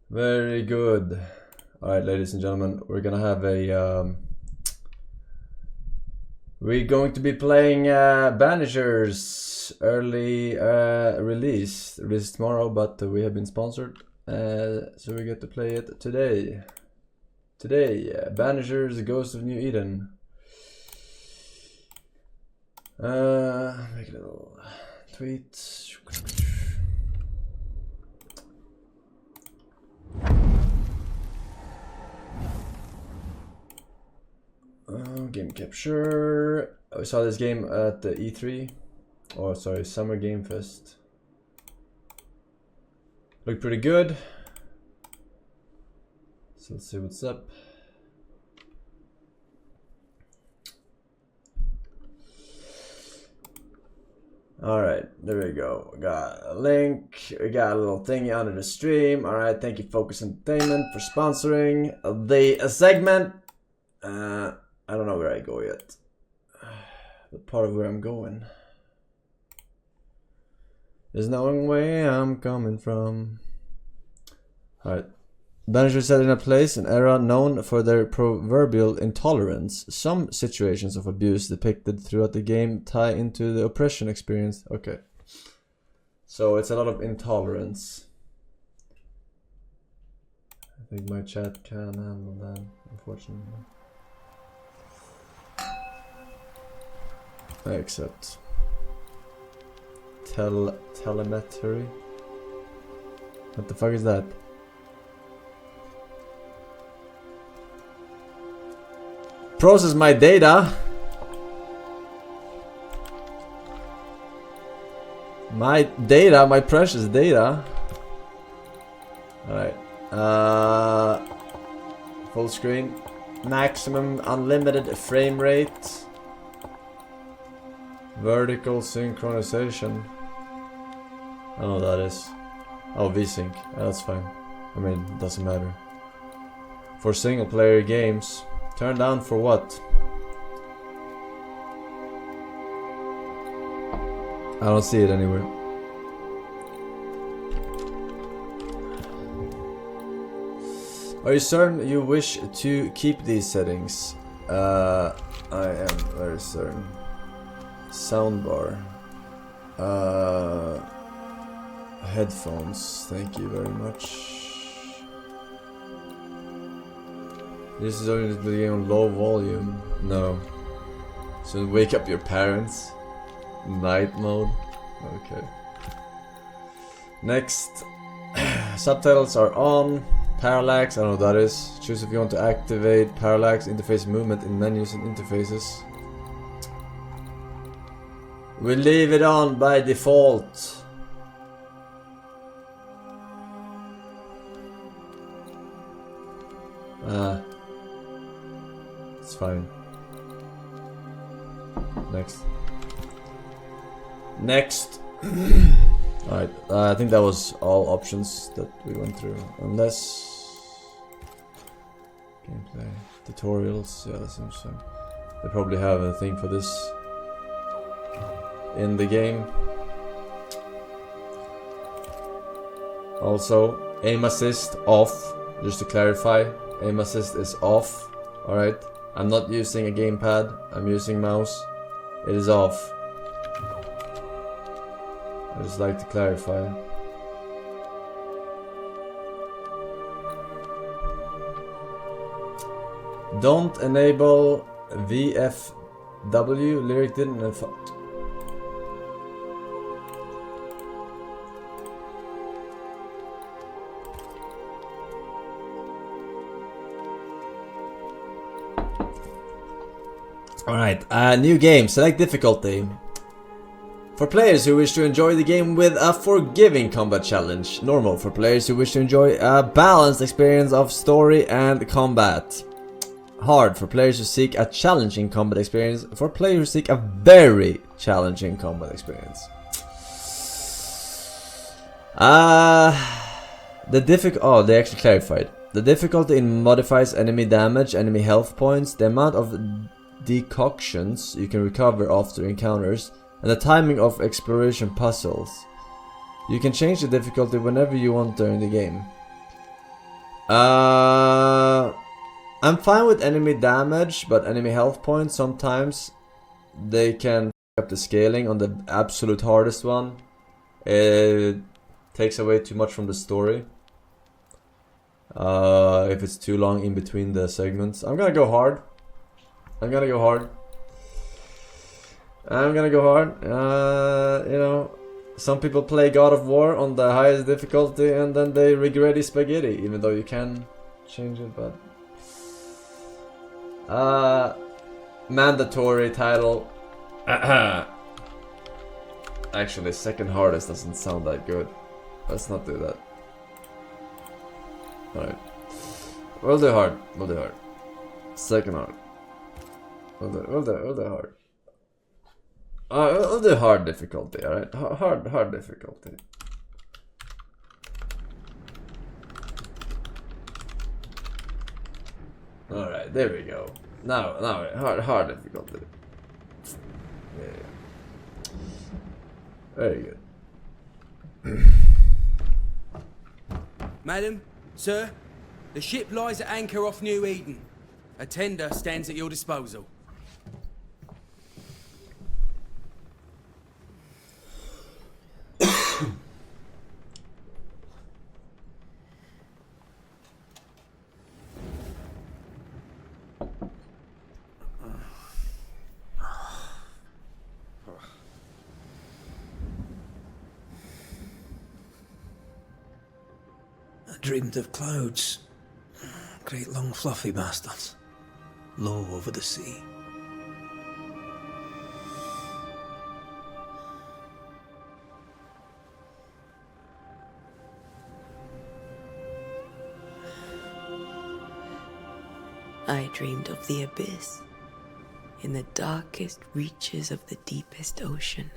Very good. Alright, ladies and gentlemen, we're gonna have a we're going to be playing Banishers early release tomorrow, but we have been sponsored, so we get to play it today. Banishers, the Ghost of New Eden. Make a little tweet. Game capture. We saw this game at the E3, or sorry, Summer Game Fest. Looked pretty good. So let's see what's up. Alright, there we go. We got a link. We got a little thingy under the stream. Alright, thank you Focus Entertainment for sponsoring the segment. I don't know where I go yet. The part of where I'm going. There's no way I'm coming from. Alright. Banishers set in a place, an era known for their proverbial intolerance. Some situations of abuse depicted throughout the game tie into the oppression experience. Okay. So it's a lot of intolerance. I think my chat can handle that, unfortunately. Except telemetry. What the fuck is that? Process my data. My data, my precious data. Alright. Full screen. Maximum unlimited frame rate. Vertical synchronization. I don't know what that is. Oh, VSync. That's fine. I mean, it doesn't matter. For single player games. Turn down for what? I don't see it anywhere. Are you certain you wish to keep these settings? I am very certain. Soundbar. Headphones. Thank you very much. This is only the game on low volume. No. So wake up your parents. Night mode. Okay. Next. Subtitles are on. Parallax. I don't know what that is. Choose if you want to activate parallax interface movement in menus and interfaces. We leave it on by default. It's fine. Next. Alright, I think that was all options that we went through. Unless... gameplay. Tutorials. Yeah, that seems fine. They probably have a thing for this in the game. Also, aim assist off. Just to clarify, aim assist is off. Alright. I'm not using a gamepad, I'm using mouse. It is off. I just like to clarify. Don't enable VFW. Lyric didn't. Alright, new game, select difficulty. For players who wish to enjoy the game with a forgiving combat challenge. Normal, for players who wish to enjoy a balanced experience of story and combat. Hard, for players who seek a challenging combat experience. For players who seek a very challenging combat experience. They actually clarified. The difficulty modifies enemy damage, enemy health points, the amount of decoctions you can recover after encounters, and the timing of exploration puzzles. You can change the difficulty whenever you want during the game. I'm fine with enemy damage, but enemy health points sometimes they can f up the scaling on the absolute hardest one. It takes away too much from the story. If it's too long in between the segments. I'm gonna go hard. I'm gonna go hard. You know, some people play God of War on the highest difficulty and then they regret his spaghetti, even though you can change it, but... mandatory title. Actually, second hardest doesn't sound that good. Let's not do that. Alright. We'll do hard. Second hard. We'll do hard. We'll do hard difficulty, alright? Hard difficulty. Alright, there we go. Now, hard difficulty. Yeah. Very good. Madam, sir, the ship lies at anchor off New Eden. A tender stands at your disposal. Dreamed of clouds. Great long fluffy bastards. Low over the sea. I dreamed of the abyss, in the darkest reaches of the deepest ocean.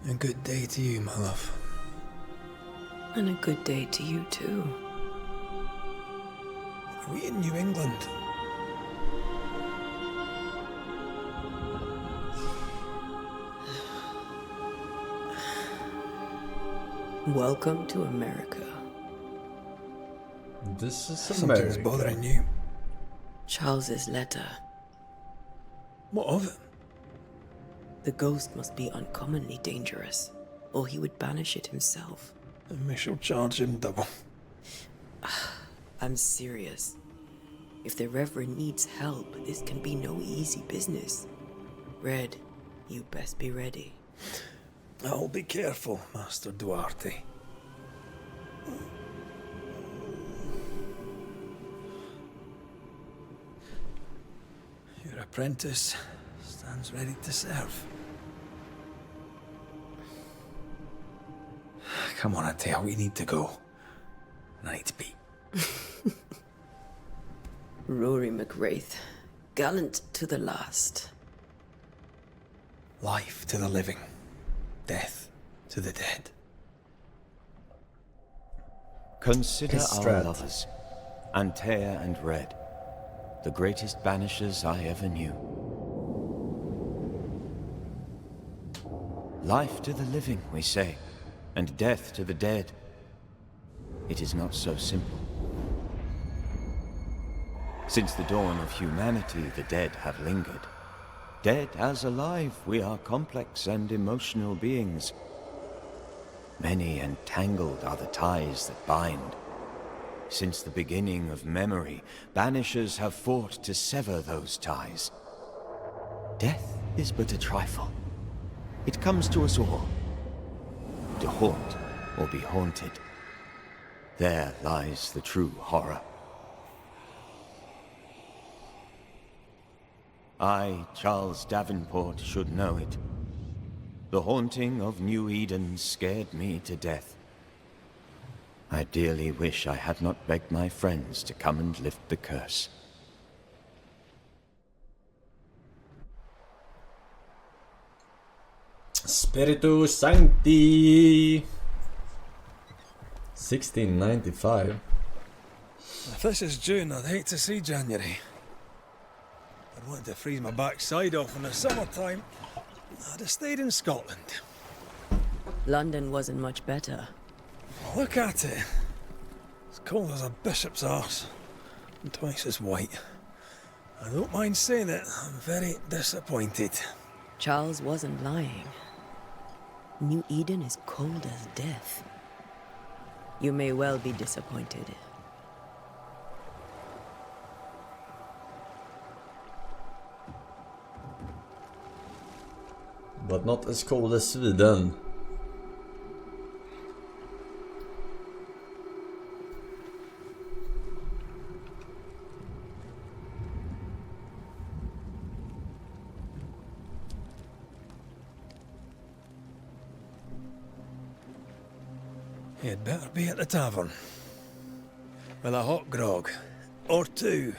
A good day to you, my love. And a good day to you too. Are we in New England? Welcome to America. This is Something's America. bothering you. Charles's letter. What of it? The ghost must be uncommonly dangerous, or he would banish it himself. And we shall charge him double. I'm serious. If the Reverend needs help, this can be no easy business. Red, you best be ready. I'll be careful, Master Duarte. Your apprentice stands ready to serve. Come on, Atea, we need to go. I need to be. Rory McWraith, gallant to the last. Life to the living, death to the dead. Consider His our strat. lovers, Antea and Red, the greatest banishers I ever knew. Life to the living, we say, and death to the dead. It is not so simple. Since the dawn of humanity, the dead have lingered. Dead as alive, we are complex and emotional beings. Many and tangled are the ties that bind. Since the beginning of memory, banishers have fought to sever those ties. Death is but a trifle. It comes to us all. To haunt or be haunted. There lies the true horror. I, Charles Davenport, should know it. The haunting of New Eden scared me to death. I dearly wish I had not begged my friends to come and lift the curse. Spiritu Sancti 1695. If this is June, I'd hate to see January. I wanted to freeze my backside off in the summertime, I'd have stayed in Scotland. London wasn't much better. Look at it. As cold as a bishop's arse, and twice as white. I don't mind saying it, I'm very disappointed. Charles wasn't lying. New Eden is cold as death. You may well be disappointed. But not as cold as Sweden. You'd better be at the tavern. With a hot grog. Or two.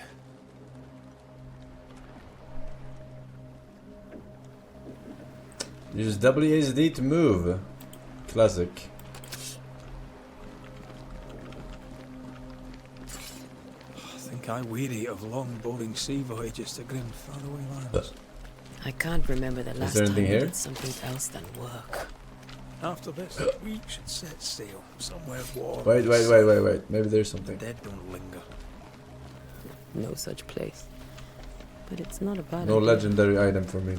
Use WASD to move. Classic. I think I weary of long, boring sea voyages to grim, faraway lands. I can't remember the last there time anything we here? did something else than work. After this, we should set sail somewhere warm. Wait. Maybe there's something. Dead don't linger. No such place. But it's not a bad No idea. legendary item for me.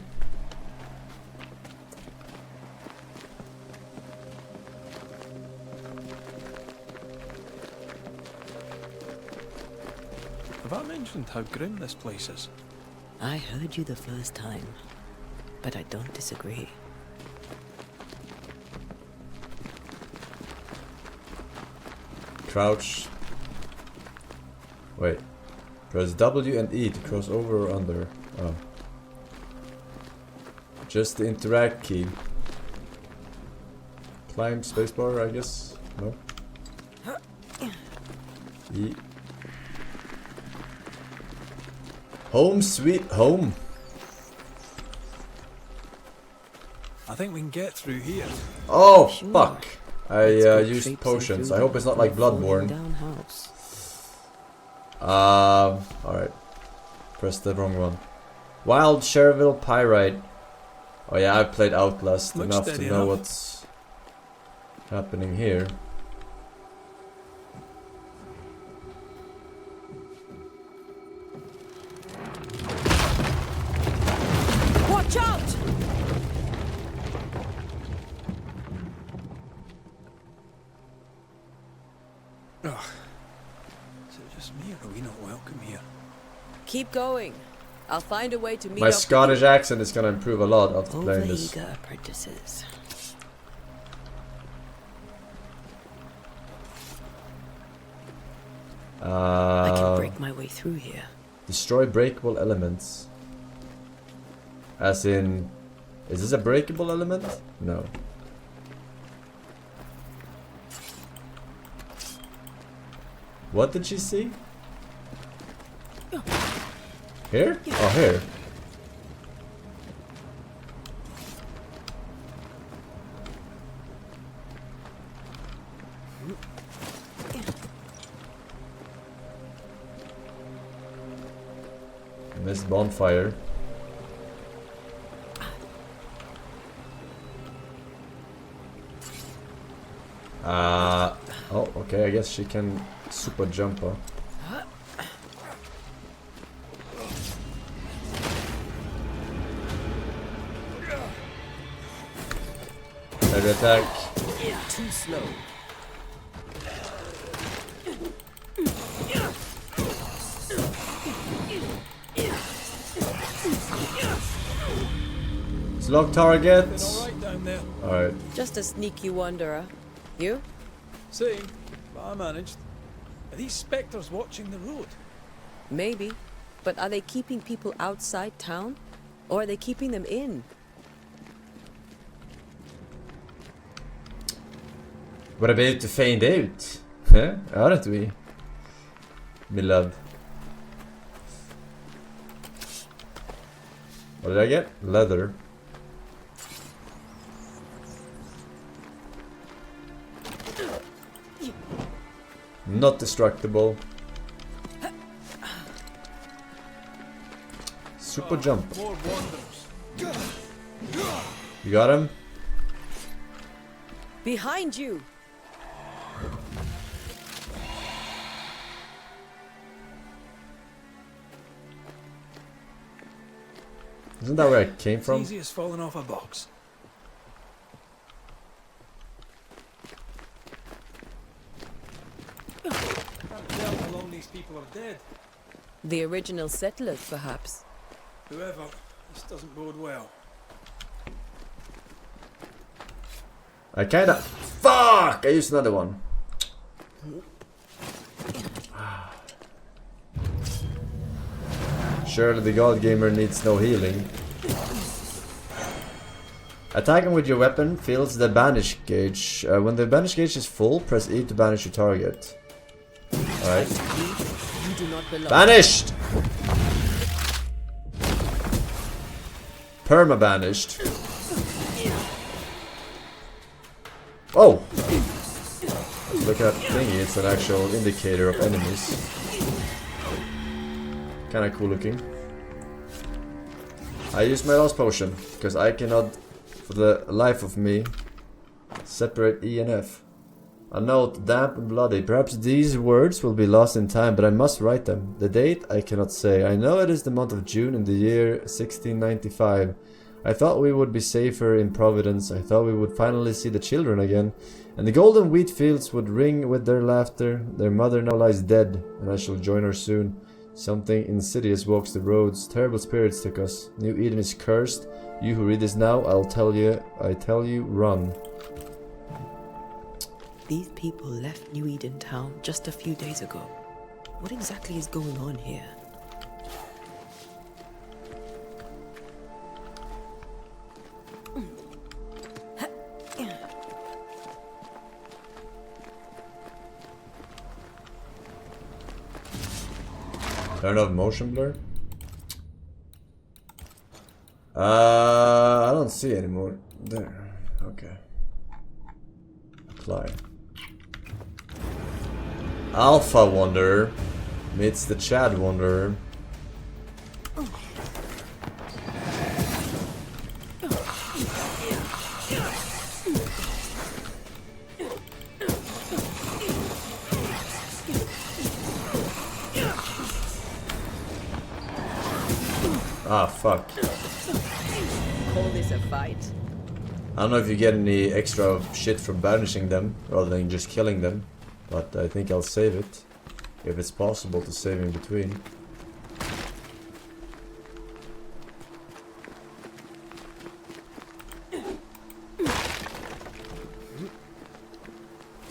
Have I mentioned how grim this place is? I heard you the first time, but I don't disagree. Crouch. Wait. Press W and E to cross over or under. Oh. Just the interact key. Climb spacebar, I guess. No. E. Home sweet home. I think we can get through here. Oh Sure. fuck. I Let's go used traipsing potions. through I hope it's not like the falling Bloodborne. down house. Alright. Press the wrong one. Wild Chervil Pyrite. Oh yeah, I've played Outlast Looks enough to steady know enough. what's happening here. Watch out! Ugh. Is it just me or are we not welcome here? Keep going. I'll find a way to meet My up Scottish accent is gonna improve a lot after with playing this. overeager apprentices. I can break my way through here. Destroy breakable elements. As in, is this a breakable element? No. What did she see? Here? Oh, here. This bonfire. Oh, okay, I guess she can super jump, huh? Heavy attack. Too slow. Slug target. Been alright down there. Alright. Just a sneaky wanderer. You? Same, but I managed. Are these spectres watching the road? Maybe. But are they keeping people outside town? Or are they keeping them in? We're about to find out. Huh? Aren't we? My love. What did I get? Leather. Not destructible. Super jump. More wonders. You got him? Behind you! Isn't that where I came It's from? easy as falling off a box. Can't tell how long these people are dead. The original settlers, perhaps. Whoever, this doesn't bode well. I kinda... Fuck! I used another one. Surely the god gamer needs no healing. Attacking with your weapon fills the banish gauge. When the banish gauge is full, press E to banish your target. Alright. You do not belong. Banished! Perma banished. Oh! Look at that thingy, it's an actual indicator of enemies. Kinda cool looking. I used my last potion, because I cannot, for the life of me, separate E and F. A note, damp and bloody. Perhaps these words will be lost in time, but I must write them. The date I cannot say. I know it is the month of June in the year 1695. I thought we would be safer in Providence. I thought we would finally see the children again, and the golden wheat fields would ring with their laughter. Their mother now lies dead, and I shall join her soon. Something insidious walks the roads. Terrible spirits took us. New Eden is cursed. You who read this now, I tell you, run. These people left New Eden town just a few days ago. What exactly is going on here? Turn off motion blur. I don't see anymore. There. Okay. Apply. Alpha Wanderer meets the Chad Wanderer. Ah, fuck. Call this a fight? I don't know if you get any extra shit from banishing them rather than just killing them, but I think I'll save it if it's possible to save in between.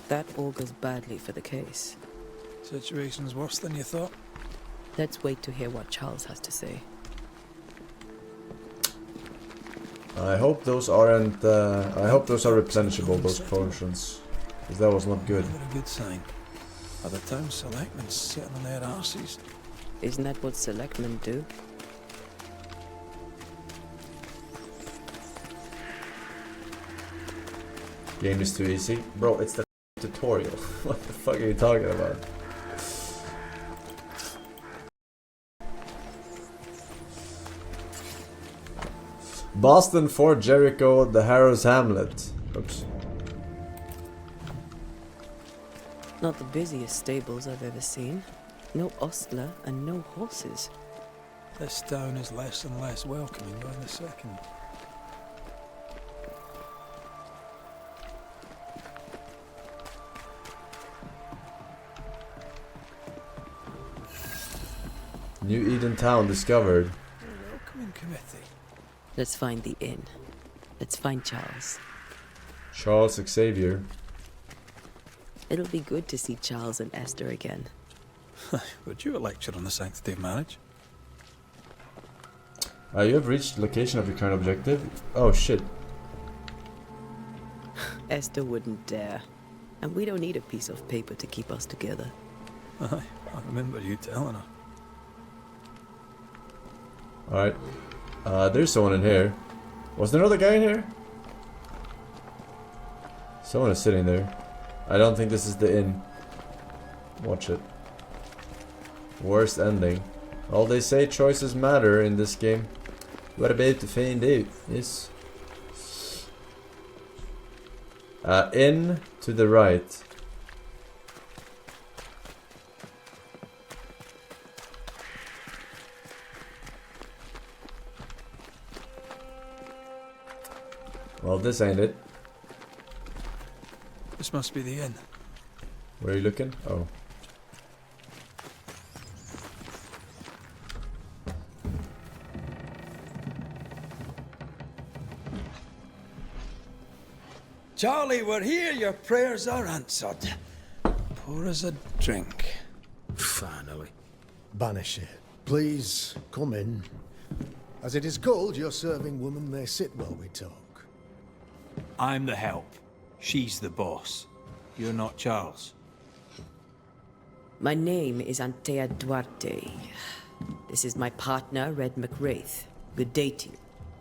That augurs badly for the case. Situation's worse than you thought. Let's wait to hear what Charles has to say. I hope those aren't. I hope those are replenishable. Those potions, because that was not good. Never a good sign. Other town selectmen sitting on their arses. Isn't that what selectmen do? Game is too easy, bro. It's the tutorial. What the fuck are you talking about? Boston, Fort Jericho, the Harrows Hamlet. Oops. Not the busiest stables I've ever seen. No ostler and no horses. This town is less and less welcoming by the second. New Eden Town discovered. A welcoming committee. Let's find the inn. Let's find Charles. Charles Xavier. It'll be good to see Charles and Esther again. Would you a lecture on the sanctity of marriage? You have reached the location of your current objective. Oh shit. Esther wouldn't dare. And we don't need a piece of paper to keep us together. Aye, I remember you telling her. Alright. There's someone in here. Was there another guy in here? Someone is sitting there. I don't think this is the inn. Watch it. Worst ending. All they say choices matter in this game. You gotta be able to find out. Yes. In to the right. Well, this ain't it. This must be the inn. Where are you looking? Oh. Charlie, we're here. Your prayers are answered. Pour us a drink. Finally. Banisher, please come in. As it is cold, your serving woman may sit while we talk. I'm the help. She's the boss. You're not Charles. My name is Antea Duarte. This is my partner, Red McWraith. Good day to you,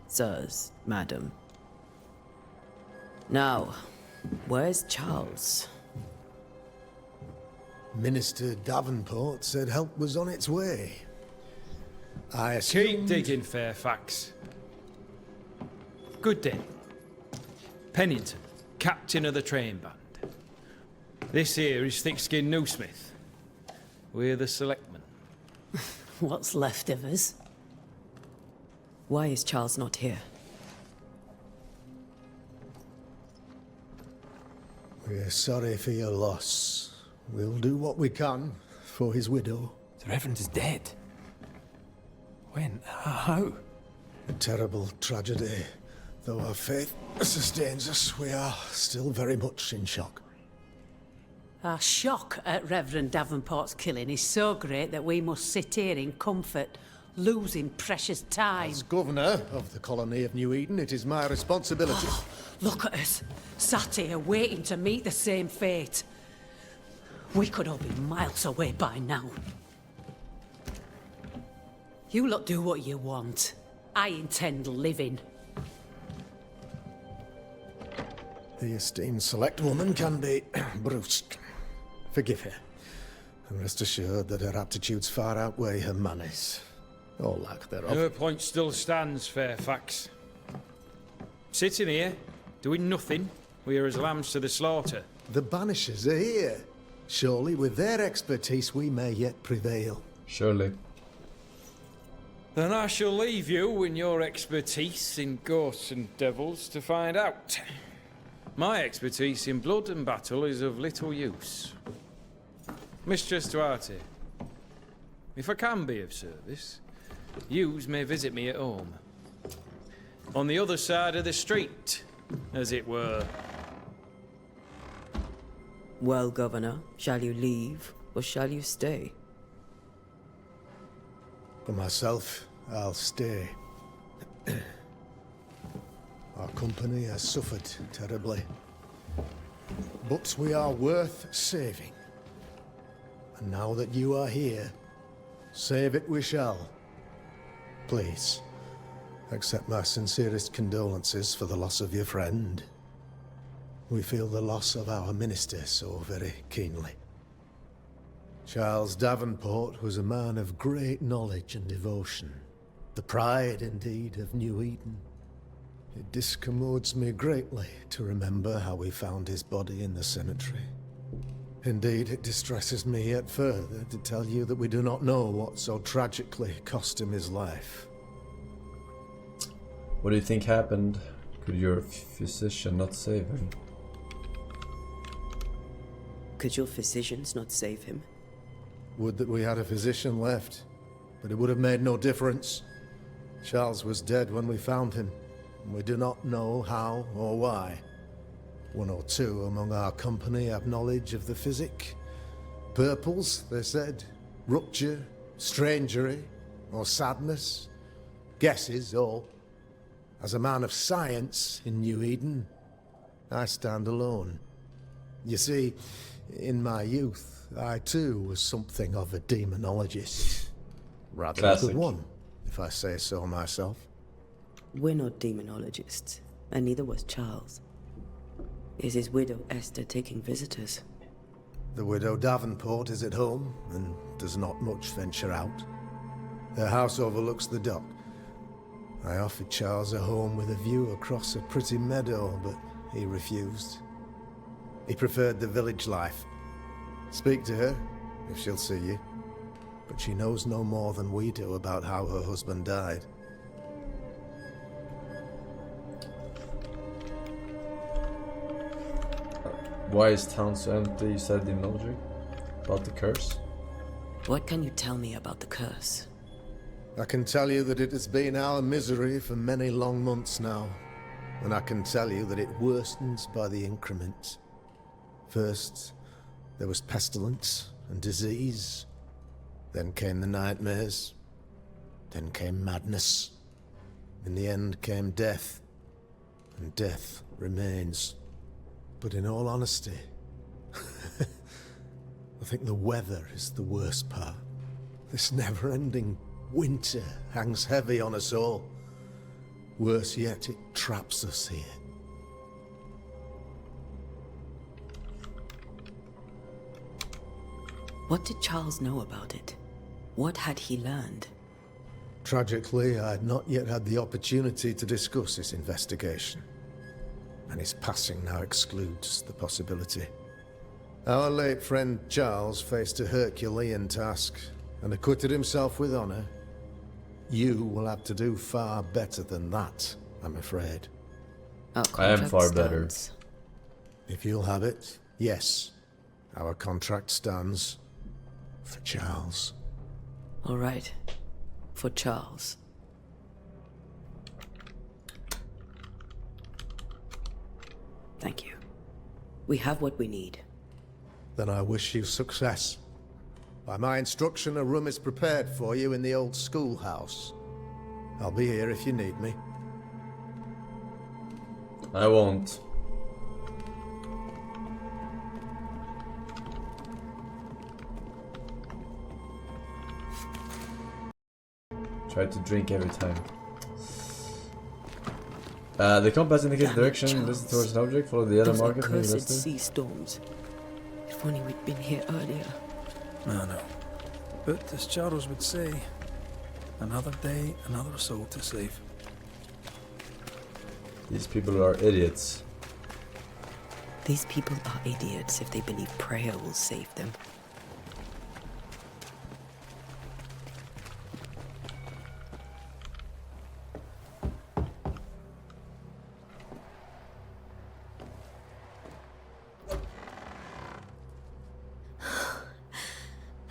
sirs, madam. Now, where's Charles? Minister Davenport said help was on its way. I Keep assumed... digging, Fairfax. Good day. Pennington, captain of the train band. This here is Thick-Skinned Newsmith. We're the selectmen. What's left of us? Why is Charles not here? We're sorry for your loss. We'll do what we can for his widow. The Reverend is dead. When? How? A terrible tragedy. Though our faith sustains us, we are still very much in shock. Our shock at Reverend Davenport's killing is so great that we must sit here in comfort, losing precious time. As governor of the colony of New Eden, it is my responsibility. Look at us, sat here waiting to meet the same fate. We could all be miles away by now. You lot do what you want. I intend living. The esteemed select woman can be brusque. Forgive her. And rest assured that her aptitudes far outweigh her manners. Or lack thereof. Her point still stands, Fairfax. Sitting here, doing nothing, we are as lambs to the slaughter. The Banishers are here. Surely with their expertise we may yet prevail. Surely. Then I shall leave you and your expertise in ghosts and devils to find out. My expertise in blood and battle is of little use. Mistress Duarte, if I can be of service, yous may visit me at home. On the other side of the street, as it were. Well, Governor, shall you leave or shall you stay? For myself, I'll stay. Our company has suffered terribly. But we are worth saving. And now that you are here, save it we shall. Please, accept my sincerest condolences for the loss of your friend. We feel the loss of our minister so very keenly. Charles Davenport was a man of great knowledge and devotion. The pride, indeed, of New Eden. It discommodes me greatly to remember how we found his body in the cemetery. Indeed, it distresses me yet further to tell you that we do not know what so tragically cost him his life. What do you think happened? Could your physician not save him? Could your physicians not save him? Would that we had a physician left, but it would have made no difference. Charles was dead when we found him, and we do not know how or why. One or two among our company have knowledge of the physic. Purples, they said, rupture, strangery, or sadness. Guesses, all. As a man of science in New Eden, I stand alone. You see, in my youth, I too was something of a demonologist. Rather a Classic. good one, if I say so myself. We're not demonologists, and neither was Charles. Is his widow Esther taking visitors? The widow Davenport is at home, and does not much venture out. Their house overlooks the dock. I offered Charles a home with a view across a pretty meadow, but he refused. He preferred the village life. Speak to her, if she'll see you. But she knows no more than we do about how her husband died. Why is town so empty? You said in Logic? About the curse? What can you tell me about the curse? I can tell you that it has been our misery for many long months now. And I can tell you that it worstens by the increment. First, there was pestilence and disease. Then came the nightmares. Then came madness. In the end came death. And death remains. But in all honesty, I think the weather is the worst part. This never-ending winter hangs heavy on us all. Worse yet, it traps us here. What did Charles know about it? What had he learned? Tragically, I had not yet had the opportunity to discuss this investigation. And his passing now excludes the possibility. Our late friend Charles faced a Herculean task and acquitted himself with honor. You will have to do far better than that, I'm afraid. I am far better. If you'll have it, yes. Our contract stands for Charles. All right. For Charles. Thank you. We have what we need. Then I wish you success. By my instruction, a room is prepared for you in the old schoolhouse. I'll be here if you need me. I won't. Try to drink every time. The compass indicates direction. Listen towards an object. Follow the other marker from the cursed sea storms. If only we'd been here earlier. No. But as Charles would say, another day, another soul to save. These people are idiots. These people are idiots if they believe prayer will save them.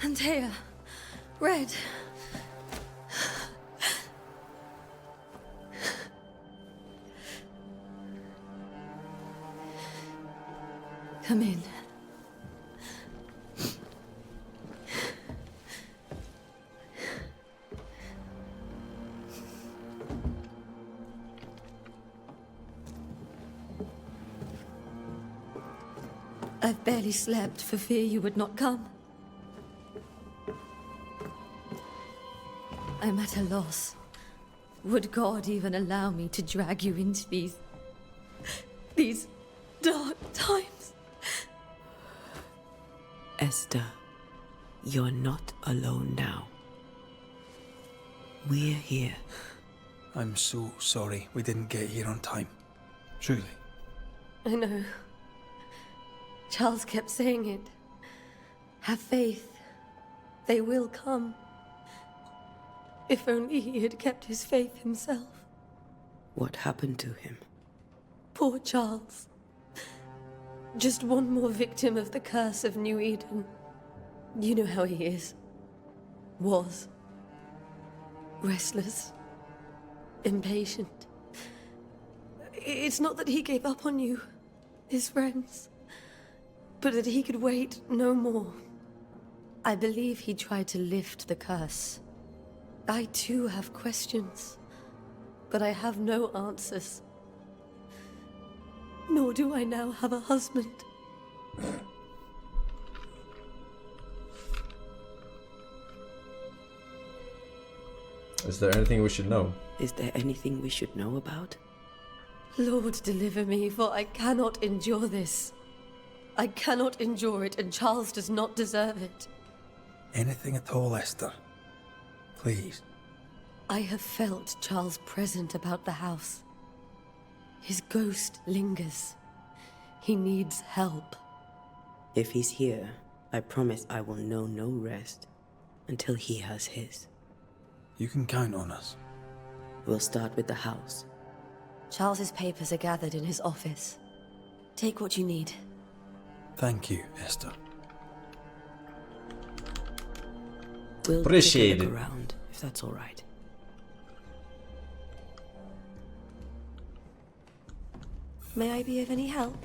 Antea, Red. Come in. I've barely slept for fear you would not come. I'm at a loss. Would God even allow me to drag you into these dark times? Esther, you're not alone now. We're here. I'm so sorry we didn't get here on time. Truly. I know. Charles kept saying it. Have faith. They will come. If only he had kept his faith himself. What happened to him? Poor Charles. Just one more victim of the curse of New Eden. You know how he is. Was. Restless. Impatient. It's not that he gave up on you, his friends, but that he could wait no more. I believe he tried to lift the curse. I too have questions, but I have no answers. Nor do I now have a husband. Is there anything we should know? Is there anything we should know about? Lord, deliver me, for I cannot endure this. I cannot endure it, and Charles does not deserve it. Anything at all, Esther. Please. I have felt Charles present about the house. His ghost lingers. He needs help. If he's here, I promise I will know no rest until he has his. You can count on us. We'll start with the house. Charles's papers are gathered in his office. Take what you need. Thank you, Esther. We'll Appreciate take a it. look around, if that's all right. May I be of any help?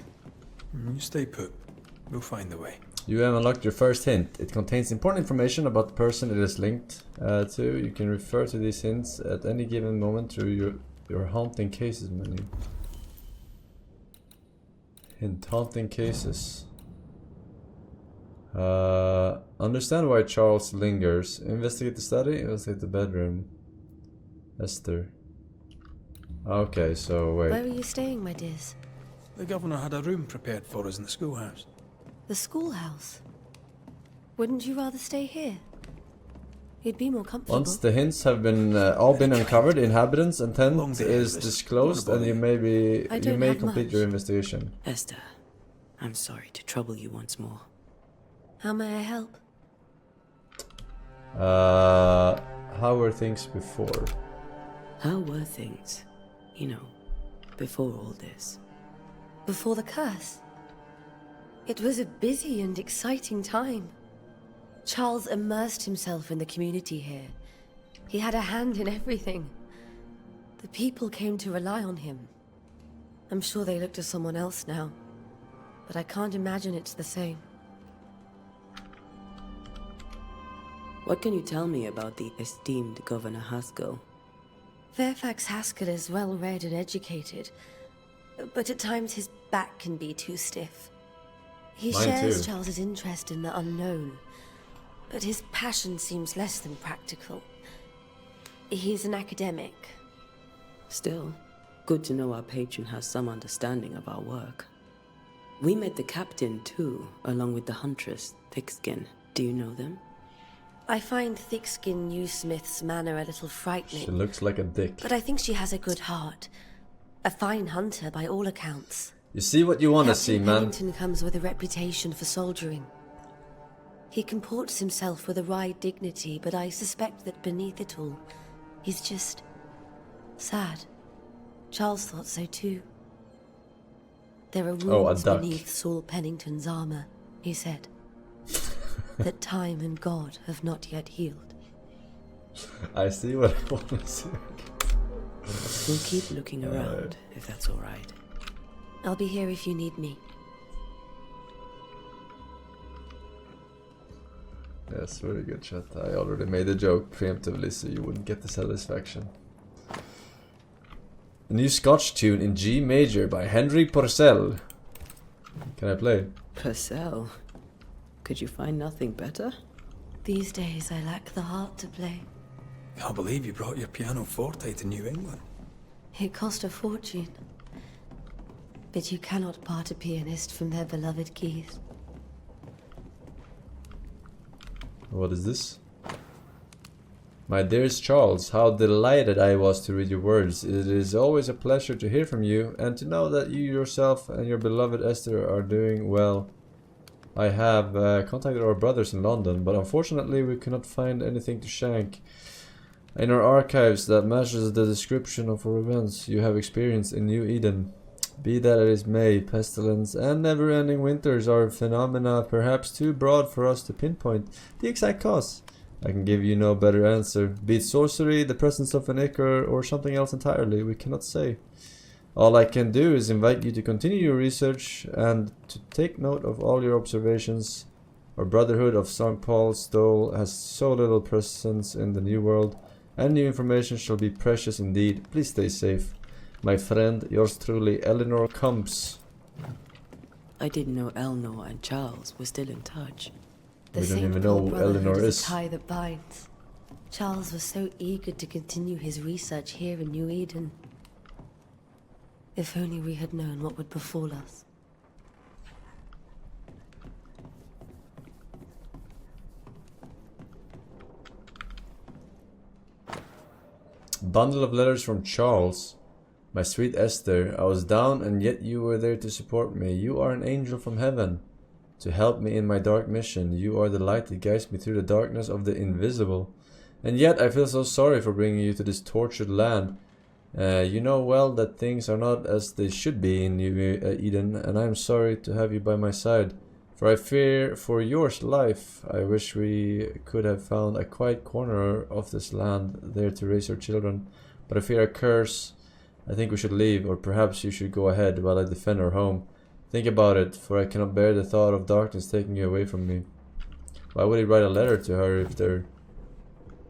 You stay put. We'll find the way. You have unlocked your first hint. It contains important information about the person it is linked to. You can refer to these hints at any given moment through your haunting cases menu. Hint: haunting cases. Understand why Charles lingers. Investigate the study. Investigate the bedroom. Esther. Okay, so wait. Where are you staying, my dears? The governor had a room prepared for us in the schoolhouse. The schoolhouse? Wouldn't you rather stay here? You'd be more comfortable. Once the hints have been all been uncovered, inhabitants and Long tent day is this. disclosed, and you don't may have complete much. your investigation. Esther, I'm sorry to trouble you once more. How may I help? How were things before? How were things, you know, before all this? Before the curse? It was a busy and exciting time. Charles immersed himself in the community here. He had a hand in everything. The people came to rely on him. I'm sure they look to someone else now, but I can't imagine it's the same. What can you tell me about the esteemed Governor Haskell? Fairfax Haskell is well read and educated, but at times his back can be too stiff. He Mine shares too. Charles's interest in the unknown, but his passion seems less than practical. He's an academic. Still, good to know our patron has some understanding of our work. We met the captain too, along with the huntress, Thickskin. Do you know them? I find Thickskin Newsmith's manner a little frightening. She looks like a dick. But I think she has a good heart. A fine hunter by all accounts. You see what you want to Captain see, man. Pennington comes with a reputation for soldiering. He comports himself with a wry dignity, but I suspect that beneath it all, he's just sad. Charles thought so too. There are wounds duck. beneath Saul Pennington's armor, he said, that time and God have not yet healed. I see what I want to see. We'll keep looking around, if that's all right. I'll be here if you need me. Yes, very good chat. I already made a joke preemptively so you wouldn't get the satisfaction. A new Scotch tune in G major by Henry Purcell. Can I play? Purcell? Could you find nothing better? These days I lack the heart to play. Can't believe you brought your pianoforte to New England. It cost a fortune. But you cannot part a pianist from their beloved keys. What is this? My dearest Charles, how delighted I was to read your words. It is always a pleasure to hear from you and to know that you yourself and your beloved Esther are doing well. I have contacted our brothers in London, but unfortunately we cannot find anything to shank in our archives that matches the description of our events you have experienced in New Eden. Be that as it may, pestilence and never-ending winters are phenomena perhaps too broad for us to pinpoint the exact cause. I can give you no better answer. Be it sorcery, the presence of an ichor, or something else entirely, we cannot say. All I can do is invite you to continue your research and to take note of all your observations. Our Brotherhood of St. Paul's Stole has so little presence in the New World, and new information shall be precious indeed. Please stay safe. My friend, yours truly, Eleanor Combs. I didn't know Eleanor and Charles were still in touch. The We don't St. even Paul know who Brotherhood Eleanor is is. a tie that binds. Charles was so eager to continue his research here in New Eden. If only we had known what would befall us. Bundle of letters from Charles. My sweet Esther, I was down and yet you were there to support me. You are an angel from heaven to help me in my dark mission. You are the light that guides me through the darkness of the invisible. And yet I feel so sorry for bringing you to this tortured land. You know well that things are not as they should be in New Eden, and I am sorry to have you by my side. For I fear for your life. I wish we could have found a quiet corner of this land there to raise our children, but I fear a curse. I think we should leave, or perhaps you should go ahead while I defend our home. Think about it, for I cannot bear the thought of darkness taking you away from me. Why would he write a letter to her if they're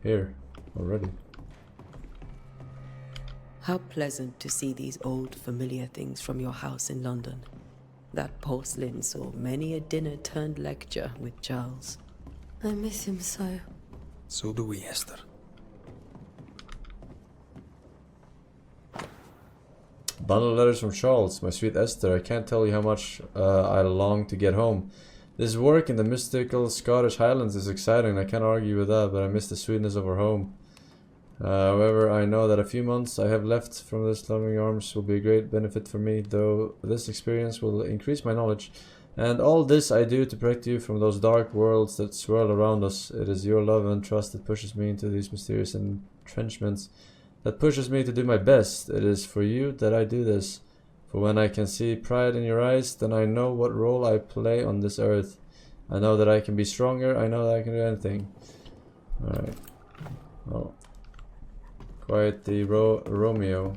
here already? How pleasant to see these old familiar things from your house in London. That porcelain saw many a dinner turned lecture with Charles. I miss him so. So do we, Esther. Bundle of letters from Charles. My sweet Esther, I can't tell you how much I long to get home. This work in the mystical Scottish Highlands is exciting, I can't argue with that, but I miss the sweetness of our home. However, I know that a few months I have left from this loving arms will be a great benefit for me, though this experience will increase my knowledge. And all this I do to protect you from those dark worlds that swirl around us. It is your love and trust that pushes me into these mysterious entrenchments, that pushes me to do my best. It is for you that I do this. For when I can see pride in your eyes, then I know what role I play on this earth. I know that I can be stronger, I know that I can do anything. Alright. Well. Quite the Romeo.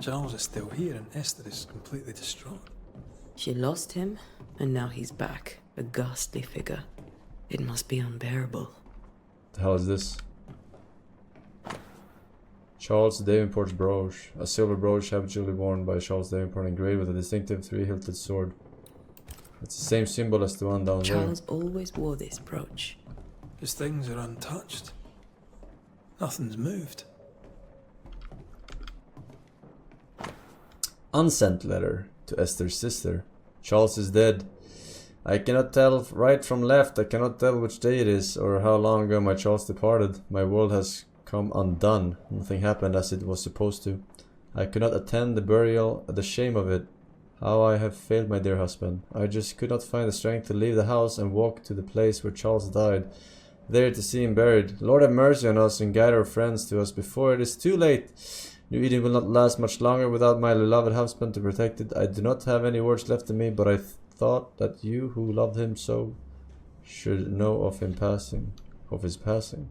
Charles is still here and Esther is completely distraught. She lost him, and now he's back, a ghastly figure. It must be unbearable. The hell is this? Charles Davenport's brooch. A silver brooch habitually worn by Charles Davenport, engraved with a distinctive three-hilted sword. It's the same symbol as the one down there. Charles always wore this brooch. His things are untouched. Nothing's moved. Unsent letter to Esther's sister. Charles is dead. I cannot tell right from left. I cannot tell which day it is or how long ago my Charles departed. My world has come undone. Nothing happened as it was supposed to. I could not attend the burial, the shame of it. How I have failed my dear husband. I just could not find the strength to leave the house and walk to the place where Charles died. There to see him buried. Lord have mercy on us and guide our friends to us before it is too late. New Eden will not last much longer without my beloved husband to protect it. I do not have any words left in me, but I thought that you who loved him so should know of him passing. Of his passing.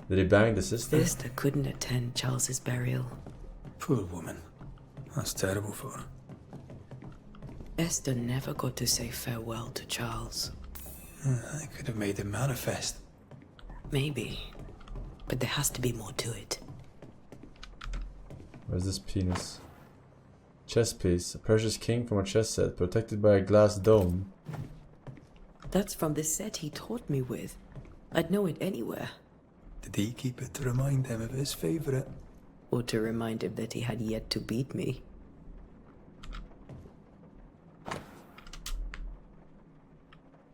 Did he bang the sister? Esther couldn't attend Charles's burial. Poor woman. That's terrible for her. Esther never got to say farewell to Charles. I could have made him manifest. Maybe. But there has to be more to it. Where's this penis? Chess piece. A precious king from a chess set, protected by a glass dome. That's from the set he taught me with. I'd know it anywhere. Did he keep it to remind him of his favourite? Or to remind him that he had yet to beat me.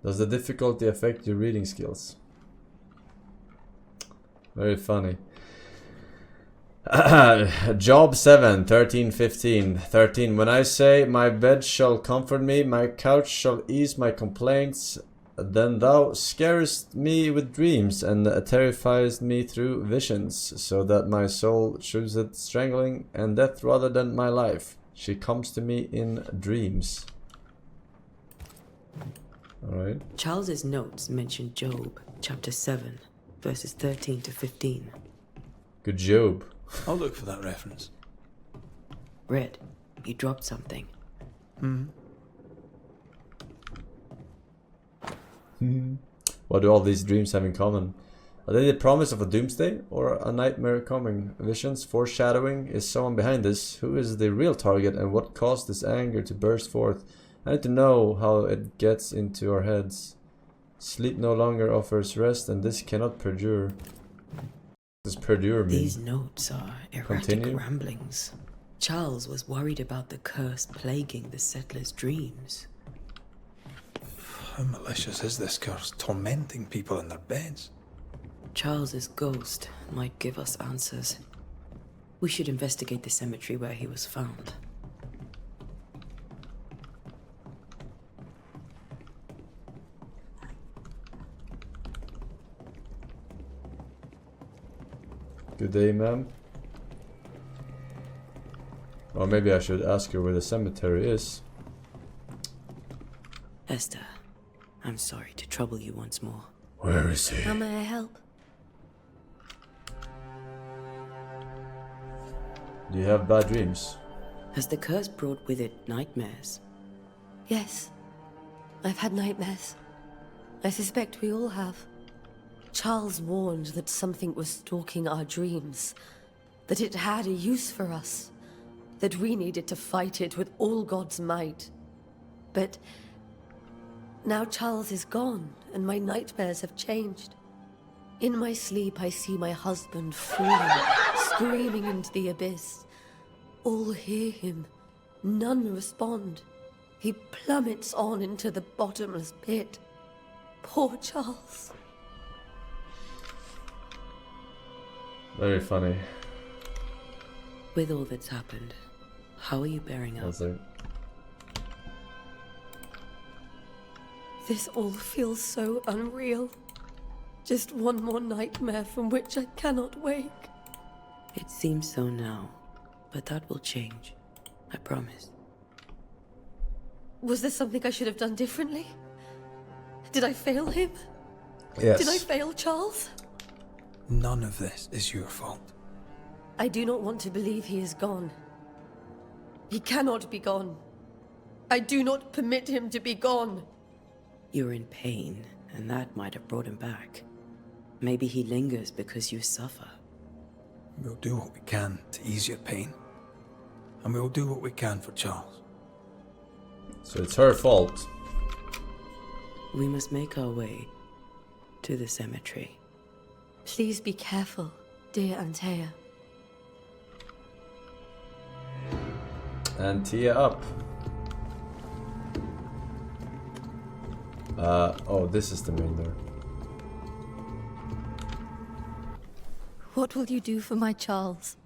Does the difficulty affect your reading skills? Very funny. Job 7, 13, 15. 13. When I say, my bed shall comfort me, my couch shall ease my complaints, then thou scarest me with dreams, and terrifiest me through visions, so that my soul chooseth strangling and death rather than my life. She comes to me in dreams. Alright. Charles's notes mention Job, chapter 7, verses 13 to 15. Good Job. I'll look for that reference. Red, you dropped something. What do all these dreams have in common? Are they the promise of a doomsday or a nightmare coming? Visions, foreshadowing? Is someone behind this? Who is the real target and what caused this anger to burst forth? I need to know how it gets into our heads. Sleep no longer offers rest and this cannot perdure. Does perdure mean? These notes are erratic ramblings. Charles was worried about the curse plaguing the settlers' dreams. How malicious is this curse, tormenting people in their beds? Charles's ghost might give us answers. We should investigate the cemetery where he was found. Good day, ma'am. Or maybe I should ask her where the cemetery is. Esther, I'm sorry to trouble you once more. Where is he? How may I help? Do you have bad dreams? Has the curse brought with it nightmares? Yes. I've had nightmares. I suspect we all have. Charles warned that something was stalking our dreams, that it had a use for us, that we needed to fight it with all God's might. But now Charles is gone, and my nightmares have changed. In my sleep, I see my husband falling, screaming into the abyss. All hear him, none respond. He plummets on into the bottomless pit. Poor Charles. Very funny. With all that's happened, how are you bearing up? This all feels so unreal. Just one more nightmare from which I cannot wake. It seems so now, but that will change. I promise. Was there something I should have done differently? Did I fail him? Yes. Did I fail Charles? None of this is your fault. I do not want to believe he is gone. He cannot be gone. I do not permit him to be gone. You're in pain, and that might have brought him back. Maybe he lingers because you suffer. We'll do what we can to ease your pain. And we'll do what we can for Charles. So it's her fault. We must make our way to the cemetery. Please be careful, dear Antea. And Tia up. Oh, this is the main door. What will you do for my Charles?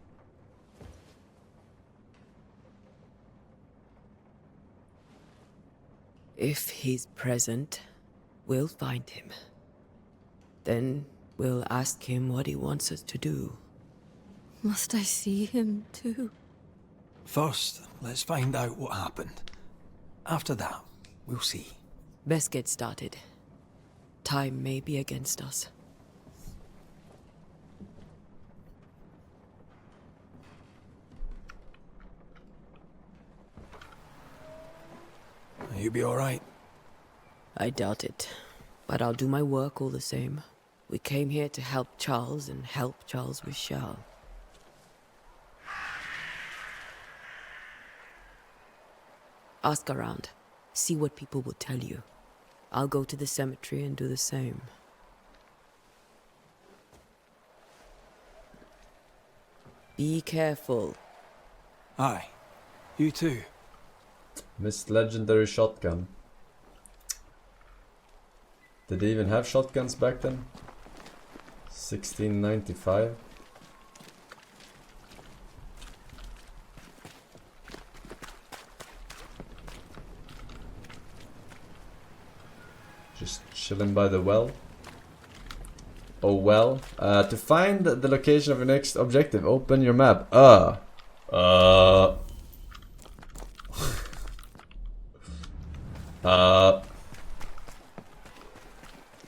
If he's present, we'll find him. Then we'll ask him what he wants us to do. Must I see him too? First, let's find out what happened. After that, we'll see. Best get started. Time may be against us. You'll be all right. I doubt it, but I'll do my work all the same. We came here to help Charles, and help Charles we shall. Ask around. See what people will tell you. I'll go to the cemetery and do the same. Be careful. Aye. You too. Missed legendary shotgun. Did they even have shotguns back then? 1695. Just chilling by the well. Oh well. To find the location of your next objective, open your map.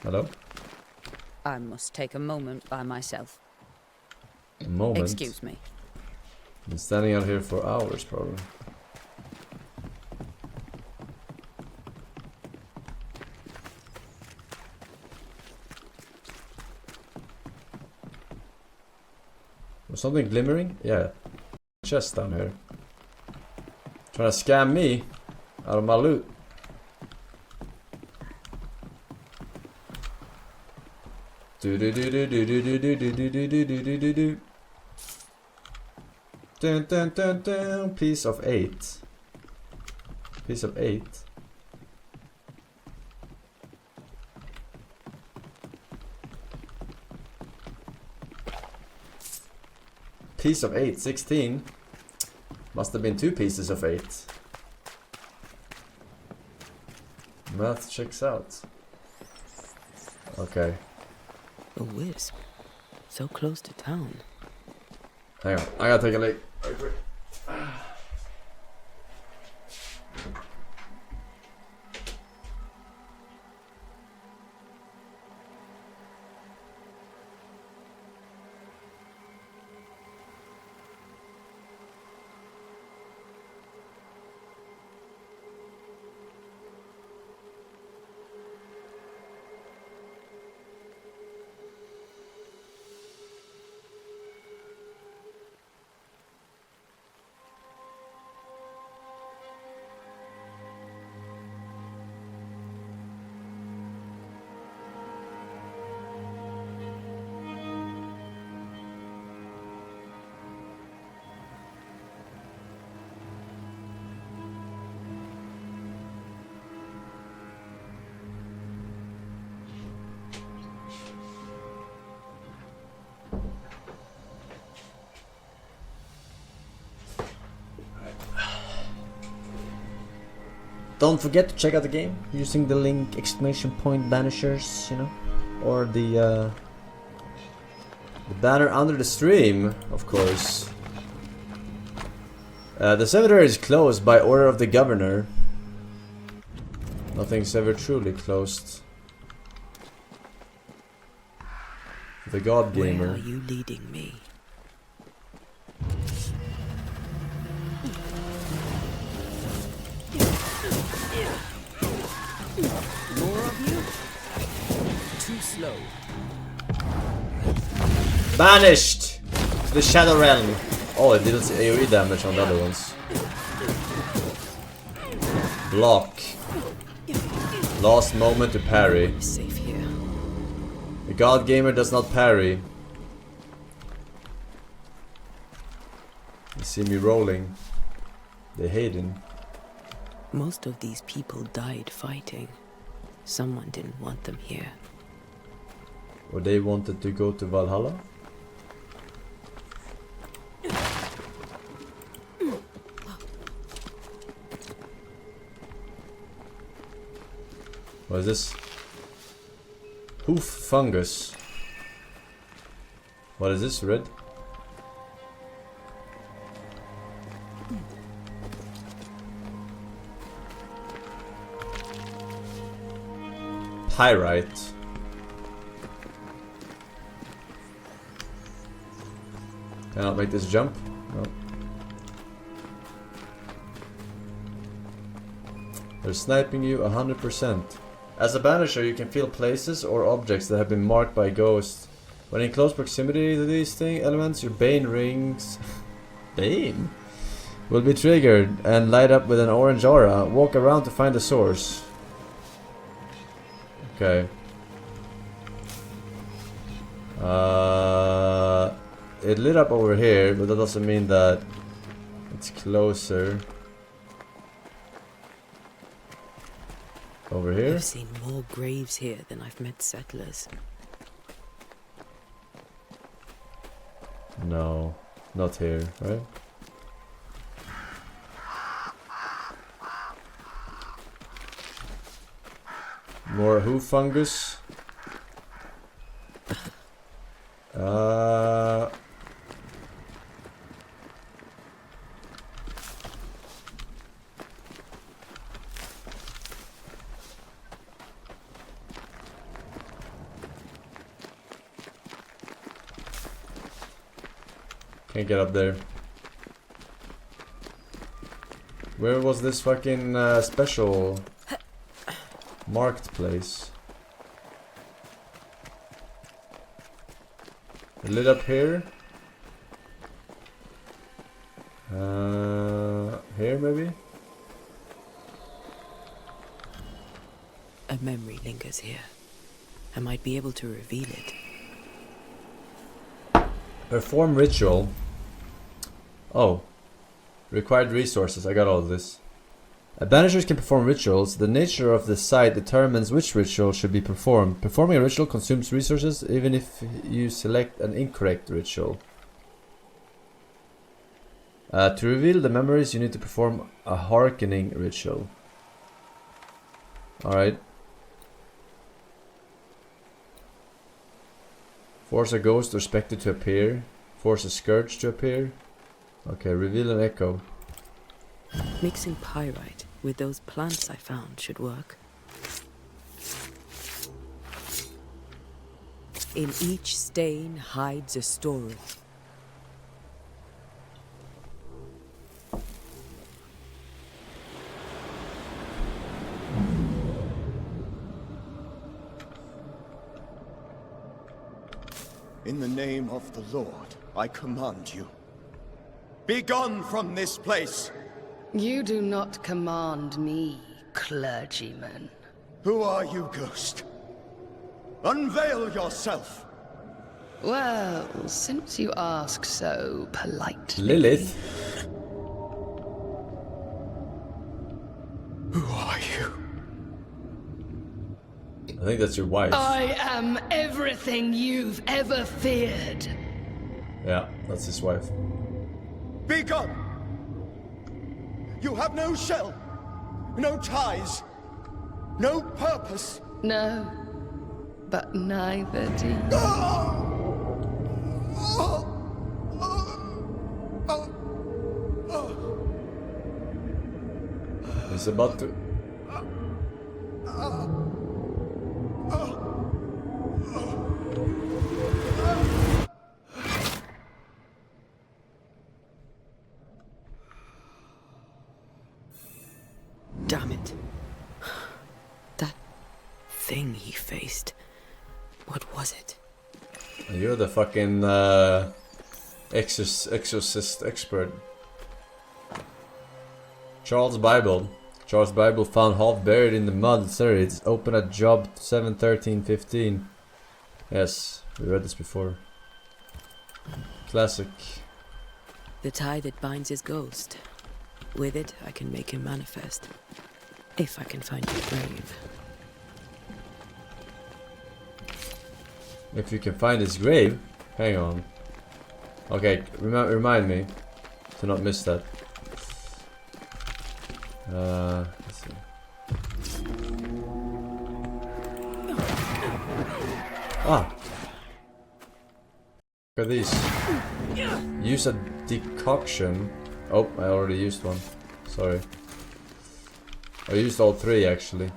Hello? I must take a moment by myself. A moment? Excuse me. Been standing out here for hours, probably. Was something glimmering? Yeah. Chest down here. Trying to scam me out of my loot. Do do do do do do do do do do do do do do do. Dun dun dun dun. Piece of 8. Piece of 8. piece of 8, 16. Must have been 2 pieces of 8. Math checks out. Okay. A wisp. So close to town. Hang on, I gotta take a leak. Don't forget to check out the game using the link !Banishers, you know, or the banner under the stream, of course. The cemetery is closed by order of the governor. Nothing's ever truly closed. The God Gamer. Where are you leading me? Slow. Banished to the Shadow Realm. Oh, it didn't see AoE damage on the other ones. Block. Last moment to parry. Safe here. The God Gamer does not parry. You see me rolling. They hate him. Most of these people died fighting. Someone didn't want them here. Or they wanted to go to Valhalla? What is this? Hoof fungus. What is this, red? Pyrite. Cannot make this jump. No. They're sniping you 100%. As a banisher, you can feel places or objects that have been marked by ghosts. When in close proximity to these elements, your Bane rings Bane will be triggered and light up with an orange aura. Walk around to find the source. Okay. It lit up over here, but that doesn't mean that it's closer. Over here? I've seen more graves here than I've met settlers. No, not here, right? More hoof fungus. Can't get up there. Where was this fucking special marked place? It lit up here. Here maybe? A memory lingers here. I might be able to reveal it. Perform ritual. Oh. Required resources. I got all of this. Banishers can perform rituals. The nature of the site determines which ritual should be performed. Performing a ritual consumes resources even if you select an incorrect ritual. To reveal the memories, you need to perform a hearkening ritual. Alright. Force a ghost or spectre to appear. Force a scourge to appear. Okay, reveal an echo. Mixing pyrite with those plants I found should work. In each stain hides a story. In the name of the Lord, I command you. Be gone from this place! You do not command me, clergyman. Who are you, ghost? Unveil yourself! Well, since you ask so politely... Lilith? Who are you? I think that's your wife. I am everything you've ever feared. Yeah, that's his wife. Be gone! You have no shell, no ties, no purpose. No, but neither do you. He's about to... Damn it. That thing he faced. What was it? You're the fucking exorcist expert. Charles Bible. Charles Bible found half buried in the mud. Sorry, it's open at job 7/13/15. Yes, we read this before. Classic. The tie that binds his ghost. With it, I can make him manifest. If I can find your grave. If you can find his grave? Hang on. Okay, remind me to not miss that. Let's see. Ah! Look at these. Use a decoction. Oh, I already used one. Sorry. I used all three actually.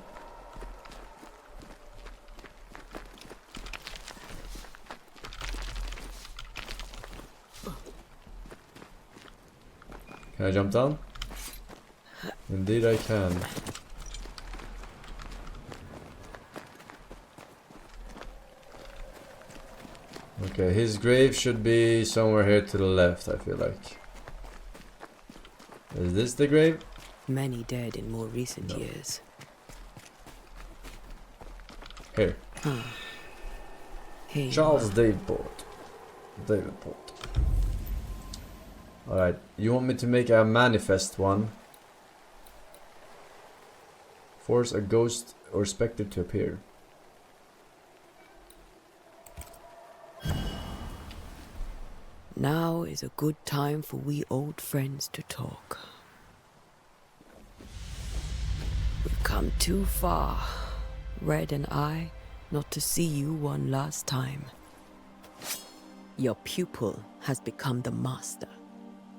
Can I jump down? Indeed I can. Okay, his grave should be somewhere here to the left, I feel like. Is this the grave? Many dead in more recent years. Here. Hey, Charles Davenport. Alright, you want me to make a manifest one? Force a ghost or spectre to appear. Now is a good time for we old friends to talk. We've come too far, Red and I, not to see you one last time. Your pupil has become the master.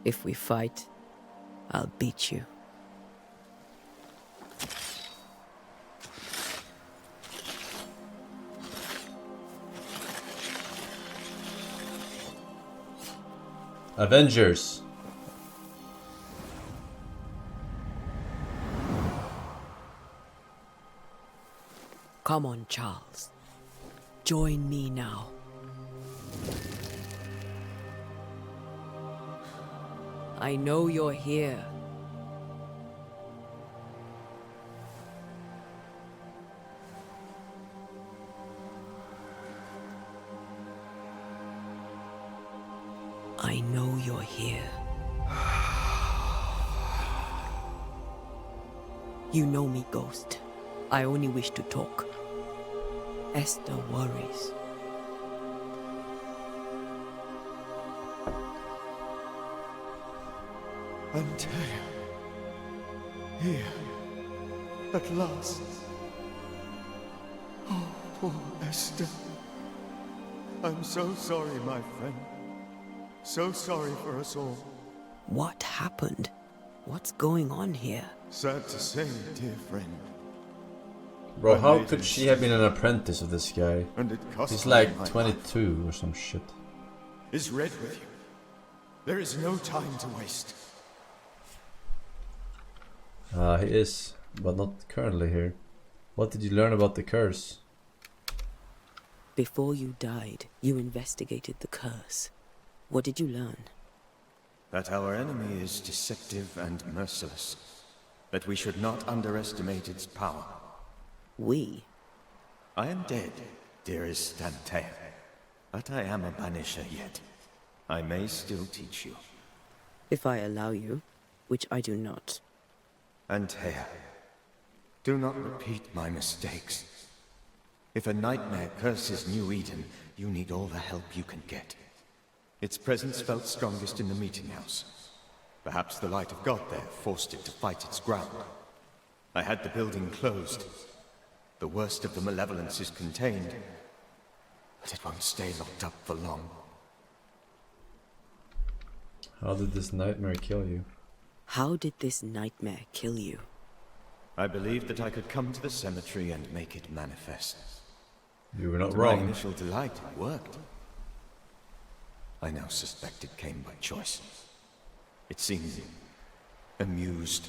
If we fight, I'll beat you. Avengers. Come on, Charles. Join me now. I know you're here. I know you're here. You know me, Ghost. I only wish to talk. Esther worries. Antea. Here. At last. Oh, poor Esther. I'm so sorry, my friend. So sorry for us all. What happened? What's going on here? Sad to say, dear friend. Bro, how could she have been an apprentice of this guy? And it cost He's me like my 22 life. or some shit. Is Red with you? There is no time to waste. He is, but not currently here. What did you learn about the curse? Before you died, you investigated the curse. What did you learn? That our enemy is deceptive and merciless. That we should not underestimate its power. We? I am dead, dearest Antea. But I am a banisher yet. I may still teach you. If I allow you, which I do not. Antea, do not repeat my mistakes. If a nightmare curses New Eden, you need all the help you can get. Its presence felt strongest in the meeting house. Perhaps the light of God there forced it to fight its ground. I had the building closed. The worst of the malevolence is contained, but it won't stay locked up for long. How did this nightmare kill you? How did this nightmare kill you? I believed that I could come to the cemetery and make it manifest. You were not To wrong. my initial delight, it worked. I now suspect it came by choice. It seemed amused,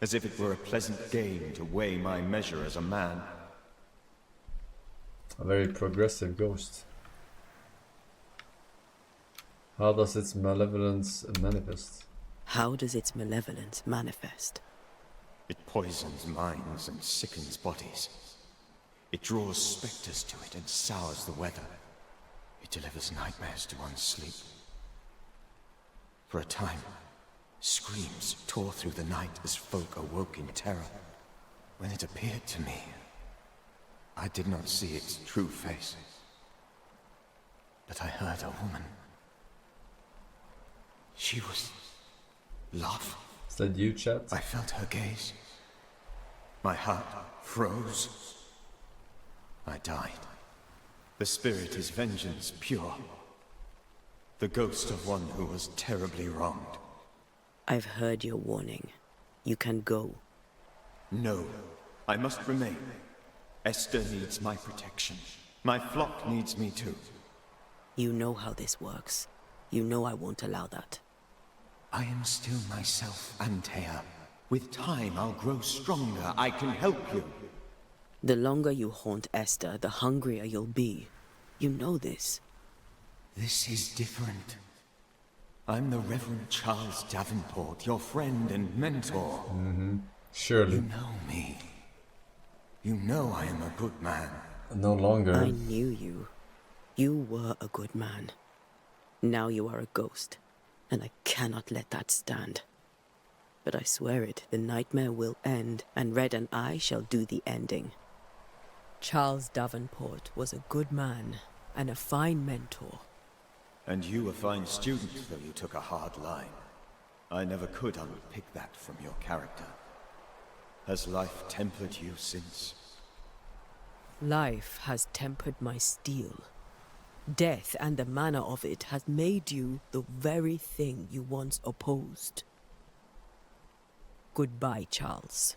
as if it were a pleasant game to weigh my measure as a man. A very progressive ghost. How does its malevolence manifest? How does its malevolence manifest? It poisons minds and sickens bodies. It draws specters to it and sours the weather. It delivers nightmares to one's sleep. For a time, screams tore through the night as folk awoke in terror. When it appeared to me, I did not see its true face. But I heard a woman. She was love. Is that you, chat? I felt her gaze. My heart froze. I died. The spirit is vengeance pure. The ghost of one who was terribly wronged. I've heard your warning. You can go. No, I must remain. Esther needs my protection. My flock needs me too. You know how this works. You know I won't allow that. I am still myself, Antea. With time, I'll grow stronger. I can help you. The longer you haunt Esther, the hungrier you'll be. You know this. This is different. I'm the Reverend Charles Davenport, your friend and mentor. Surely. You know me. You know I am a good man. No longer. I knew you. You were a good man. Now you are a ghost, and I cannot let that stand. But I swear it, the nightmare will end, and Red and I shall do the ending. Charles Davenport was a good man, and a fine mentor. And you a fine student, though you took a hard line. I never could unpick that from your character. Has life tempered you since? Life has tempered my steel. Death and the manner of it has made you the very thing you once opposed. Goodbye, Charles.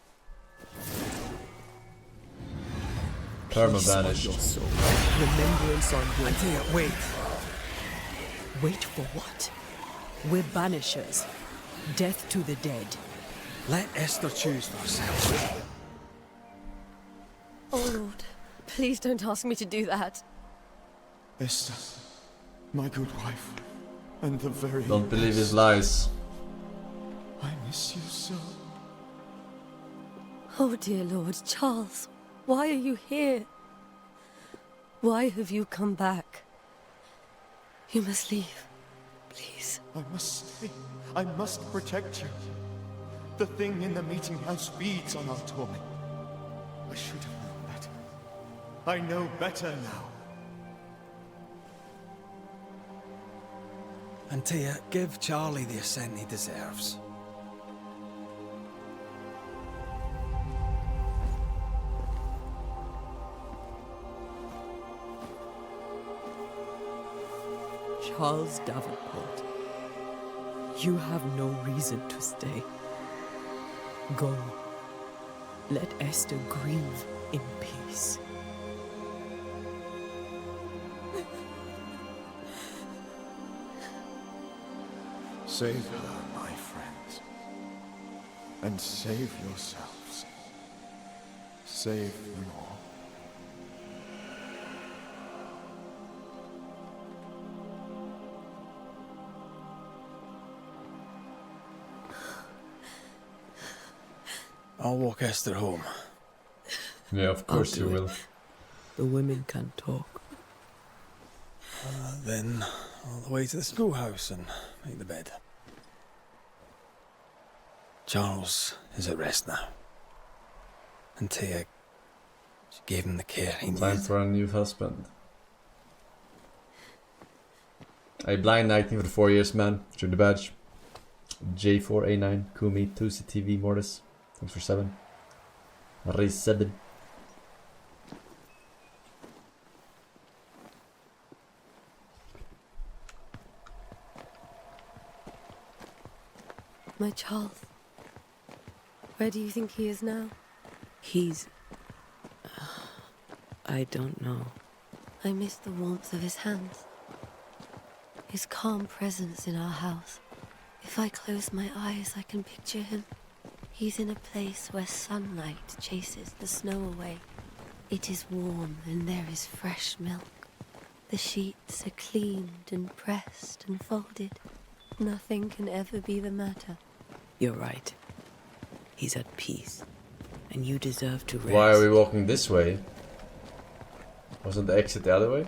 Perma-banish. Your soul. Remembrance on your... Antea, wait! Wait for what? We're banishers. Death to the dead. Let Esther choose for herself. Oh Lord, please don't ask me to do that. Esther, my good wife, and the very Don't believe his lies. I miss you so. Oh dear Lord, Charles, why are you here? Why have you come back? You must leave, please. I must stay. I must protect you. The thing in the meeting house feeds on our torment. I should have known better. I know better now. And Tia, give Charlie the ascent he deserves. Charles Davenport, you have no reason to stay. Go. Let Esther grieve in peace. Save her, my friends. And save yourselves. Save them all. I'll walk Esther home. Yeah, of course you will. The women can talk. Then all the way to the schoolhouse and make the bed. Charles is at rest now. And Tia, she gave him the care he needed. Time for a new husband. A blind knighting for the 4 years, man. Through the badge. J4A9, Kumi, 2CTV, Mortis. Thanks for 7. Raise 7. My Charles. Where do you think he is now? He's... I don't know. I miss the warmth of his hands. His calm presence in our house. If I close my eyes, I can picture him. He's in a place where sunlight chases the snow away. It is warm and there is fresh milk. The sheets are cleaned and pressed and folded. Nothing can ever be the matter. You're right. He's at peace. And you deserve to rest. Why are we walking this way? Wasn't the exit the other way?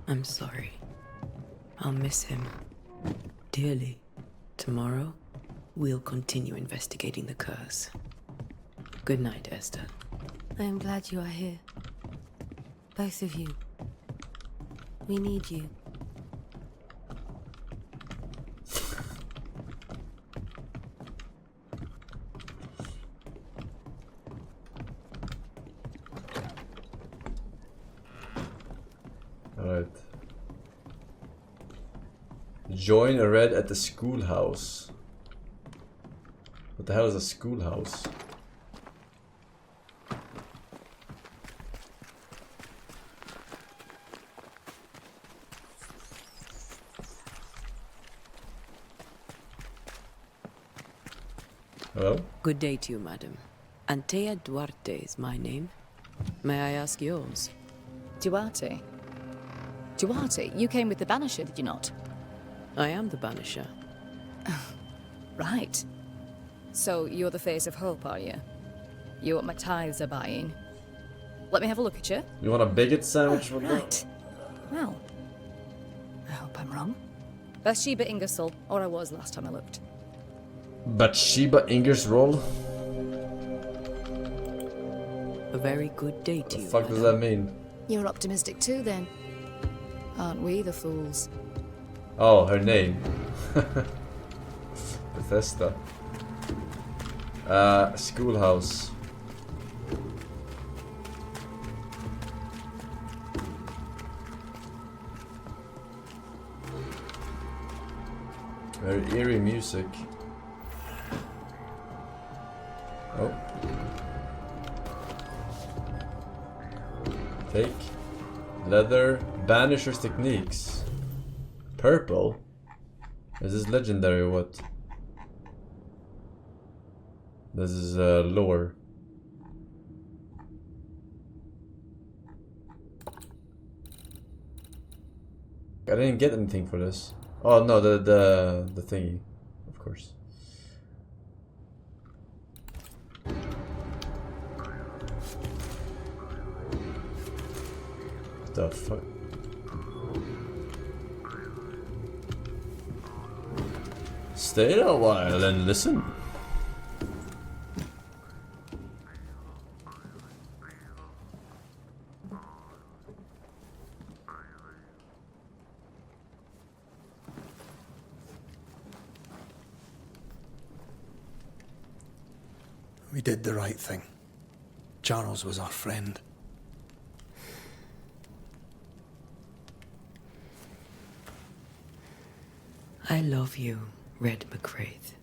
I'm sorry. I'll miss him dearly. Tomorrow, we'll continue investigating the curse. Good night, Esther. I am glad you are here. Both of you. We need you. Alright. Join a red at the schoolhouse. What the hell is a schoolhouse? Hello? Good day to you, madam. Antea Duarte is my name. May I ask yours? Duarte? Duarte, you came with the Banisher, did you not? I am the Banisher. Right. So you're the face of hope, are you? You're what my tithes are buying. Let me have a look at you. You want a bigot sandwich with that? Right. Well, I hope I'm wrong. Bathsheba Ingersoll, or I was last time I looked. Bathsheba Ingersoll? A very good day to you. What the fuck does that mean? You're optimistic too, then. Aren't we the fools? Oh, her name. Bethesda. Schoolhouse. Very eerie music. Oh. Take. Leather. Banishers techniques. Purple? Is this legendary or what? This is lore. I didn't get anything for this. Oh no, the thingy, of course. The fuck? Stay a while and listen. We did the right thing. Charles was our friend. I love you, Red McCraith.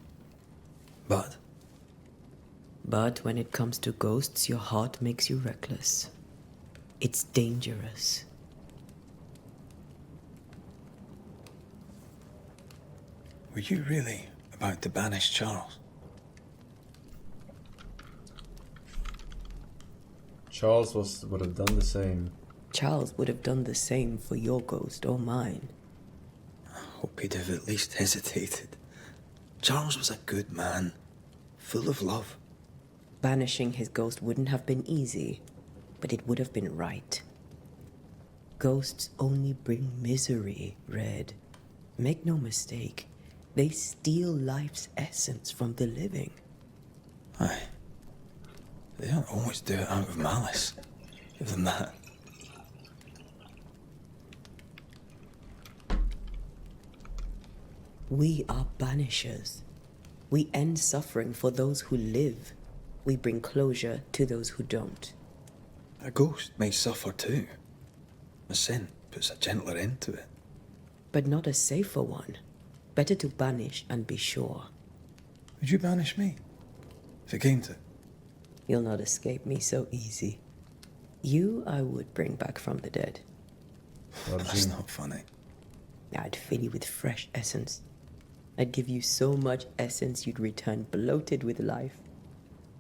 But? But when it comes to ghosts, your heart makes you reckless. It's dangerous. Were you really about to banish Charles? Charles would have done the same. Charles would have done the same for your ghost or mine. I hope he'd have at least hesitated. Charles was a good man, full of love. Banishing his ghost wouldn't have been easy, but it would have been right. Ghosts only bring misery, Red. Make no mistake, they steal life's essence from the living. Aye. They don't always do it out of malice. Give them that. We are banishers. We end suffering for those who live. We bring closure to those who don't. A ghost may suffer too. A sin puts a gentler end to it. But not a safer one. Better to banish and be sure. Would you banish me? If it came to it? You'll not escape me so easy. You I would bring back from the dead. That's not funny. I'd fill you with fresh essence. I'd give you so much essence you'd return bloated with life.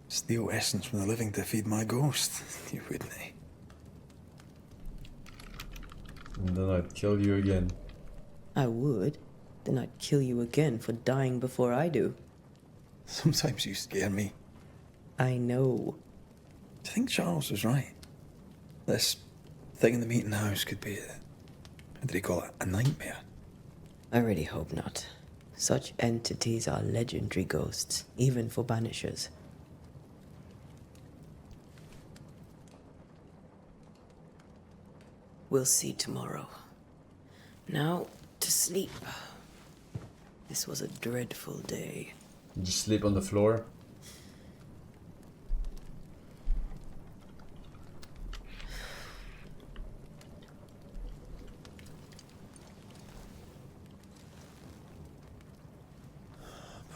Steal essence from the living to feed my ghost. You wouldn't, eh? And then I'd kill you again. I would. Then I'd kill you again for dying before I do. Sometimes you scare me. I know. Do you think Charles was right? This thing in the meeting house could be how did he call it? A nightmare? I really hope not. Such entities are legendary ghosts, even for banishers. We'll see tomorrow. Now, to sleep. This was a dreadful day. Did you sleep on the floor?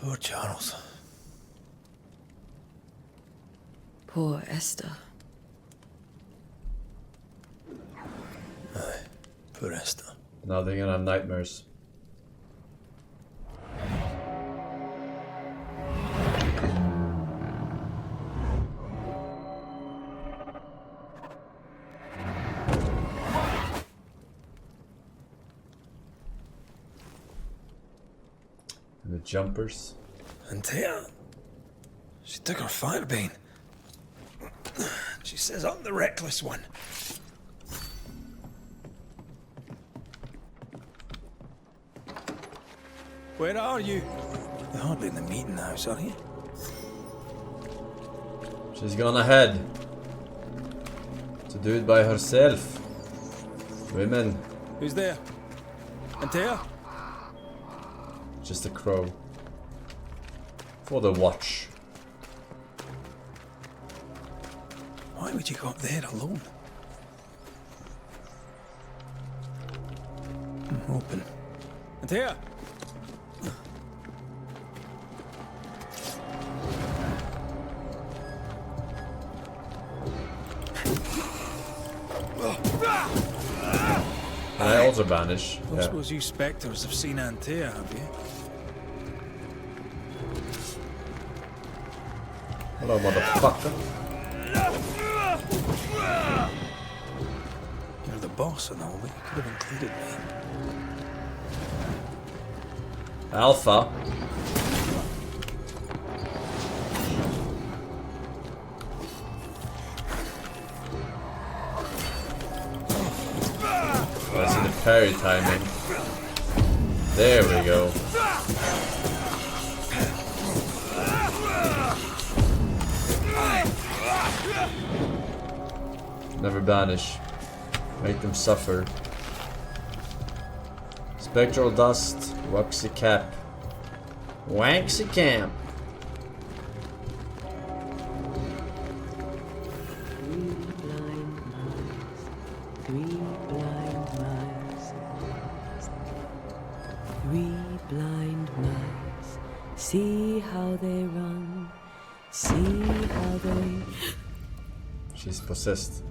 Poor Charles. Poor Esther. Aye, poor Esther. Now they're gonna have nightmares. The jumpers. And Tia, she took her firebane. She says I'm the reckless one. Where are you? You're hardly in the meeting house, are you? She's gone ahead to do it by herself. Women. Who's there? Antea? Just a crow. For the watch. Why would you go up there alone? Open. Antea? I also banish. I suppose you spectres have seen Antea, have you? Hello, motherfucker. You're the boss and all, but you could have included me. Alpha. Oh, I see the parry timing. There we go. Never banish. Make them suffer. Spectral dust. Waxy cap. Waxy camp. See how they run. See how they... She's possessed.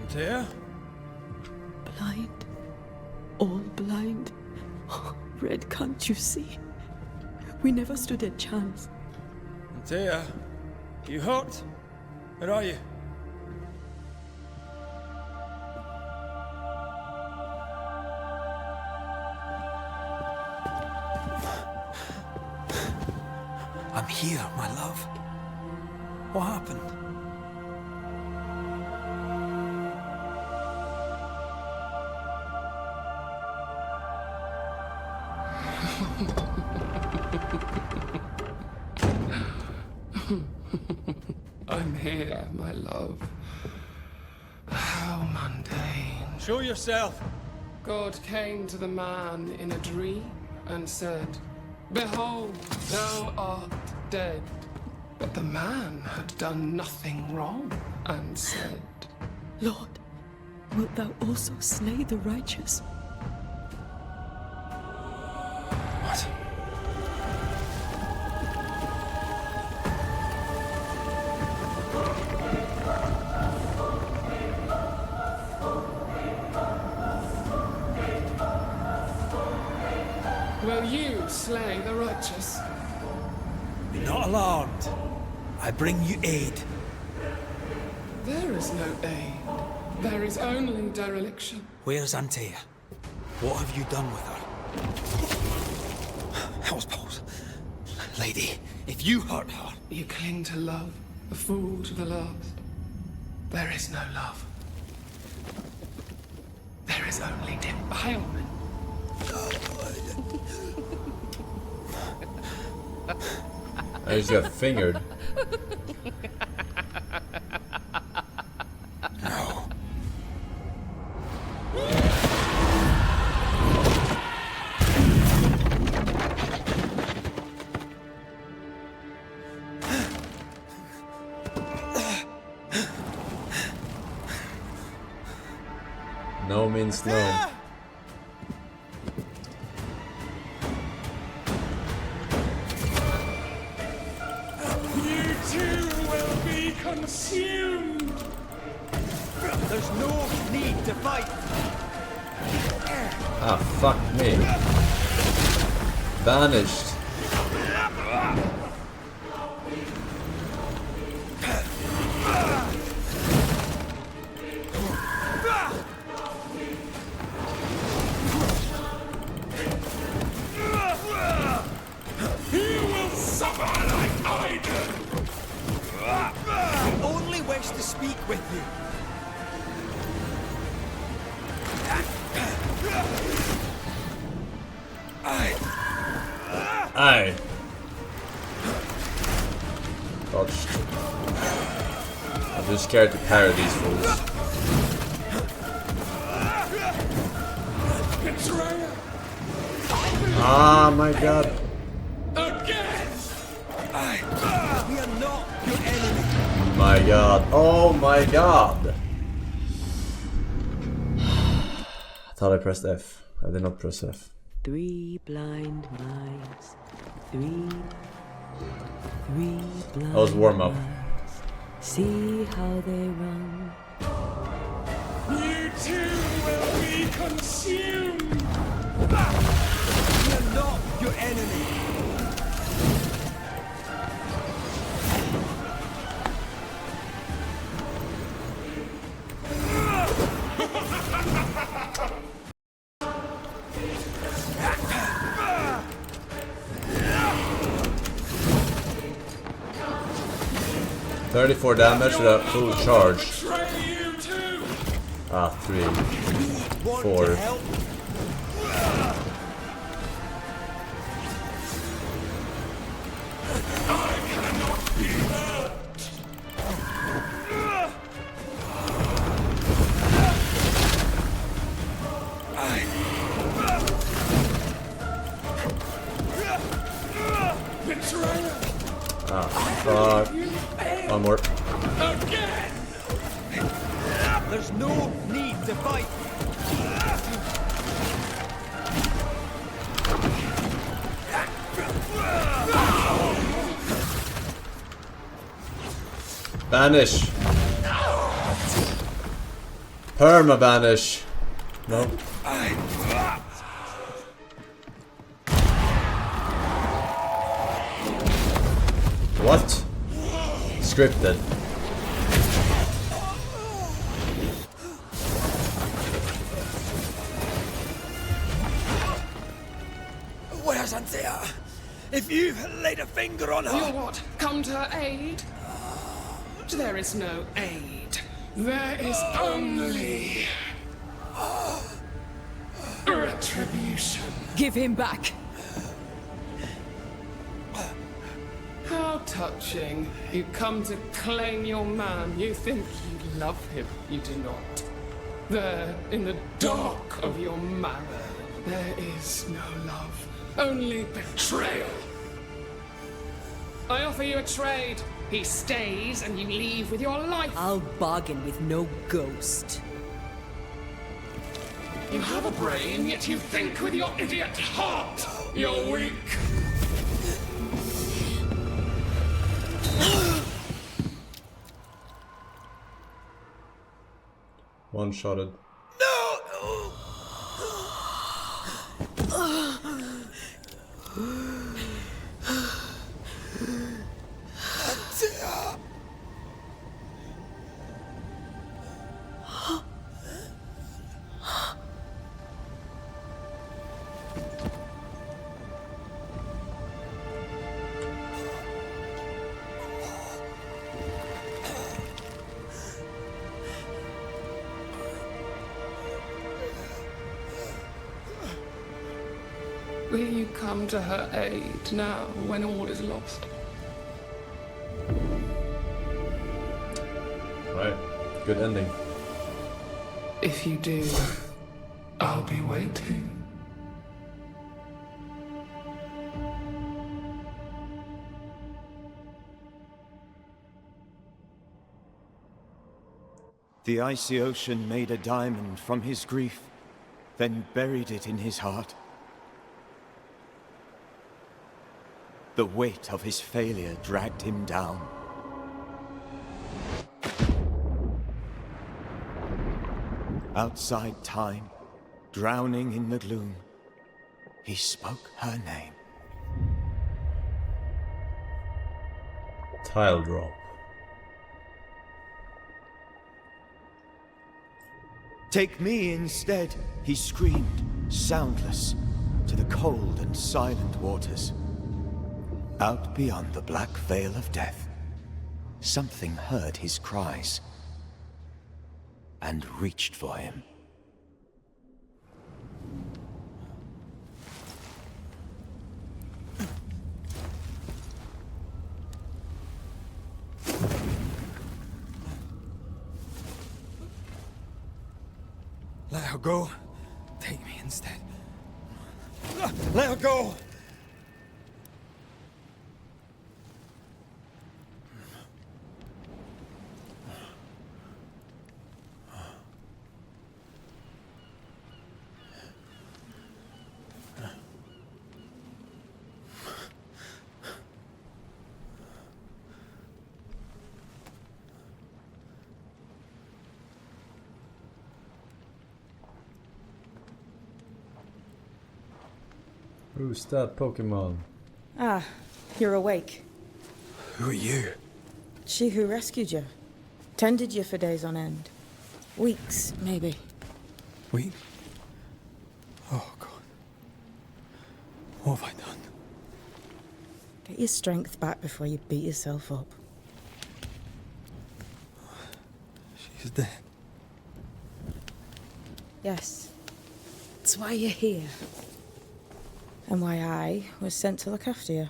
There? Blind. All blind. Red, can't you see? We never stood a chance. There. You hurt? Where are you? I'm here, my love. What happened? I'm here, my love. How mundane. Show yourself! God came to the man in a dream and said, "Behold, thou art dead." But the man had done nothing wrong and said, Lord, wilt thou also slay the righteous? What? Will you slay the righteous? Be not alarmed. I bring you aid. There is no aid. There is only dereliction. Where's Antea? What have you done with her? Hell's balls. Lady, if you hurt her... You cling to love, a fool to the last. There is no love. There is only defilement. I just got fingered. No. No means no. Consumed! There's no need to fight! Ah, fuck me. Banished. He will suffer like I did! Only wish to speak with you. Aye. Dodged. I'm just scared to parry these fools. Ah, my god. Again! We are not your enemy. My god. Oh my god. I thought I pressed F. I did not press F. 3 blind mice. 3 blind That was warm up. mice. See how they run. You too will be consumed! your enemy. $34 damage with a full charge. 3, 4. Fuck. One more. Again! There's no need to fight. Banish. Perma banish. No. What? Scripted. Where's Anthea? If you've laid a finger on her... You what? Come to her aid? There is no aid. There is only... retribution. Give him back. How touching. You come to claim your man. You think you love him. You do not. There, in the dark of your marrow, there is no love. Only betrayal. I offer you a trade. He stays and you leave with your life. I'll bargain with no ghost. You have a brain, yet you think with your idiot heart. You're weak. One-shotted. Will you come to her aid now, when all is lost? Right. Good ending. If you do, I'll be waiting. The icy ocean made a diamond from his grief, then buried it in his heart. The weight of his failure dragged him down. Outside time, drowning in the gloom, he spoke her name. Tile drop. Take me instead, he screamed, soundless, to the cold and silent waters. Out beyond the black veil of death, something heard his cries and reached for him. Let her go. Take me instead. Let her go! Who's that Pokemon? Ah, you're awake. Who are you? She who rescued you. Tended you for days on end. Weeks, maybe. Weeks? Oh, God. What have I done? Get your strength back before you beat yourself up. She's dead. Yes. That's why you're here. And why I was sent to look after you.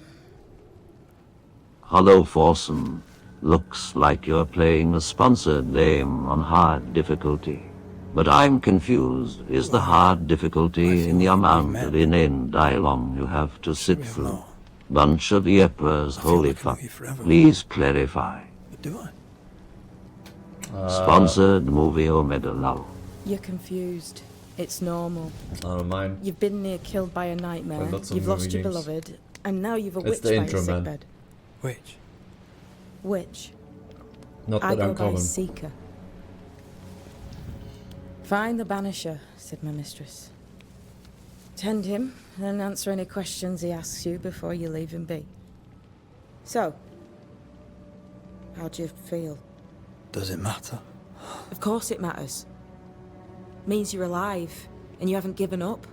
Hello, Forsen. Looks like you're playing a sponsored game on hard difficulty. But I'm confused. Is the hard difficulty in the amount of inane dialogue you have to sit through? Bunch of yippers, holy fuck. Please clarify. Do I? Sponsored movie or medal? You're confused. It's normal. I don't mind. You've been near killed by a nightmare. You've lost your beloved. And now you've a witch the by intro, your man. sickbed. Which? Witch. Not I that go by uncommon. Seeker. Find the Banisher, said my mistress. Tend him, and answer any questions he asks you before you leave him be. So, how do you feel? Does it matter? Of course it matters. Means you're alive, and you haven't given up.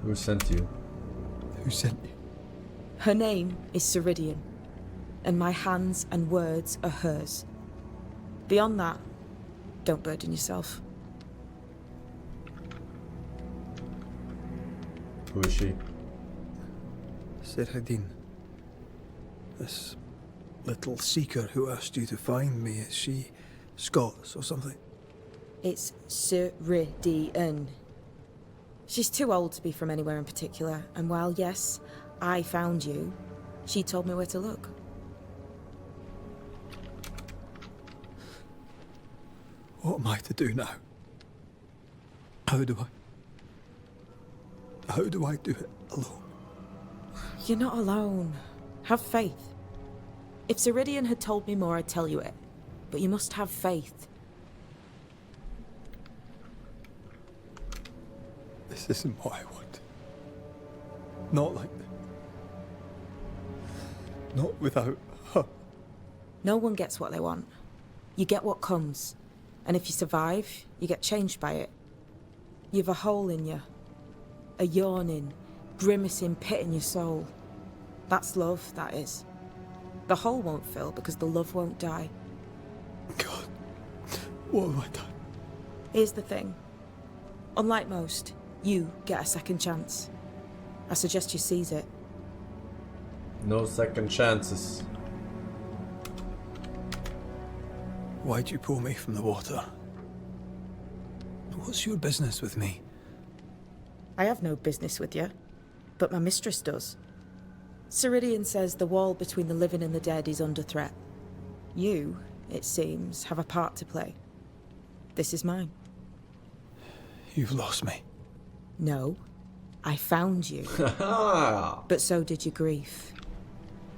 Who sent you? Who sent you? Her name is Ceridian, and my hands and words are hers. Beyond that, don't burden yourself. Who is she? Ceridian. This little seeker who asked you to find me, is she Scots or something? It's Ceridian. She's too old to be from anywhere in particular, and while yes, I found you, she told me where to look. What am I to do now? How do I do it alone? You're not alone. Have faith. If Ceridian had told me more, I'd tell you it. But you must have faith. This isn't what I want. Not like this. Not without her. No one gets what they want. You get what comes. And if you survive, you get changed by it. You've a hole in you. A yawning, grimacing pit in your soul. That's love, that is. The hole won't fill because the love won't die. God, what have I done? Here's the thing. Unlike most, you get a second chance. I suggest you seize it. No second chances. Why'd you pull me from the water? What's your business with me? I have no business with you, but my mistress does. Ceridian says the wall between the living and the dead is under threat. You, it seems, have a part to play. This is mine. You've lost me. No, I found you. But so did your grief.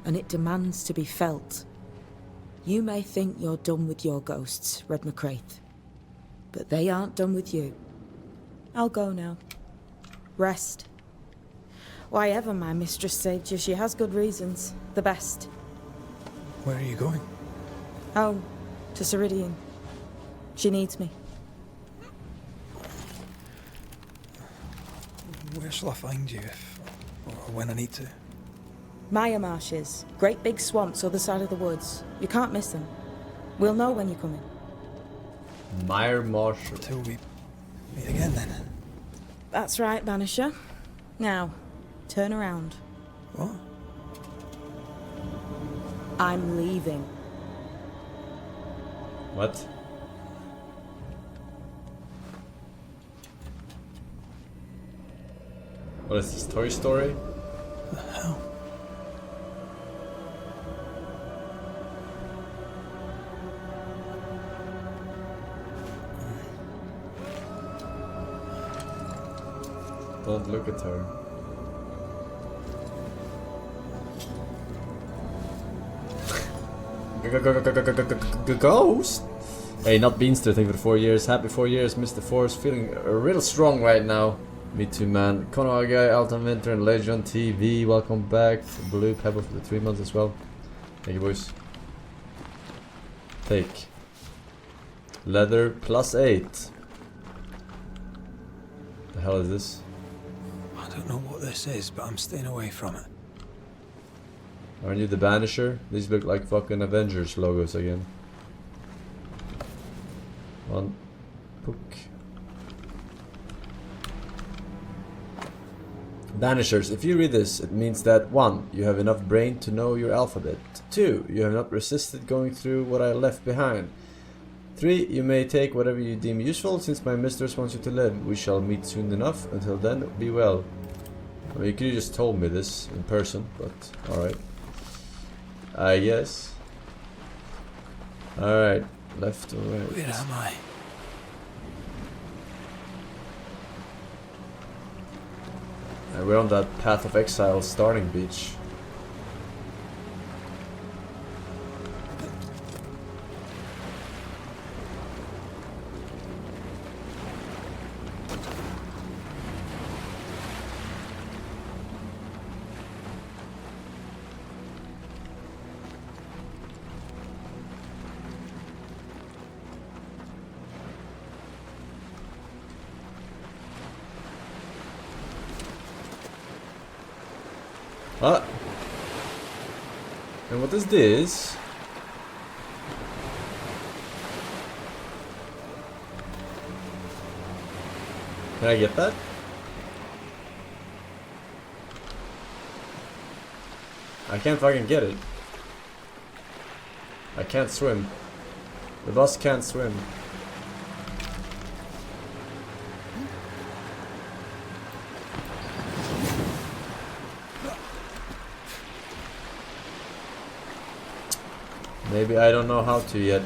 And it demands to be felt. You may think you're done with your ghosts, Red McCraith. But they aren't done with you. I'll go now. Rest. Why ever my mistress saved you, she has good reasons. The best. Where are you going? Home. To Ceridian. She needs me. Where shall I find you if, or when I need to? Maya marshes. Great big swamps other side of the woods. You can't miss them. We'll know when you're coming. Mire Marsh. Till we meet again then. That's right, Banisher. Now, turn around. What? I'm leaving. What? What is this, Toy Story? The hell? Don't look at her. Ghost? Hey, not Beanster, thank you for the 4 years. Happy 4 years, Mr. Force. Feeling real strong right now. Me too, man. Konoha Guy, Alton Winter, and Legion TV. Welcome back. Blue Pebble for the 3 months as well. Thank you, boys. Take. Leather +8. The hell is this? I don't know what this is, but I'm staying away from it. Aren't you the Banisher? These look like fucking Avengers logos again. One book. Banishers. If you read this, it means that 1. You have enough brain to know your alphabet. 2. You have not resisted going through what I left behind. 3. You may take whatever you deem useful, since my mistress wants you to live. We shall meet soon enough. Until then, be well. I mean, you could have just told me this in person, but alright. I guess. Alright. Left or right? Where am I? And we're on that Path of Exile starting beach. Ah. And what is this? Can I get that? I can't fucking get it. I can't swim. The bus can't swim. Maybe I don't know how to yet.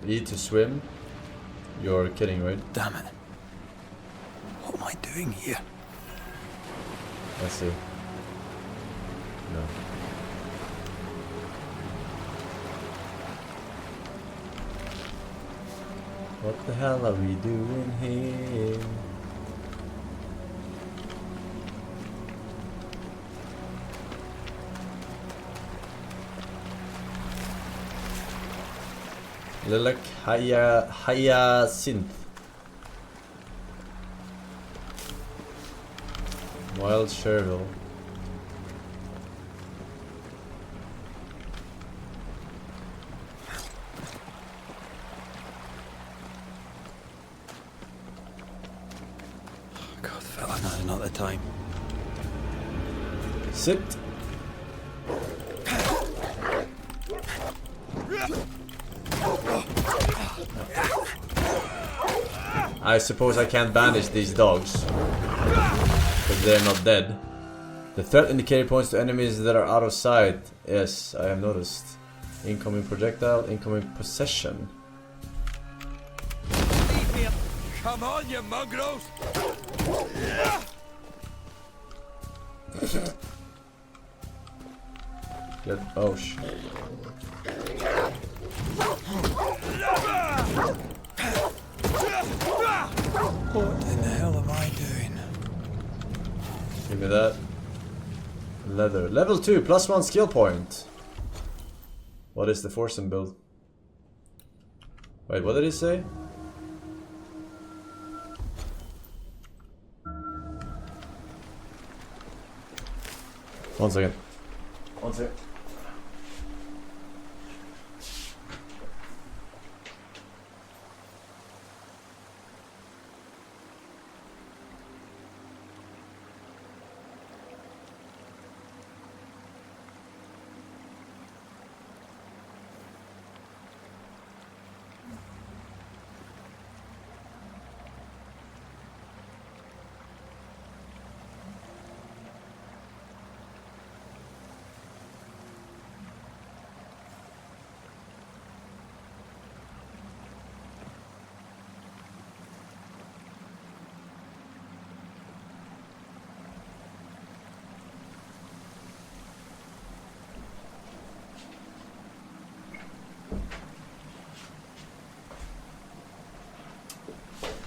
Need to swim? You're kidding, right? Damn it. What am I doing here? Let's see. No. What the hell are we doing here? Lilac Hyacinth. Wild Chervil. God, fella, now's not the time. Sit. I suppose I can't banish these dogs, because they're not dead. The threat indicator points to enemies that are out of sight. Yes, I have noticed. Incoming projectile, incoming possession. Come on, you mugros! Get, oh shit. What in the hell am I doing? Give me that. Leather. Level 2, +1 skill point. What is the Forsen build? Wait, what did he say? One second. One second.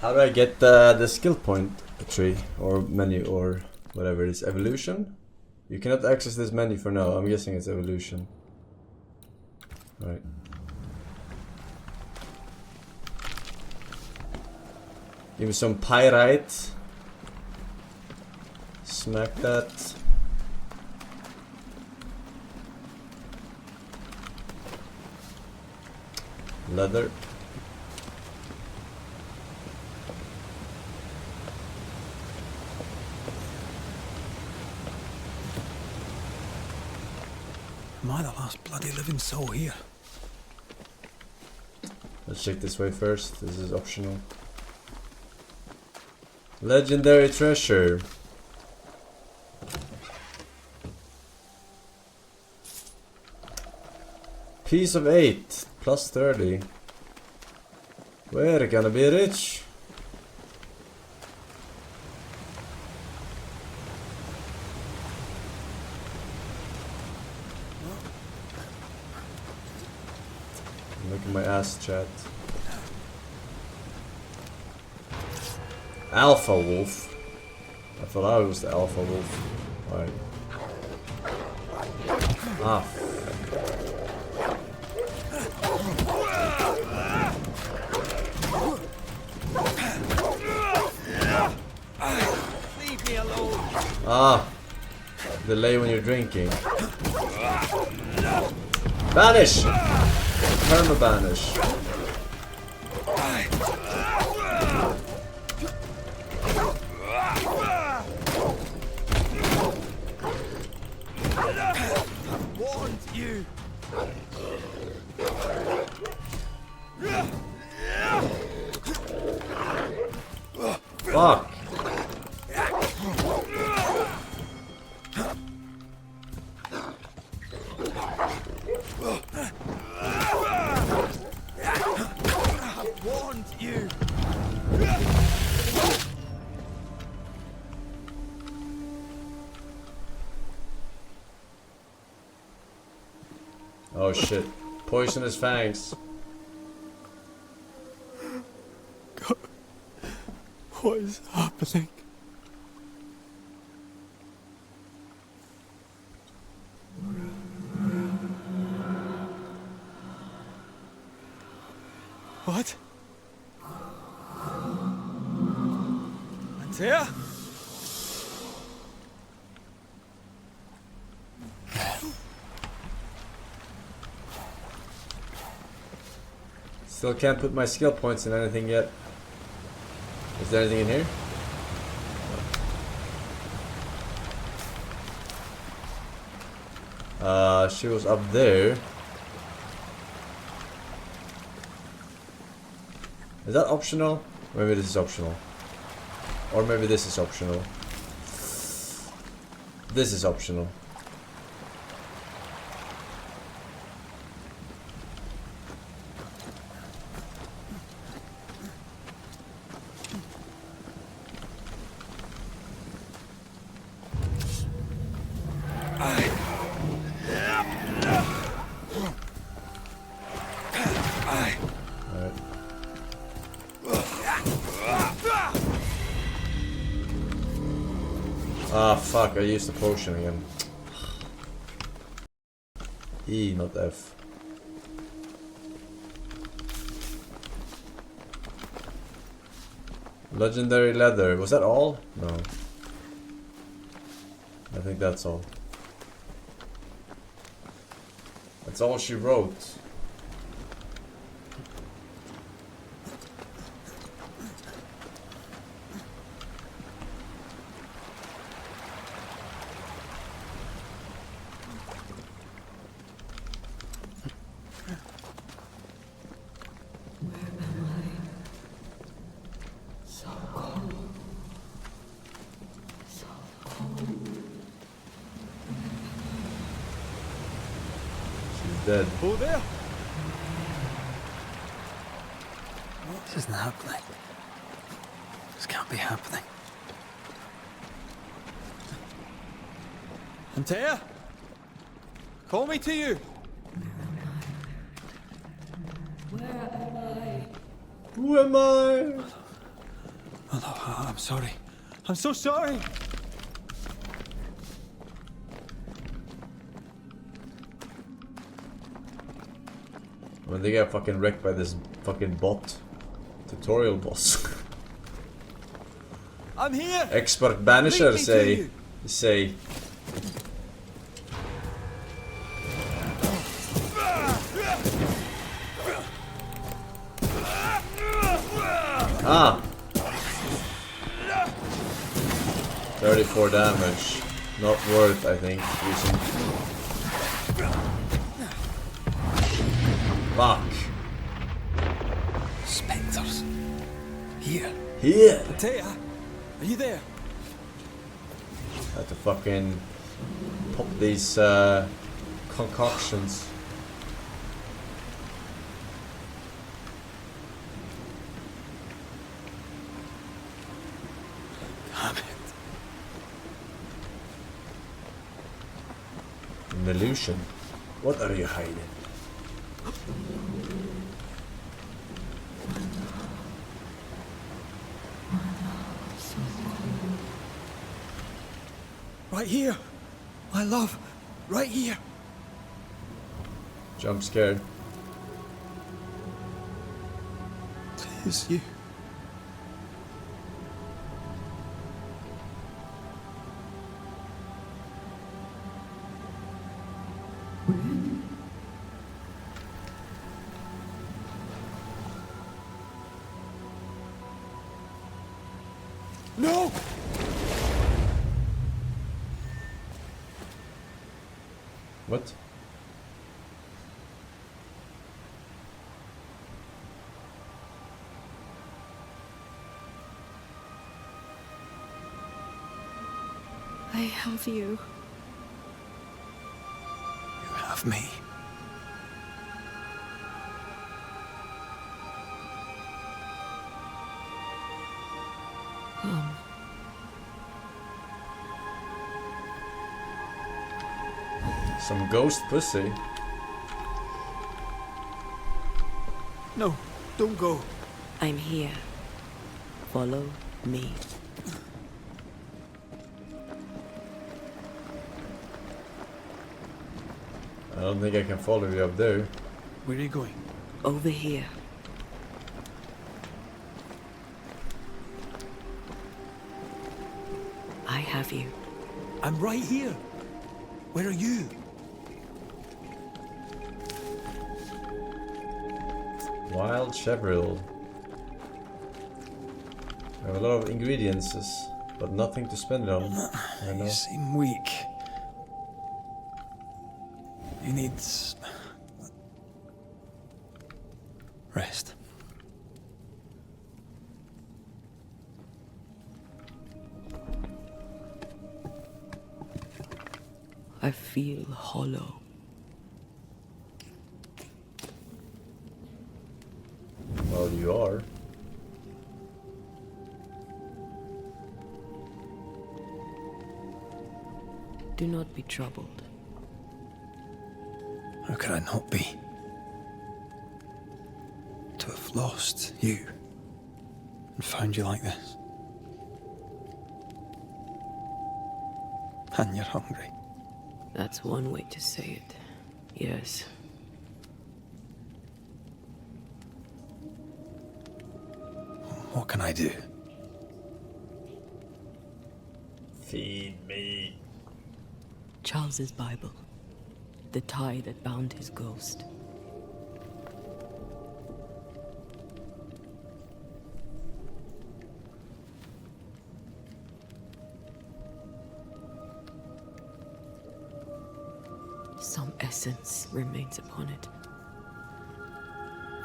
How do I get the skill point tree or menu or whatever it is? Evolution? You cannot access this menu for now. I'm guessing it's evolution. Right. Give me some pyrite. Smack that. Leather. Am I the last bloody living soul here? Let's check this way first. This is optional. Legendary treasure. Piece of 8 plus 30. We're gonna be rich. Look at my ass, chat. Alpha wolf. I thought I was the alpha wolf. Alright. Ah. Leave me alone. Ah. Delay when you're drinking. Banish! Perma banish. Warned you. Fuck. Warned you. Oh shit. Poisonous fangs. God. What is happening? What? Antea? Still can't put my skill points in anything yet. Is there anything in here? She was up there. Is that optional? Maybe this is optional. Or maybe this is optional. This is optional. Ah, fuck, I used the potion again. E, not F. Legendary leather, was that all? No. I think that's all. That's all she wrote. Dead. Oh, there! This isn't happening. This can't be happening. Antea? Call me to you! Who am I? My love, I'm sorry. I'm so sorry! When they get fucking wrecked by this fucking bot. Tutorial boss. I'm here! Expert Banishers say. Ah! 34 damage. Not worth, I think, using. Fuck. Spectres. Here. Here! Taya, are you there? I have to fucking pop these concoctions. Damn it. An illusion. What are you hiding? Right here. My love. Right here. Jump scared. It's you. No! What? I have you. You have me. Some ghost pussy. No, don't go. I'm here. Follow me. I don't think I can follow you up there. Where are you going? Over here. I have you. I'm right here. Where are you? Wild Chevril. I have a lot of ingredients, but nothing to spend it on. I know. You seem weak. You need rest. I feel hollow. Well, you are. Do not be troubled. How could I not be? To have lost you and found you like this. And you're hungry. That's one way to say it. Yes. What can I do? Feed me. Charles's Bible. The tie that bound his ghost. Some essence remains upon it.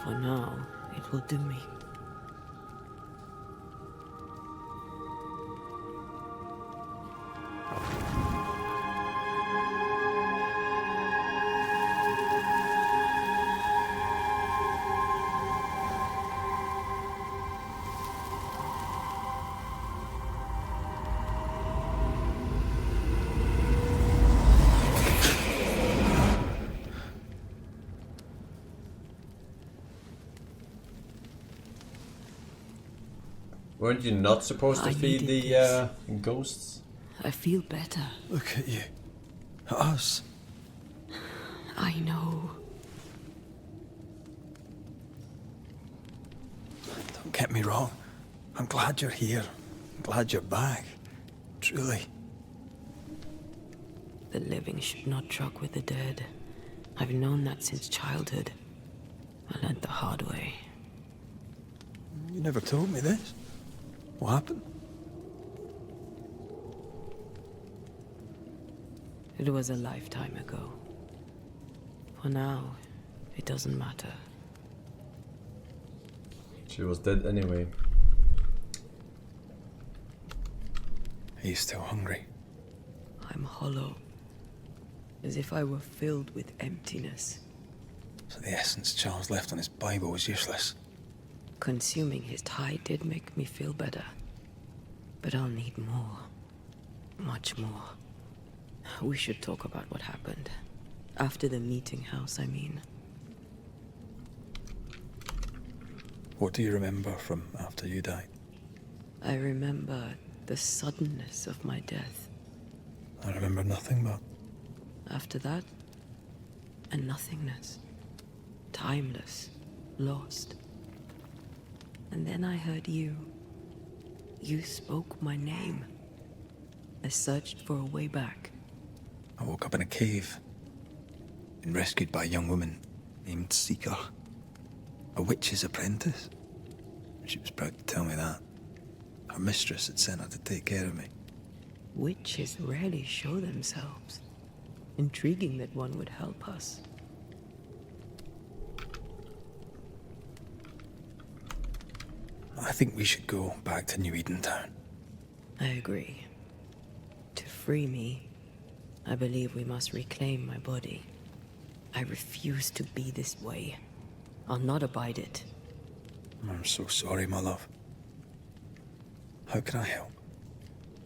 For now, it will do me. Weren't you not supposed to feed the ghosts? I feel better. Look at you. At us. I know. Don't get me wrong. I'm glad you're here. I'm glad you're back. Truly. The living should not truck with the dead. I've known that since childhood. I learned the hard way. You never told me this. What happened? It was a lifetime ago. For now, it doesn't matter. She was dead anyway. Are you still hungry? I'm hollow. As if I were filled with emptiness. So the essence Charles left on his Bible was useless. Consuming his tie did make me feel better. But I'll need more. Much more. We should talk about what happened. After the meeting house, I mean. What do you remember from after you died? I remember the suddenness of my death. I remember nothing but... After that, a nothingness. Timeless. Lost. And then I heard you. You spoke my name. I searched for a way back. I woke up in a cave. Been rescued by a young woman named Seeker. A witch's apprentice. She was proud to tell me that. Her mistress had sent her to take care of me. Witches rarely show themselves. Intriguing that one would help us. I think we should go back to New Eden Town. I agree. To free me, I believe we must reclaim my body. I refuse to be this way. I'll not abide it. I'm so sorry, my love. How can I help?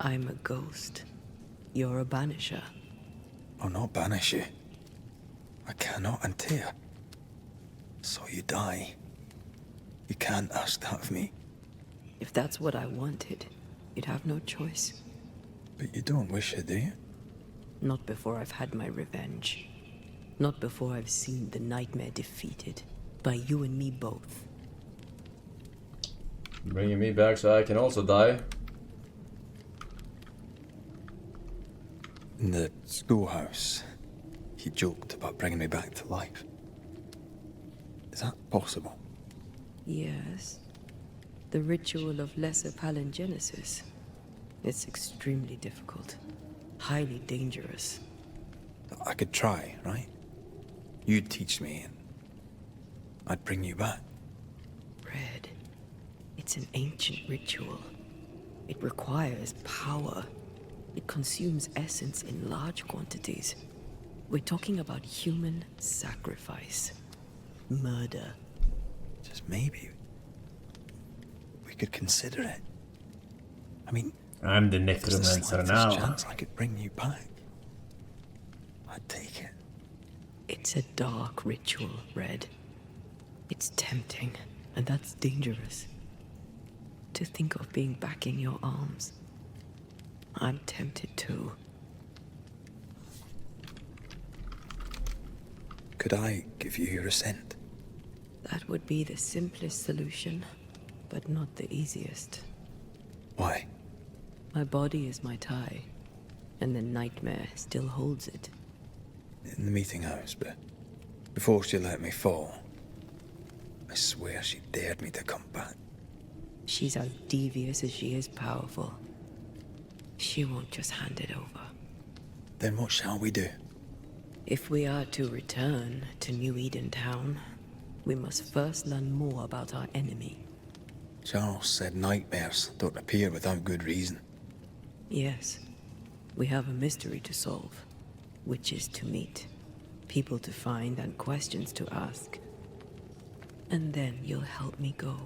I'm a ghost. You're a banisher. I'll not banish you. I cannot untear. So you die. You can't ask that of me. If that's what I wanted, you'd have no choice. But you don't wish it, do you? Not before I've had my revenge. Not before I've seen the nightmare defeated. By you and me both. Bringing me back so I can also die. In the schoolhouse, he joked about bringing me back to life. Is that possible? Yes. The ritual of lesser palingenesis. It's extremely difficult. Highly dangerous. I could try, right? You'd teach me and I'd bring you back. Red. It's an ancient ritual. It requires power. It consumes essence in large quantities. We're talking about human sacrifice. Murder. Just maybe we could consider it. I mean, I'm the if there's the necromancer slightest now. chance I could bring you back, I'd take it. It's a dark ritual, Red. It's tempting, and that's dangerous. To think of being back in your arms. I'm tempted too. Could I give you your assent? That would be the simplest solution, but not the easiest. Why? My body is my tie, and the nightmare still holds it. In the meeting house, but before she let me fall, I swear she dared me to come back. She's as devious as she is powerful. She won't just hand it over. Then what shall we do? If we are to return to New Eden Town, we must first learn more about our enemy. Charles said nightmares don't appear without good reason. Yes, we have a mystery to solve. Witches to meet, people to find, and questions to ask. And then you'll help me go,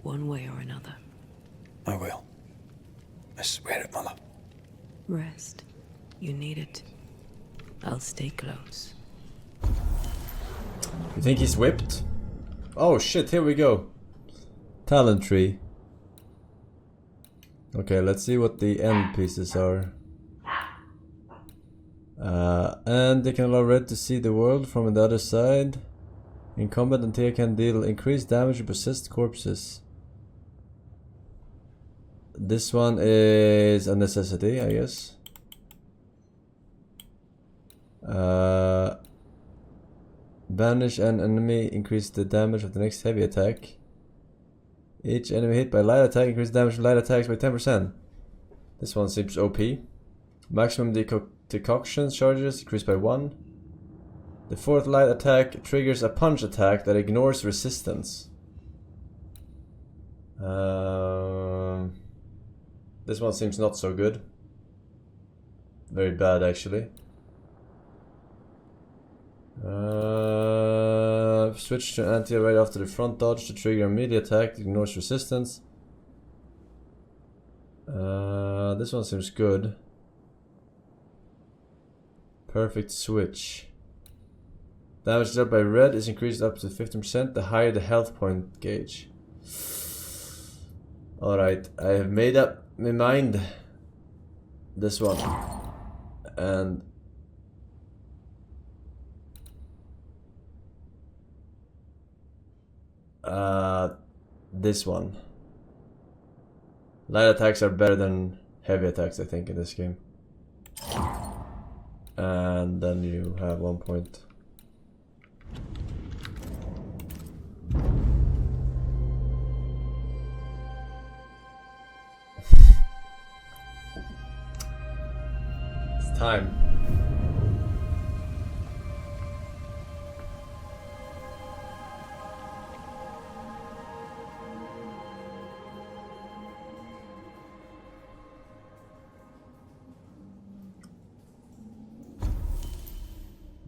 one way or another. I will. I swear it, my love. Rest. You need it. I'll stay close. You think he's whipped? Oh shit, here we go. Talent tree. Okay, let's see what the end pieces are. And they can allow red to see the world from the other side. In combat, Antea can deal increased damage to possessed corpses. This one is a necessity, I guess. Banish an enemy, increase the damage of the next heavy attack. Each enemy hit by light attack increases damage from light attacks by 10%. This one seems OP. Maximum decoction charges increased by 1. The 4th light attack triggers a punch attack that ignores resistance. This one seems not so good. Very bad, actually. Switch to anti right after the front dodge to trigger immediate attack, ignores resistance. This one seems good. Perfect switch. Damage dealt by red is increased up to 15% the higher the health point gauge. Alright, I have made up my mind. This one. And this one. Light attacks are better than heavy attacks, I think, in this game. And then you have 1 point. It's time.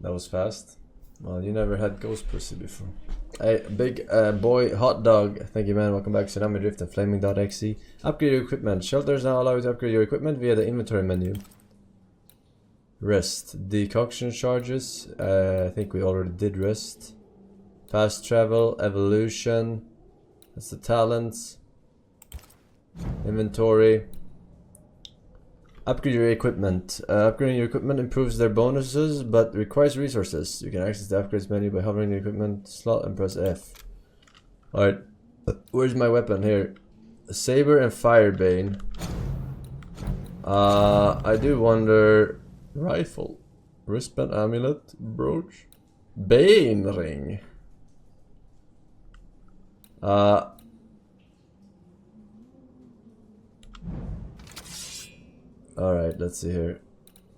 That was fast. Well, you never had ghost pussy before. Hey, big boy hot dog. Thank you, man. Welcome back to Tsunami Drift and Flaming.exe. Upgrade your equipment. Shelters now allow you to upgrade your equipment via the inventory menu. Rest. Decoction charges. I think we already did rest. Fast travel. Evolution. That's the talents. Inventory. Upgrade your equipment. Upgrading your equipment improves their bonuses, but requires resources. You can access the upgrades menu by hovering the equipment slot and press F. Alright, where's my weapon? Here. Saber and Firebane. I do wonder... Rifle. Wristband, amulet, brooch. Bane ring. Alright, let's see here.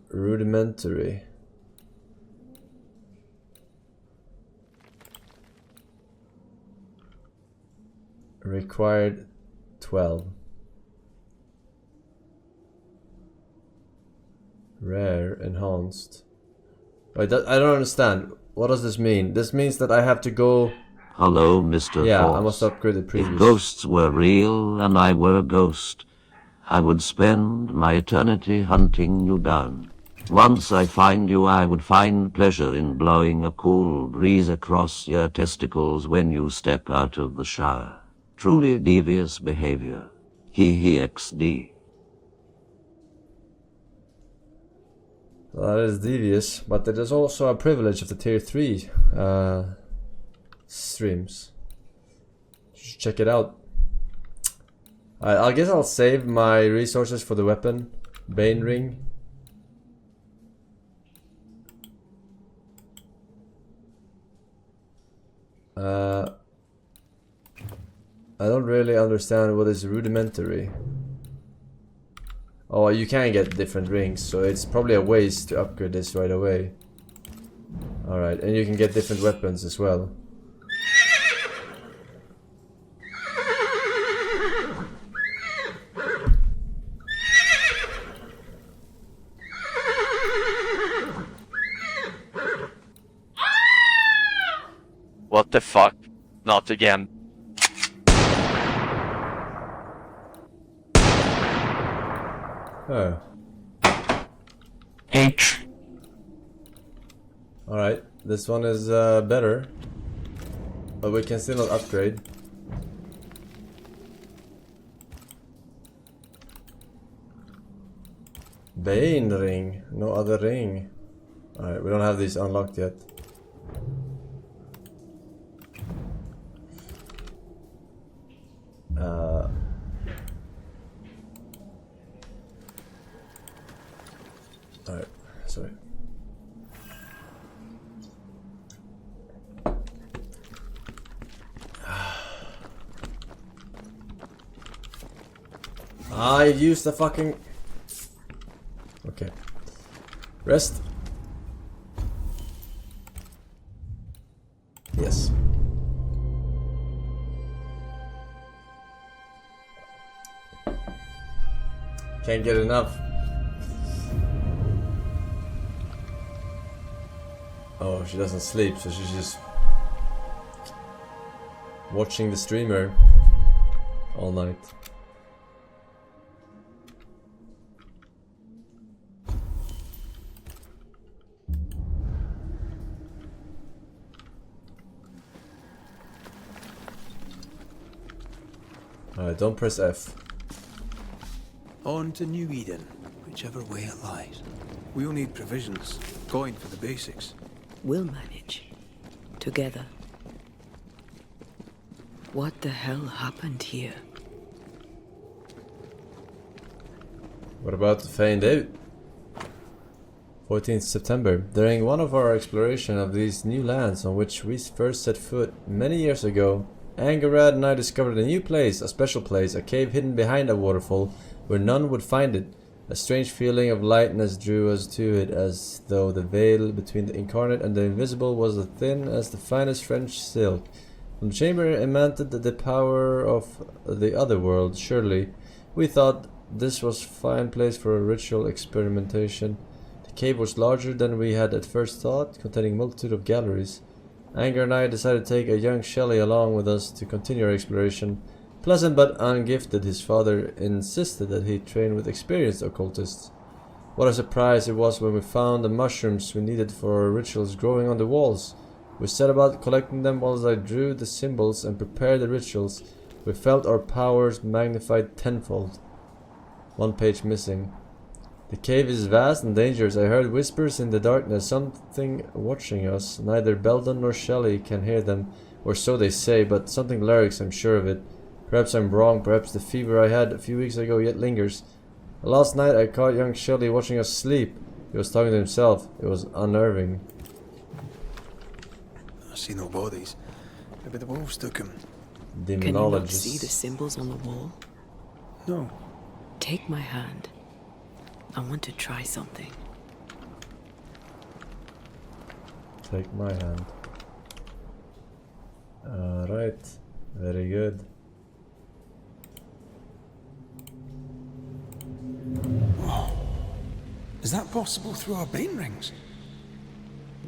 Rudimentary. Required 12. Rare, enhanced. Wait, I don't understand. What does this mean? This means that I have to go... Hello, Mr. Yeah, Force. I must upgrade the previous. If ghosts were real and I were a ghost, I would spend my eternity hunting you down. Once I find you, I would find pleasure in blowing a cool breeze across your testicles when you step out of the shower. Truly devious behavior. He XD. Well, that is devious, but it is also a privilege of the tier 3 streams. Just check it out. I guess I'll save my resources for the weapon. Bane ring. I don't really understand what is rudimentary. Oh, you can get different rings, so it's probably a waste to upgrade this right away. Alright, and you can get different weapons as well. What the fuck? Not again. Oh. H. Alright, this one is better. But we can still not upgrade. Bane ring. No other ring. Alright, we don't have these unlocked yet. Alright, sorry. I used the fucking... Okay. Rest. Yes. Can't get enough. Oh, she doesn't sleep, so she's just watching the streamer all night. Alright, don't press F. On to New Eden, whichever way it lies. We'll need provisions, coin for the basics. We'll manage. Together. What the hell happened here? What about to find out? 14th September. During one of our exploration of these new lands on which we first set foot many years ago, Angarad and I discovered a new place, a special place, a cave hidden behind a waterfall where none would find it. A strange feeling of lightness drew us to it, as though the veil between the incarnate and the invisible was as thin as the finest French silk. From the chamber emanated the power of the other world. Surely, we thought this was a fine place for a ritual experimentation. The cave was larger than we had at first thought, containing a multitude of galleries. Anger and I decided to take a young Shelley along with us to continue our exploration. Pleasant but ungifted, his father insisted that he train with experienced occultists. What a surprise it was when we found the mushrooms we needed for our rituals growing on the walls. We set about collecting them while I drew the symbols and prepared the rituals. We felt our powers magnified tenfold. One page missing. The cave is vast and dangerous. I heard whispers in the darkness, something watching us. Neither Belden nor Shelley can hear them, or so they say, but something lurks, I'm sure of it. Perhaps I'm wrong, perhaps the fever I had a few weeks ago yet lingers. Last night I caught young Shelley watching us sleep. He was talking to himself. It was unnerving. I see no bodies. Maybe the wolves took him. Can you not see the symbols on the wall? No. Take my hand. I want to try something. Take my hand. Alright. Very good. Whoa. Is that possible through our bane rings?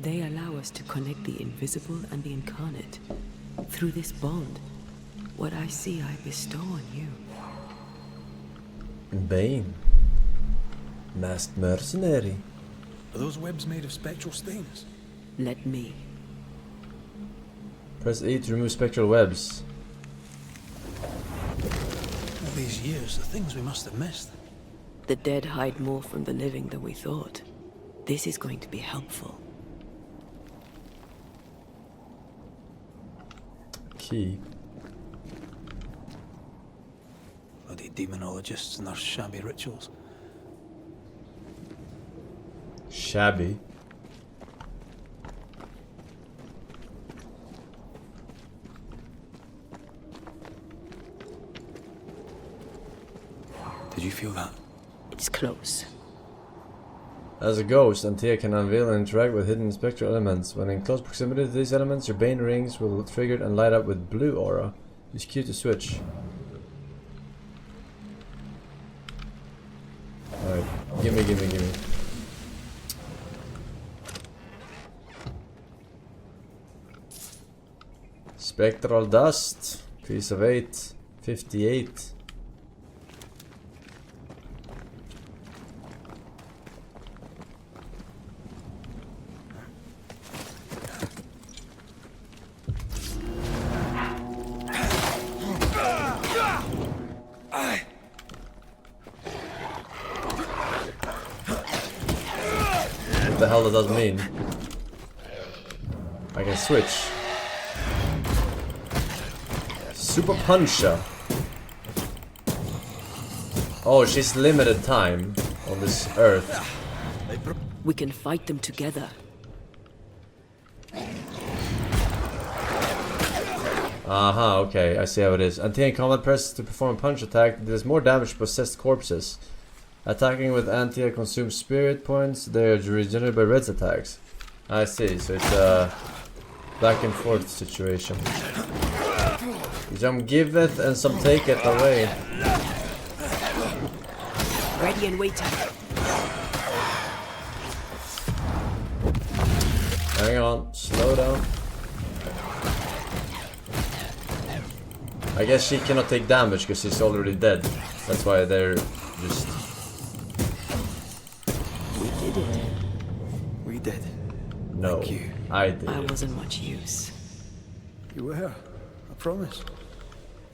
They allow us to connect the invisible and the incarnate. Through this bond, what I see I bestow on you. Bane. Masked mercenary. Are those webs made of spectral stains? Let me. Press E to remove spectral webs. All these years, the things we must have missed. The dead hide more from the living than we thought. This is going to be helpful. Key. Bloody demonologists and their shabby rituals. Shabby. Did you feel that? It's close. As a ghost, Antea can unveil and interact with hidden spectral elements. When in close proximity to these elements, your bane rings will trigger and light up with blue aura. Use Q to switch. Alright, gimme. Spectral dust, piece of 8, 58. the hell does that mean? I can switch. Super Puncher. Oh, she's limited time on this earth. We can fight them together. Aha, okay, I see how it is. Anti-combat presses to perform a punch attack. There's more damage to possessed corpses. Attacking with anti consumes spirit points. They're regenerated by Red's attacks. I see, so it's a back and forth situation. Some giveth and some taketh away. Ready and waiting. Hang on, slow down. I guess she cannot take damage because she's already dead. That's why they're just... We did it. We did. No, Thank you. I did. I wasn't much use. You were. I promise.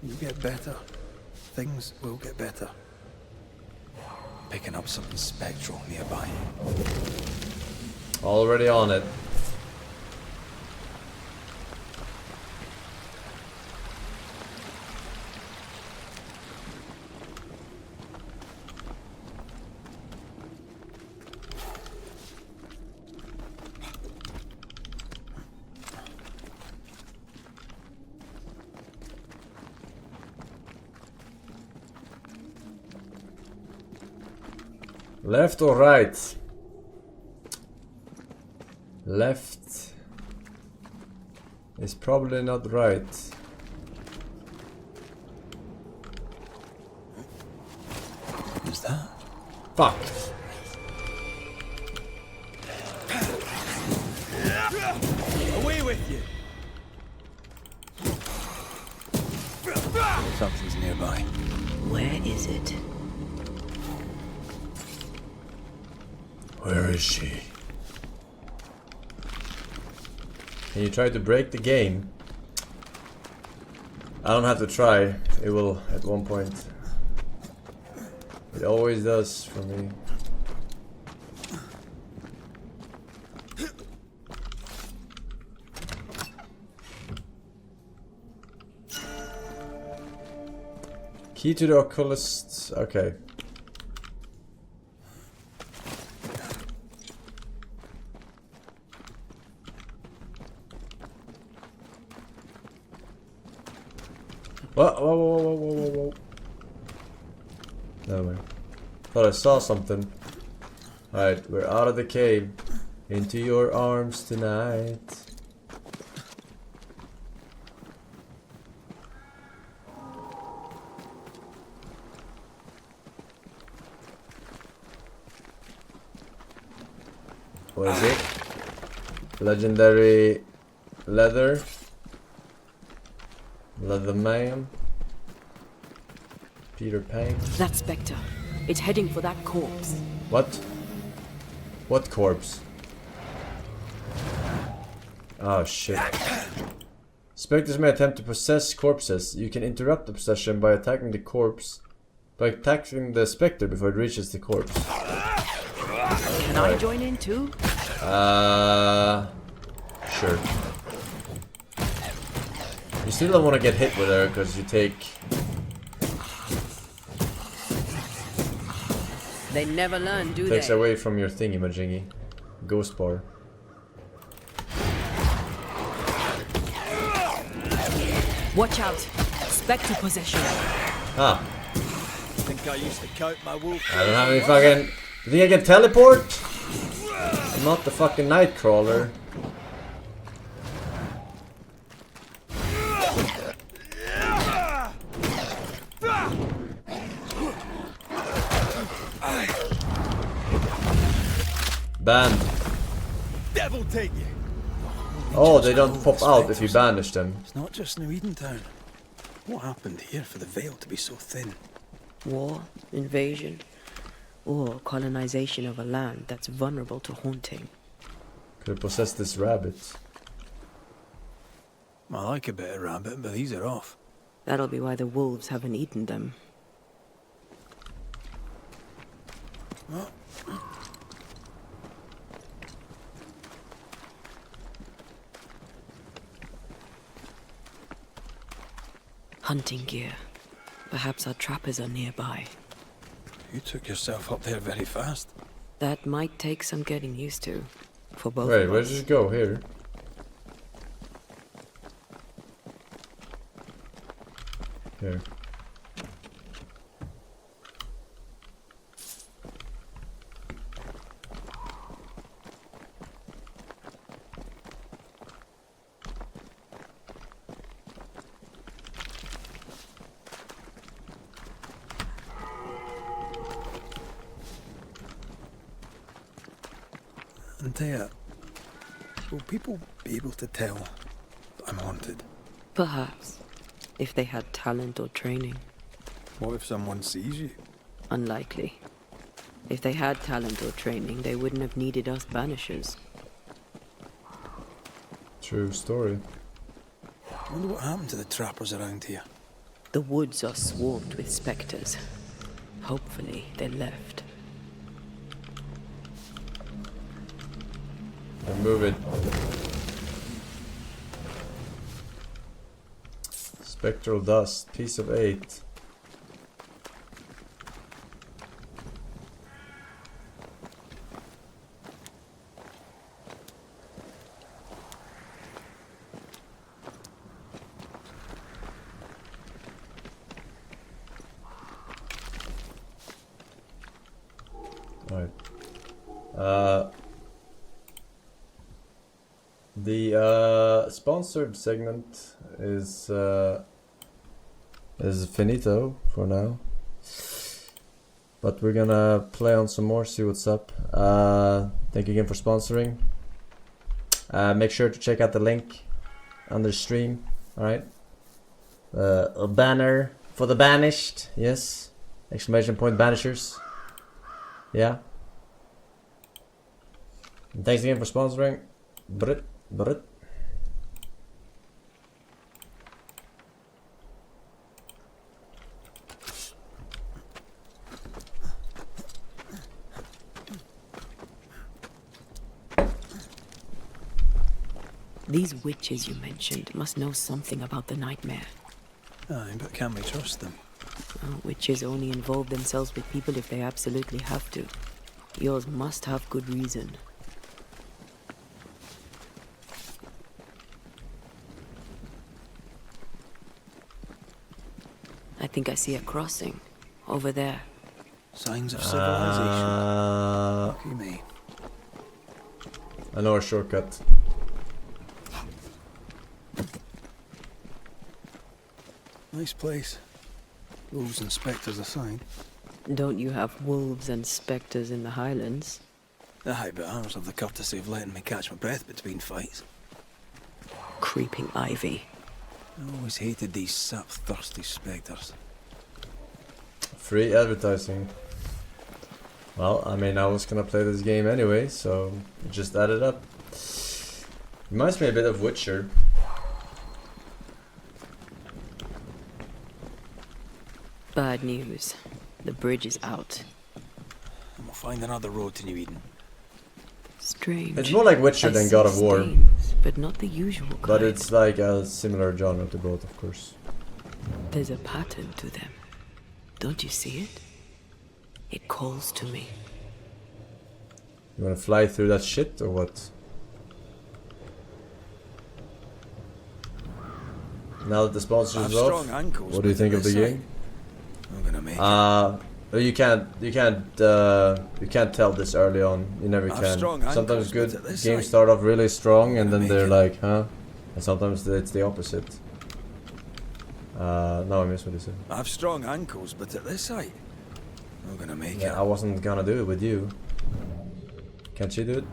You get better. Things will get better. Picking up something spectral nearby. Already on it. Left or right? Left is probably not right. Who's that? Fuck. Away with you. Something's nearby. Where is it? Where is she? Can you try to break the game? I don't have to try. It will at one point. It always does for me. Key to the occultist. Okay. Whoa, whoa, whoa, whoa, whoa, whoa, whoa. No, man. Thought I saw something. Alright, we're out of the cave. Into your arms tonight. What is it? Legendary leather. Leather man. Peter Pan. That Spectre. It's heading for that corpse. What? What corpse? Oh shit. Spectres may attempt to possess corpses. You can interrupt the possession by attacking the corpse. By attacking the Spectre before it reaches the corpse. Can I join in too? Sure. You still don't want to get hit with her because you take... They never learn, do Takes they? away from your thingy-majingy. Ghost bar. Watch out! Spectre possession. Ah. I think I used to coat my wolf. I don't have any fucking... You think I can teleport? I'm not the fucking Nightcrawler. Banned. Devil take you. Oh, they don't pop out if you banish them. It's not just New Edentown. What happened here for the veil to be so thin? War, invasion, or colonization of a land that's vulnerable to haunting. Could possess this rabbit. I like a bit of rabbit, but these are off. That'll be why the wolves haven't eaten them. Hunting gear. Perhaps our trappers are nearby. You took yourself up there very fast. That might take some getting used to. For both Wait, of where us. did you go? Here? Here. Antea, will people be able to tell that I'm haunted? Perhaps. If they had talent or training. What if someone sees you? Unlikely. If they had talent or training, they wouldn't have needed us Banishers. True story. I wonder what happened to the trappers around here. The woods are swarmed with spectres. Hopefully, they left. Remove it. Spectral dust, piece of 8. Right. The sponsored segment is finito for now, but we're gonna play on some more, see what's up. Thank you again for sponsoring. Make sure to check out the link under stream. All right, a banner for the banished. Yes, exclamation point banishers. Yeah. And thanks again for sponsoring. Brit. These witches you mentioned must know something about the nightmare. Aye, but can we trust them? Witches only involve themselves with people if they absolutely have to. Yours must have good reason. I think I see a crossing. Over there. Signs of civilization. Lucky me. I know a shortcut. Nice place. Wolves and spectres aside. Don't you have wolves and spectres in the Highlands? Aye, but ours have the courtesy of letting me catch my breath between fights. Creeping ivy. I always hated these sap-thirsty spectres. Free advertising. Well, I mean, I was gonna play this game anyway, so just add it up. Reminds me a bit of Witcher. Bad news. The bridge is out. And we'll find another road to New Eden. Strange. It's more like Witcher than God of War. Stains, but not the usual kind. But it's like a similar genre to both, of course. There's a pattern to them. Don't you see it? It calls to me. You wanna fly through that shit or what? Now that the sponsor is off, what do you think of the game? I'm gonna make it. You can't tell this early on. You never can. Sometimes good games start off really strong and then they're like, huh? And sometimes it's the opposite. No, I missed what you said. I have strong ankles, but at this height, I'm gonna make it. I wasn't gonna do it with you. Can't you do it?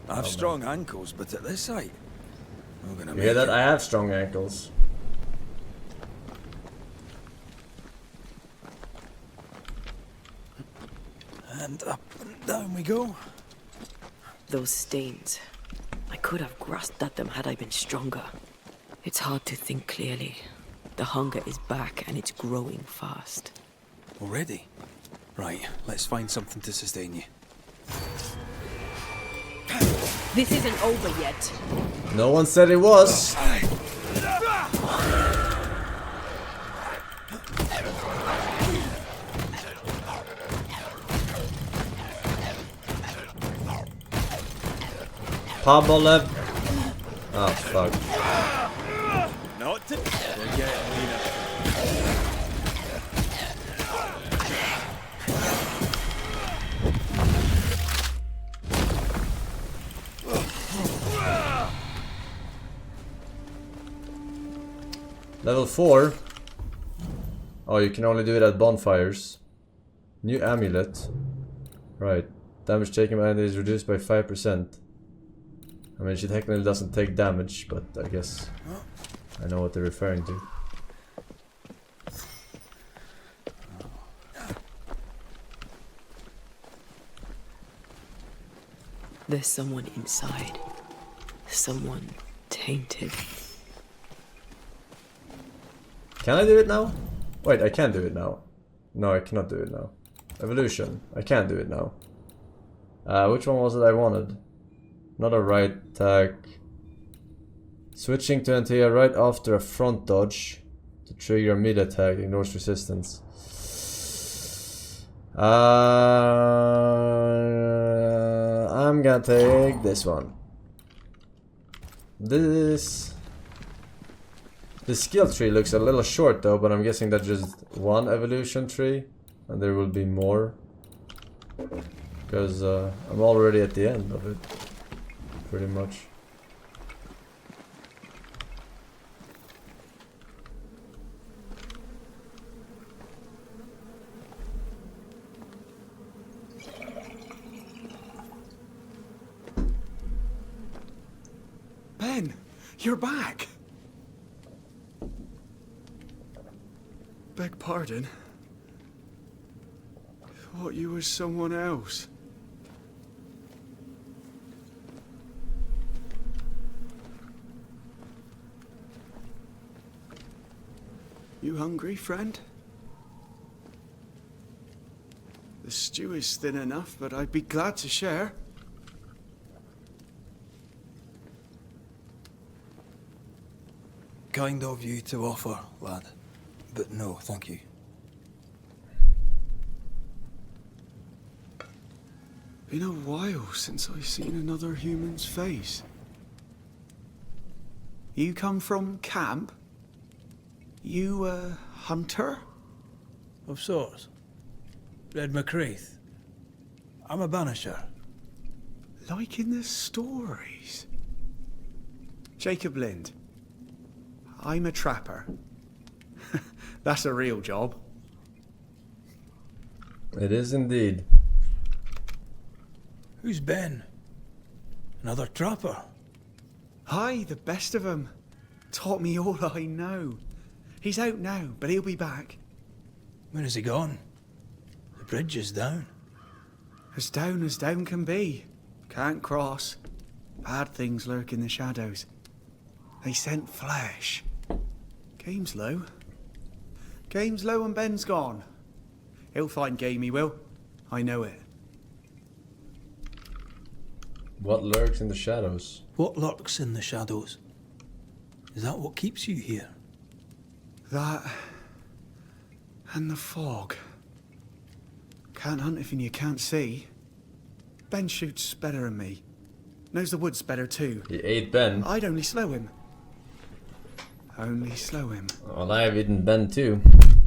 I have strong ankles, but at this height, I'm gonna You make hear that? it. I have strong ankles. And up and down we go. Those stains. I could have grasped at them had I been stronger. It's hard to think clearly. The hunger is back and it's growing fast. Already? Right, let's find something to sustain you. This isn't over yet. No one said it was. Pabolev. Oh fuck. Not to forget, Level 4. Oh, you can only do it at bonfires. New amulet. Right. Damage taken by enemy is reduced by 5%. I mean, she technically doesn't take damage, but I guess I know what they're referring to. There's someone inside. Someone tainted. Can I do it now? Wait, I can do it now. No, I cannot do it now. Evolution. I can't do it now. Which one was it I wanted? Not a right attack. Switching to Antea right after a front dodge to trigger a mid attack, ignores resistance. I'm gonna take this one. The skill tree looks a little short though, but I'm guessing that's just one evolution tree, and there will be more. Because I'm already at the end of it, pretty much. Ben, you're back. Beg pardon. Thought you was someone else. You hungry, friend? The stew is thin enough, but I'd be glad to share. Kind of you to offer, lad. But no, thank you. Been a while since I've seen another human's face. You come from camp? You a hunter? Of sorts. Red McCreath. I'm a banisher. Like in the stories. Jacob Lind. I'm a trapper. That's a real job. It is indeed. Who's Ben? Another trapper? Aye, the best of 'em. Taught me all I know. He's out now, but he'll be back. Where has he gone? The bridge is down. As down can be. Can't cross. Bad things lurk in the shadows. They scent flesh. Game's low. Game's low and Ben's gone. He'll find game, he will. I know it. What lurks in the shadows? What lurks in the shadows? Is that what keeps you here? That... and the fog. Can't hunt if you can't see. Ben shoots better than me. Knows the woods better too. He ate Ben. I'd only slow him. Only slow him. Well, I have eaten Ben too.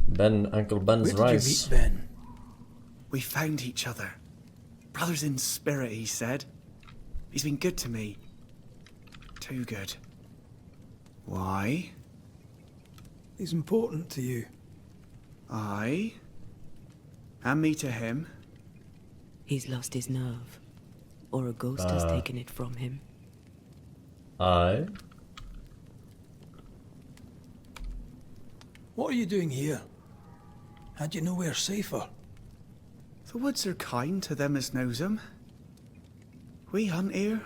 Ben, Uncle Ben's Where rice. did you meet Ben? We found each other. Brothers in spirit, he said. He's been good to me. Too good. Why? He's important to you. Aye. And me to him. He's lost his nerve. Or a ghost has taken it from him. Aye. What are you doing here? Had you nowhere safer? The woods are kind to them as knows 'em. We hunt here.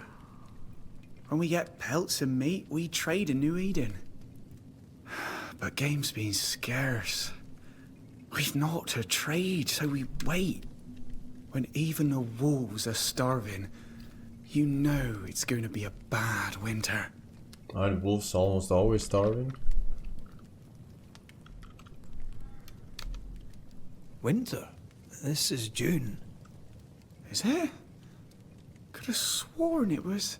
When we get pelts and meat, we trade in New Eden. But game's been scarce. We've naught to trade, so we wait. When even the wolves are starving, you know it's going to be a bad winter. Aren't wolves almost always starving? Winter? This is June. Is it? Could have sworn it was...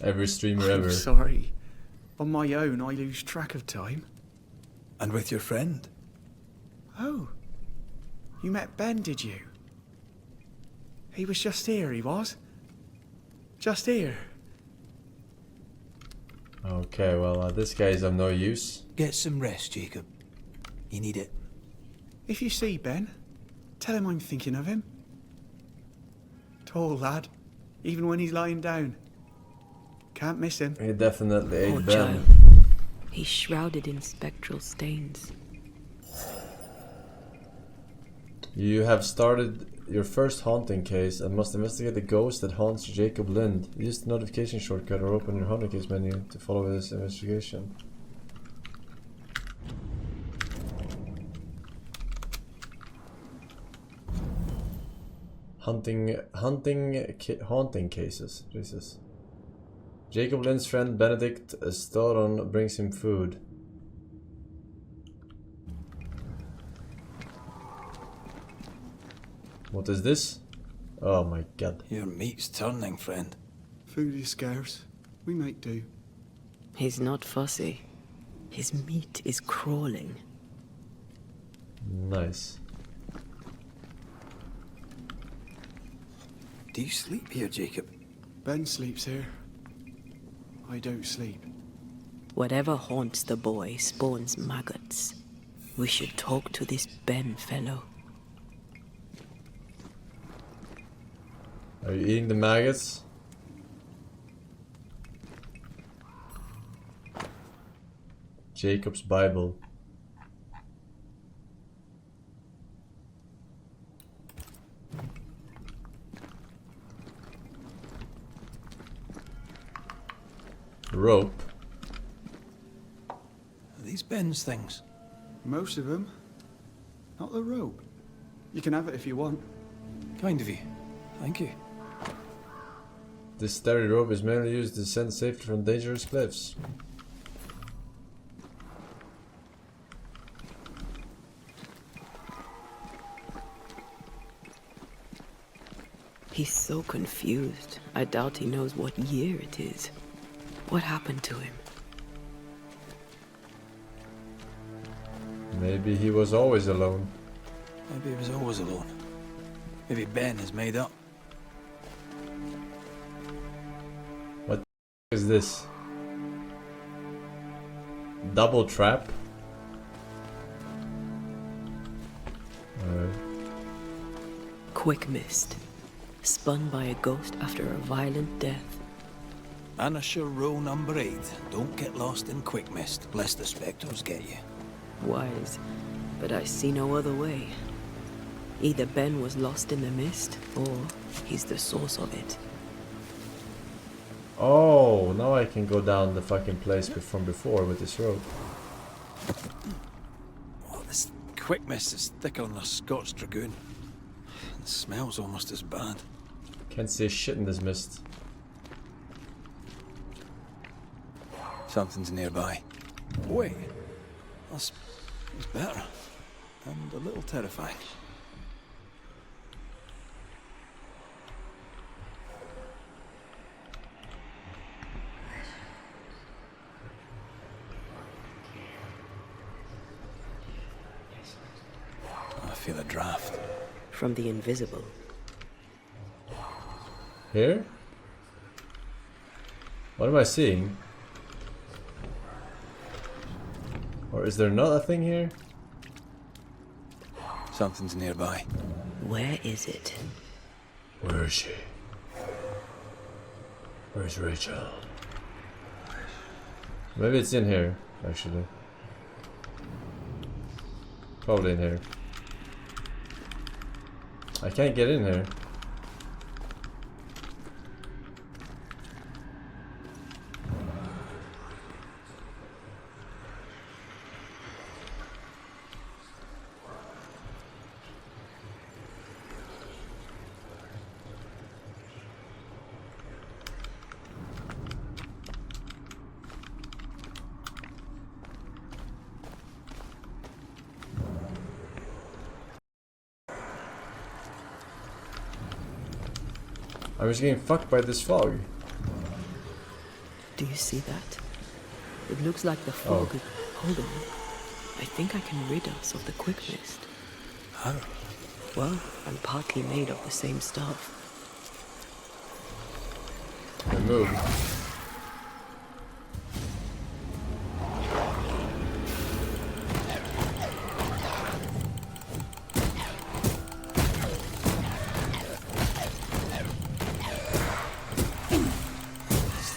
Every streamer I'm ever. sorry. On my own, I lose track of time. And with your friend? Oh. You met Ben, did you? He was just here, he was. Just here. Okay, well, this guy is of no use. Get some rest, Jacob. You need it. If you see Ben, tell him I'm thinking of him. Tall lad, even when he's lying down. Can't miss him. He definitely ate Poor Ben. child. He's shrouded in spectral stains. You have started your first haunting case and must investigate the ghost that haunts Jacob Lind. Use the notification shortcut or open your haunting case menu to follow this investigation. Haunting cases. Jesus. Jacob Lind's friend Benedict Storon brings him food. What is this? Oh my god. Your meat's turning, friend. Food is scarce. We make do. He's not fussy. His meat is crawling. Nice. Do you sleep here, Jacob? Ben sleeps here. I don't sleep. Whatever haunts the boy spawns maggots. We should talk to this Ben fellow. Are you eating the maggots? Jacob's Bible. Rope. Are these Ben's things? Most of them. Not the rope. You can have it if you want. Kind of you. Thank you. This starry rope is mainly used to descend safely from dangerous cliffs. He's so confused. I doubt he knows what year it is. What happened to him? Maybe he was always alone. Maybe he was always alone. Maybe Ben is made up. What is this? Double trap? Quick mist. Spun by a ghost after a violent death. Banisher row number 8. Don't get lost in quick mist, lest the spectres get you. Wise, but I see no other way. Either Ben was lost in the mist, or he's the source of it. Oh, now I can go down the fucking place from before with this rope. Oh, this quick mist is thicker than a Scots Dragoon. It smells almost as bad. Can't see shit in this mist. Something's nearby. Wait, that's better. And a little terrifying. I feel a draft. From the invisible. Here? What am I seeing? Or is there not a thing here? Something's nearby. Where is it? Where is she? Where's Rachel? Maybe it's in here, actually. Probably in here. I can't get in here. I was getting fucked by this fog. Do you see that? It looks like the fog. Hold on. I think I can rid us of the quick mist. How? Well, I'm partly made of the same stuff. Remove.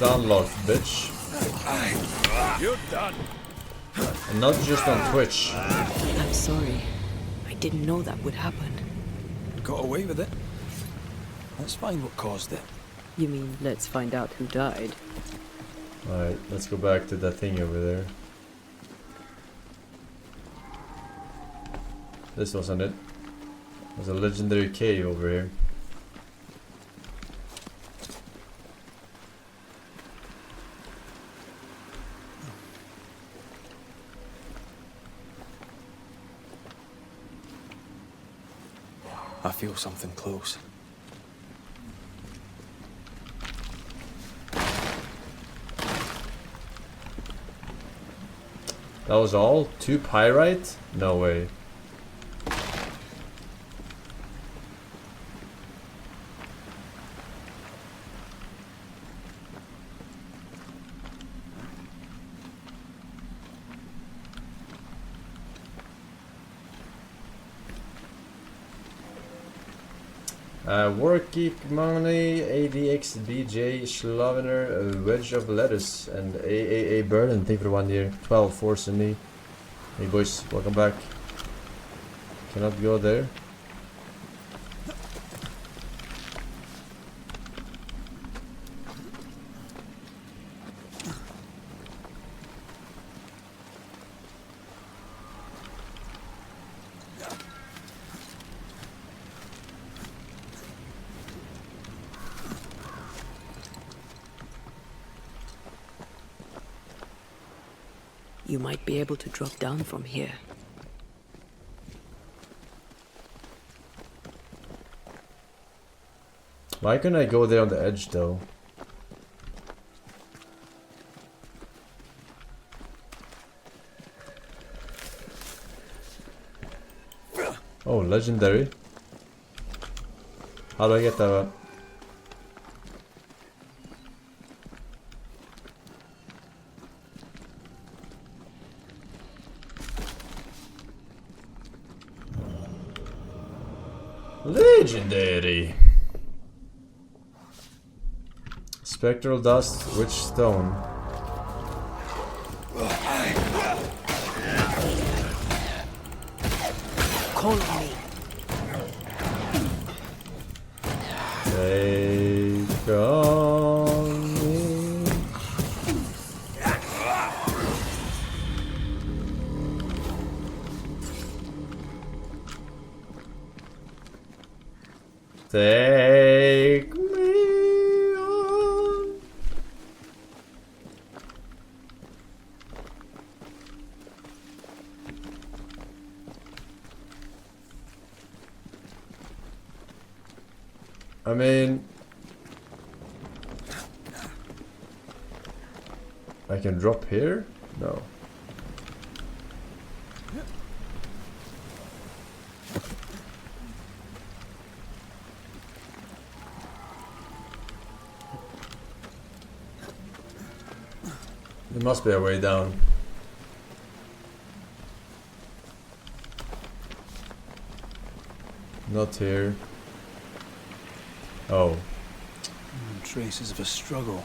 Download, bitch. You're done. And not just on Twitch. I'm sorry. I didn't know that would happen. Got away with it. Let's find what caused it. You mean, let's find out who died? Alright, let's go back to that thing over there. This wasn't it. There's a legendary cave over here. I feel something close. That was all? 2 pyrite? No way. Worky money, ADX, BJ, Schlavener, a wedge of lettuce, and AAA Burden. Thank you for 1 year. 12 Forsen me. Hey boys, welcome back. Cannot go there. You might be able to drop down from here. Why couldn't I go there on the edge though? Oh, legendary. How do I get that one? Legendary. Spectral dust, witch stone. Call on me. Take on me. Take me on. I mean, I can drop here? No. There must be a way down. Not here. Oh. Traces of a struggle.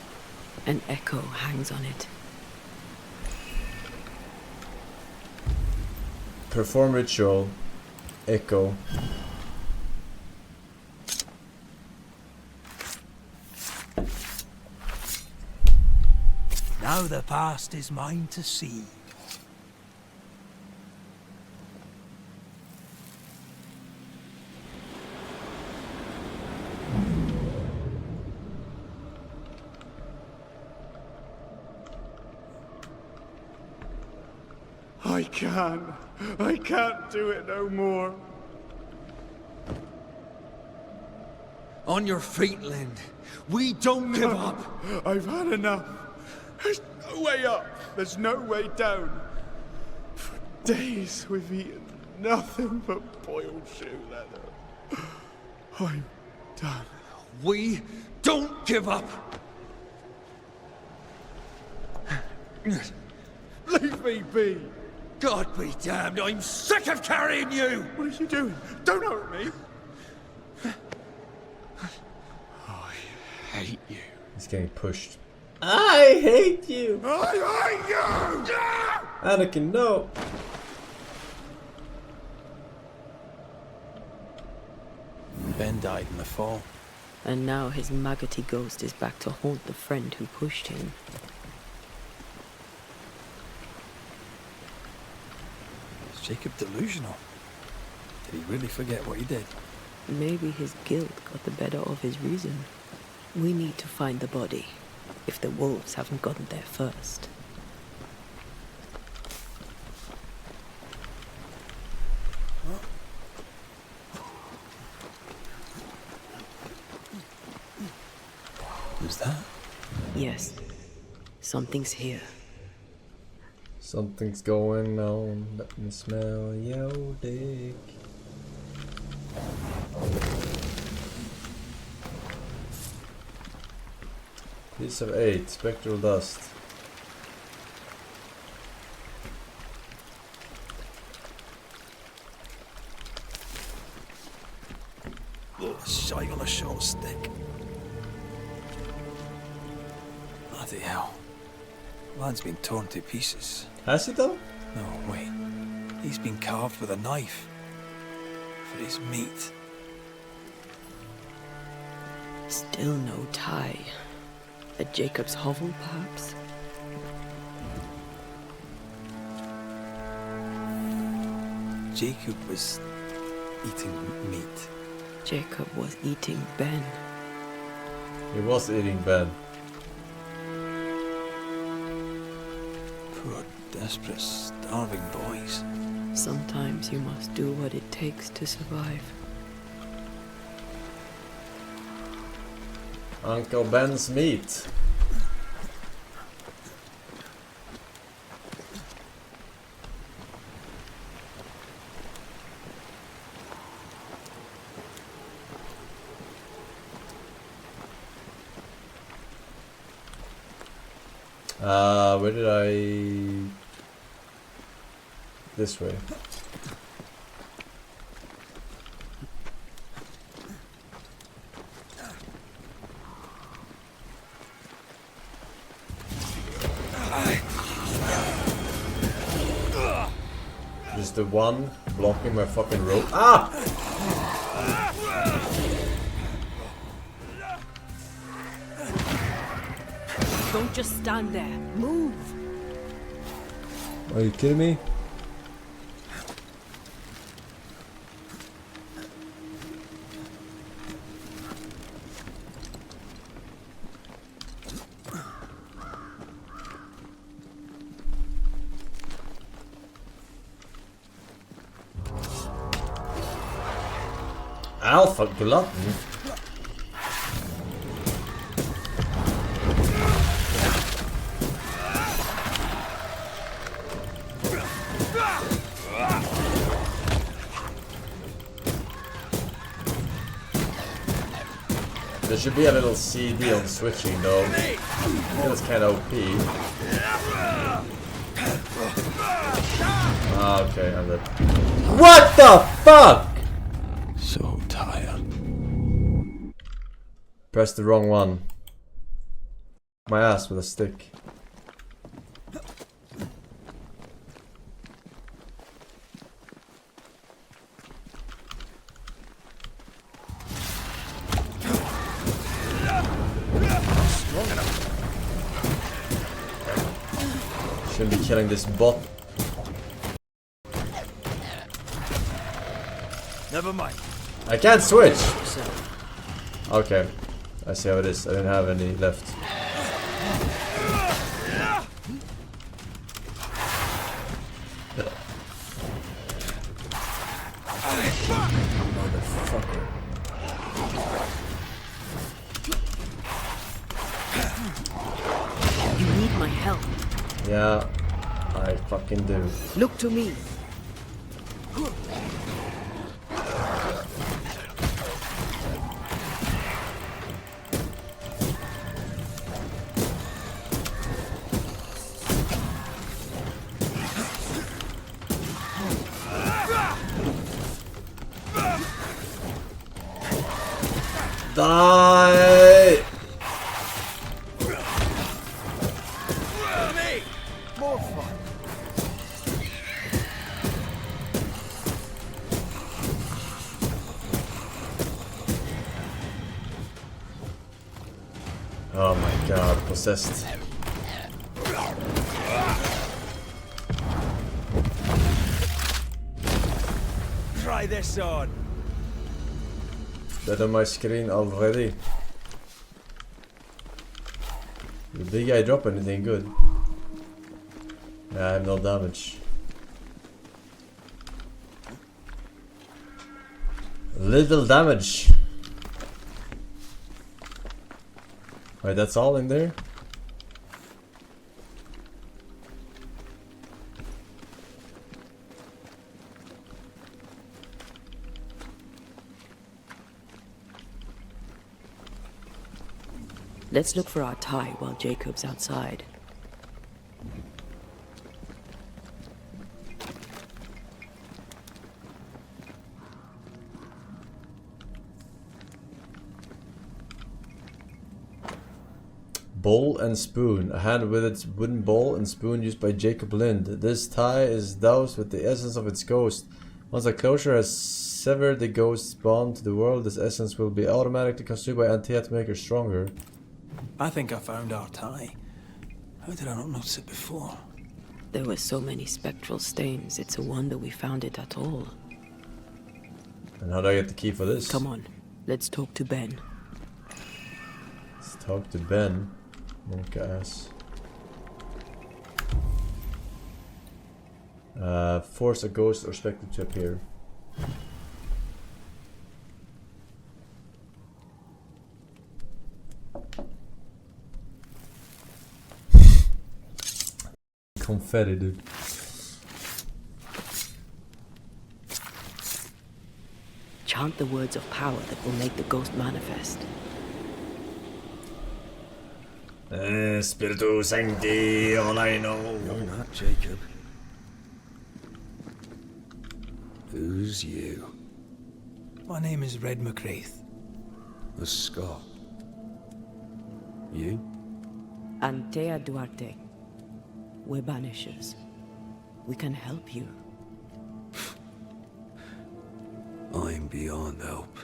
An echo hangs on it. Perform ritual. Echo. Now the past is mine to see. I can't do it no more. On your feet, Lind. We don't give up. I've had enough. There's no way up. There's no way down. For days we've eaten nothing but boiled shoe leather. I'm done. We don't give up. Leave me be. God be damned, I'm sick of carrying you! What are you doing? Don't hurt me. I hate you. He's getting pushed. I hate you! I hate you! Anakin, no! Ben died in the fall. And now his maggoty ghost is back to haunt the friend who pushed him. Is Jacob delusional? Did he really forget what he did? Maybe his guilt got the better of his reason. We need to find the body, if the wolves haven't gotten there first. Who's that? Yes, something's here. Something's going on. Let me smell your dick. Piece of 8, spectral dust. Look, shite on a short stick. Bloody hell. Man's been torn to pieces. Has he though? No, wait. He's been carved with a knife. For his meat. Still no tie. At Jacob's hovel, perhaps? Jacob was eating meat. Jacob was eating Ben. He was eating Ben. Poor, desperate, starving boys. Sometimes you must do what it takes to survive. Uncle Ben's meat. Where did I... This way. Just the one blocking my fucking rope. Ah! Don't just stand there. Move! Are you kidding me? Alpha glutton. There should be a little CD on switching though. It's kind of OP. Ah, okay, I'm dead. What the fuck? So tired. Press the wrong one. My ass with a stick. Shouldn't be killing this bot. Never mind. I can't switch! Okay. I see how it is. I didn't have any left. Motherfucker. You need my help. Yeah, I fucking do. Look to me. Die! More fun. Oh my god, possessed. Try this on. Dead on my screen already. Did the big guy drop anything good? Yeah, I have no damage. Little damage. Wait, that's all in there? Let's look for our tie while Jacob's outside. Bowl and spoon. A hand with its wooden bowl and spoon used by Jacob Lind. This tie is doused with the essence of its ghost. Once a closure has severed the ghost's bond to the world, this essence will be automatically consumed by Antea to make her stronger. I think I found our tie. How did I not notice it before? There were so many spectral stains, it's a wonder we found it at all. And how do I get the key for this? Come on, let's talk to Ben. Let's talk to Ben. Monk ass. Force a ghost or spectre to appear. Confetti, dude. Chant the words of power that will make the ghost manifest. Spiritu Sancti, all I know. You're not Jacob. Who's you? My name is Red McCraith. A Scot. You? Antea Duarte. We're Banishers. We can help you. I'm beyond help.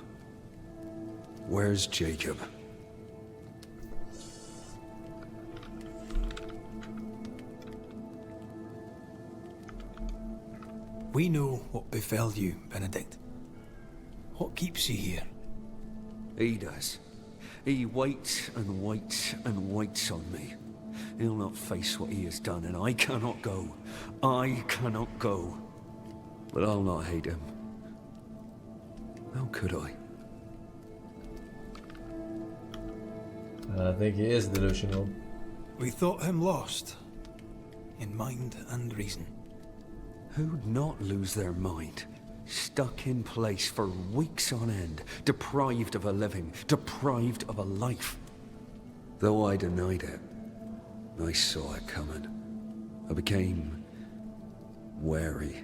Where's Jacob? We know what befell you, Benedict. What keeps you here? He does. He waits and waits and waits on me. He'll not face what he has done, and I cannot go. I cannot go. But I'll not hate him. How could I? I think he is delusional. We thought him lost. In mind and reason. Who'd not lose their mind? Stuck in place for weeks on end, deprived of a living, deprived of a life. Though I denied it, I saw it coming. I became wary.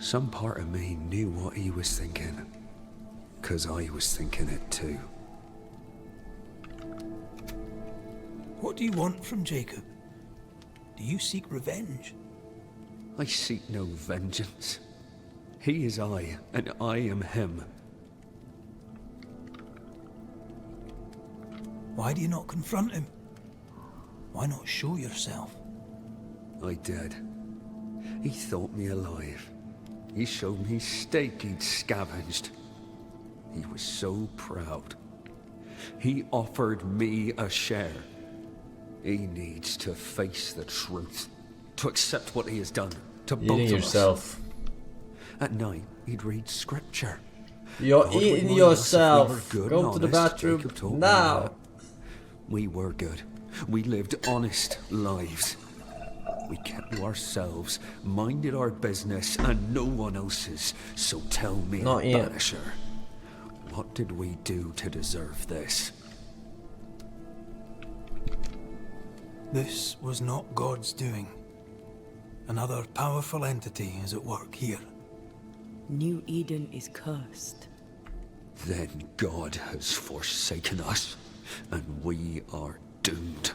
Some part of me knew what he was thinking, 'cause I was thinking it too. What do you want from Jacob? Do you seek revenge? I seek no vengeance. He is I, and I am him. Why do you not confront him? Why not show yourself? I did. He thought me alive. He showed me steak he'd scavenged. He was so proud. He offered me a share. He needs to face the truth, to accept what he has done to both of us. Eating yourself. At night, he'd read scripture. You're God, eating remind us if we yourself. were good Go and to the honest. bathroom Jacob told me now. that. We were good. We lived honest lives. We kept to ourselves, minded our business and no one else's. So tell me, Not yet. Banisher, what did we do to deserve this? This was not God's doing. Another powerful entity is at work here. New Eden is cursed. Then God has forsaken us, and we are doomed.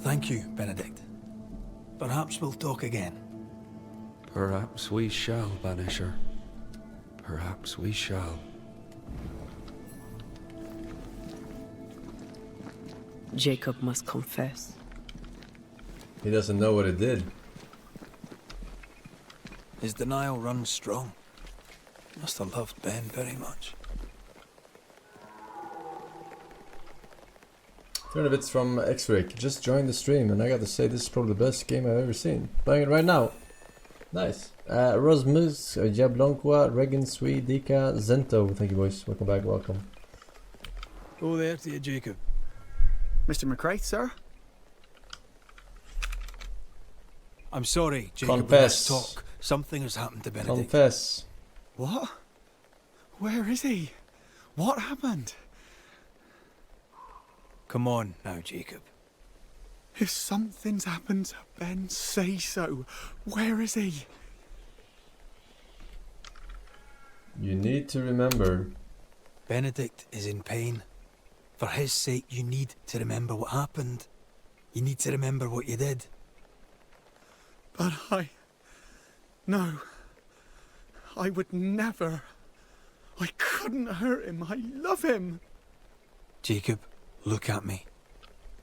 Thank you, Benedict. Perhaps we'll talk again. Perhaps we shall, Banisher. Perhaps we shall. Jacob must confess. He doesn't know what he did. His denial runs strong. Must have loved Ben very much. 300 bits from X-Rick. Just joined the stream, and I gotta say, this is probably the best game I've ever seen. Playing it right now. Nice. Rosmus, Jablonqua, Regan, Swede, Dika, Zento. Thank you, boys. Welcome back. Welcome. Oh, there to you, Jacob. Mr. McCraith, sir? I'm sorry, Jacob. Confess. Let's talk. Something has happened to Benedict. Confess. What? Where is he? What happened? Come on now, Jacob. If something's happened to Ben, say so. Where is he? You need to remember. Benedict is in pain. For his sake, you need to remember what happened. You need to remember what you did. But No. I would never. I couldn't hurt him. I love him. Jacob, look at me.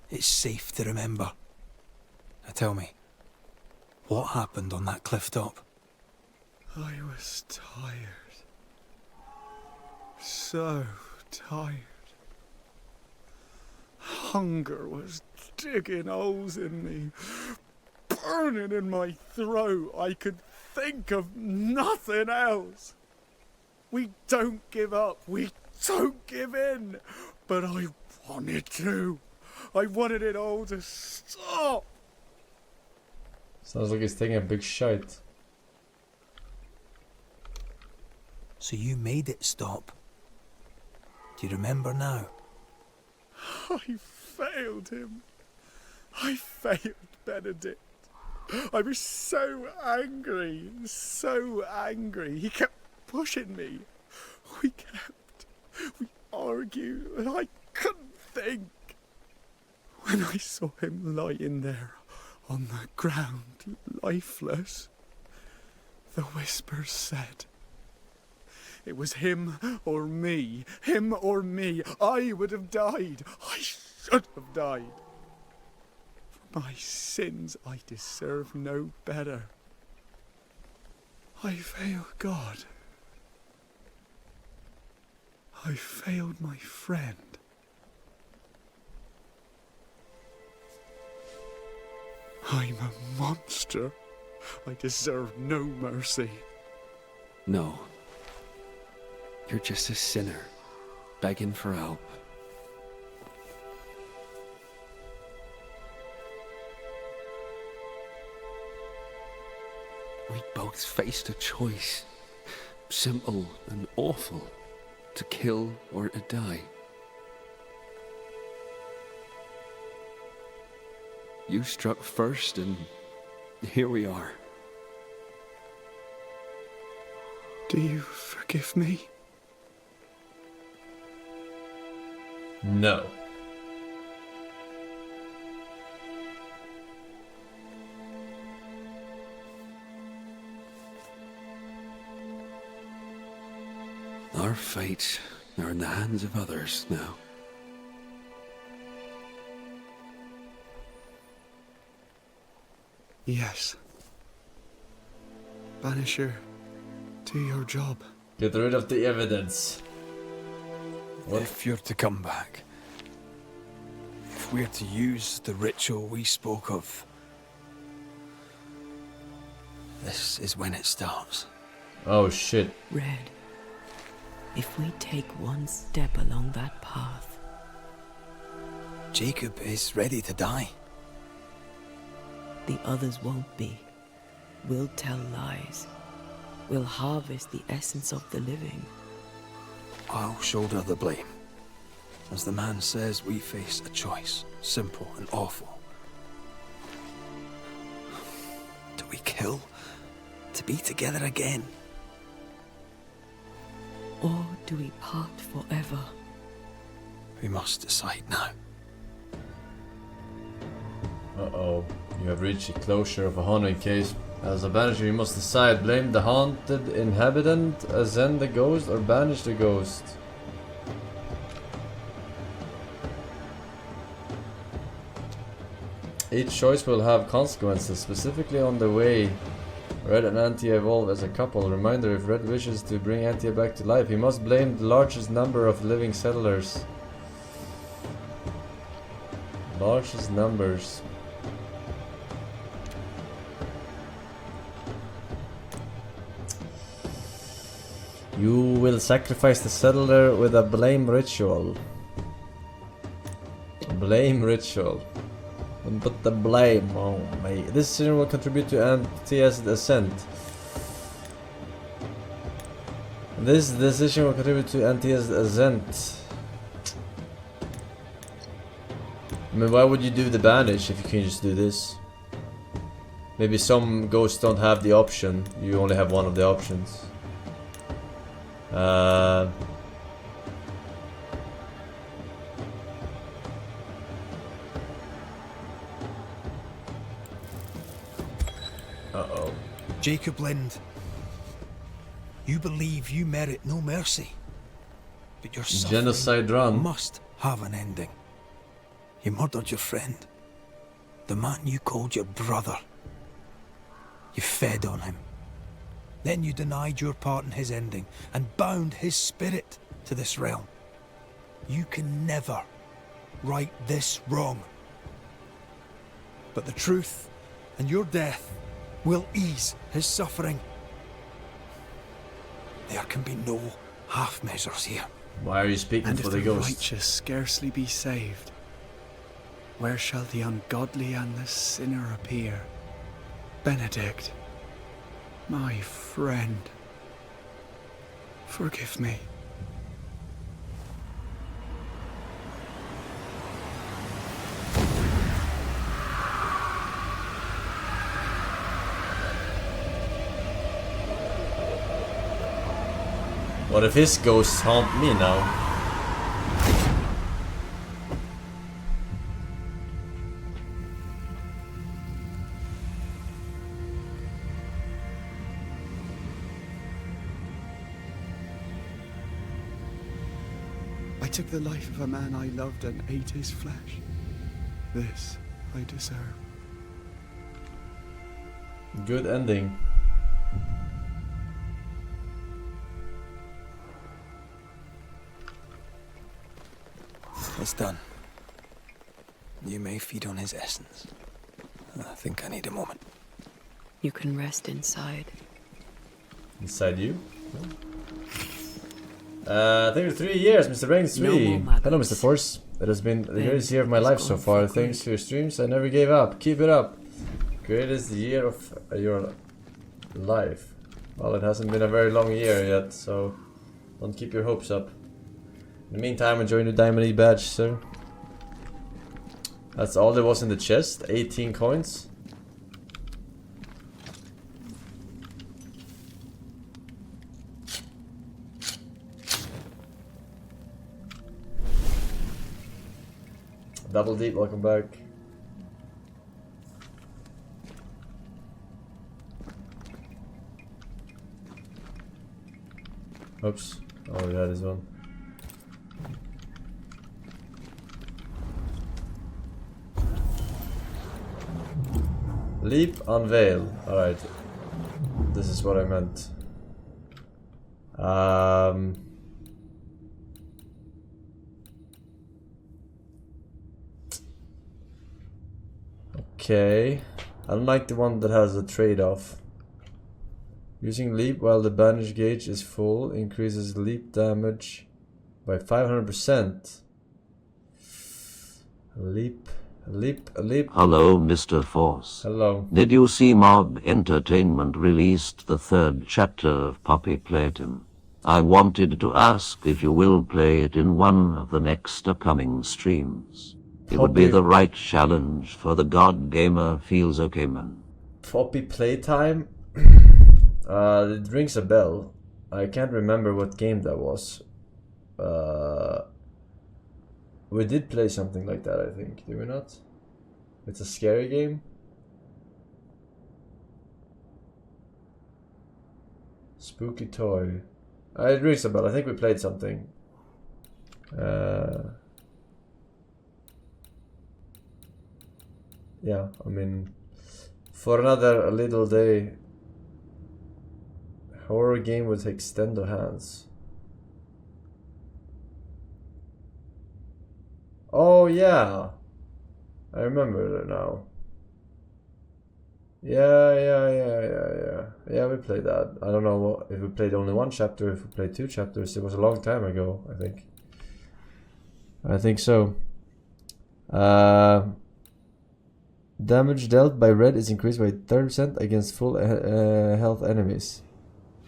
It's safe to remember. Now tell me, what happened on that cliff top? I was tired. So tired. Hunger was digging holes in me, burning in my throat. I could think of nothing else. We don't give up. We don't give in. But I wanted to. I wanted it all to stop. Sounds like he's taking a big shite. So you made it stop. Do you remember now? I failed him. I failed Benedict. I was so angry, so angry. He kept pushing me. We argued, and I couldn't think. When I saw him lying there on the ground, lifeless, the whispers said, it was him or me, him or me. I would have died. I should have died. For my sins, I deserve no better. I failed God. I failed my friend. I'm a monster. I deserve no mercy. No. You're just a sinner, begging for help. We both faced a choice, simple and awful, to kill or to die. You struck first, and here we are. Do you forgive me? No. Our fates are in the hands of others now. Yes. Banisher, do your job. Get rid of the evidence. What? If you're to come back, if we're to use the ritual we spoke of, this is when it starts. Oh shit. Red. If we take one step along that path... Jacob is ready to die. The others won't be. We'll tell lies. We'll harvest the essence of the living. I'll shoulder the blame. As the man says, we face a choice, simple and awful. Do we kill to be together again? Or do we part forever? We must decide now. Uh-oh. You have reached the closure of a haunting case. As a banisher, you must decide. Blame the haunted inhabitant, ascend the ghost, or banish the ghost. Each choice will have consequences, specifically on the way Red and Antia evolve as a couple. Reminder, if Red wishes to bring Antia back to life, he must blame the largest number of living settlers. Largest numbers. You will sacrifice the settler with a blame ritual. Blame ritual. And put the blame on me. This decision will contribute to Antia's ascent. This decision will contribute to Antia's ascent. I mean, why would you do the banish if you can just do this? Maybe some ghosts don't have the option. You only have one of the options. Uh-oh. Jacob Lind, you believe you merit no mercy, but your suffering Genocide run must have an ending. You murdered your friend, the man you called your brother. You fed on him. Then you denied your part in his ending and bound his spirit to this realm. You can never right this wrong. But the truth and your death will ease his suffering. There can be no half measures here. Why are you speaking for the ghost? And if the righteous scarcely be saved, where shall the ungodly and the sinner appear? Benedict, my friend, forgive me. What if his ghosts haunt me now? I took the life of a man I loved and ate his flesh. This I deserve. Good ending. It's done. You may feed on his essence. I think I need a moment. You can rest inside. Inside you? Thank you for 3 years, Mr. Reigns 3. Hello, Mr. Force. It has been the greatest year of my life so far. Thanks to your streams, I never gave up. Keep it up. Greatest year of your life. Well, it hasn't been a very long year yet, so don't keep your hopes up. In the meantime, enjoy your Diamond E badge, sir. That's all there was in the chest. 18 coins. Double Deep, welcome back. Oops. Oh, yeah, there's one. Leap, unveil. Alright. This is what I meant. Okay. I don't like the one that has a trade-off. Using leap while the bandage gauge is full increases leap damage by 500%. Leap. Hello, Mr. Force. Hello. Did you see Mob Entertainment released the 3rd chapter of Poppy Playtime? I wanted to ask if you will play it in one of the next upcoming streams. It would be the right challenge for the God Gamer Feels Okay Man. Poppy Playtime? It rings a bell. I can't remember what game that was. We did play something like that, I think. Did we not? It's a scary game. Spooky toy. It rings a bell. I think we played something. Yeah, I mean, for another little day, horror game with extendo hands. Oh yeah, I remember that now. Yeah, we played that. I don't know if we played only one chapter, if we played 2 chapters. It was a long time ago, I think. I think so. Damage dealt by red is increased by 30% against full health enemies.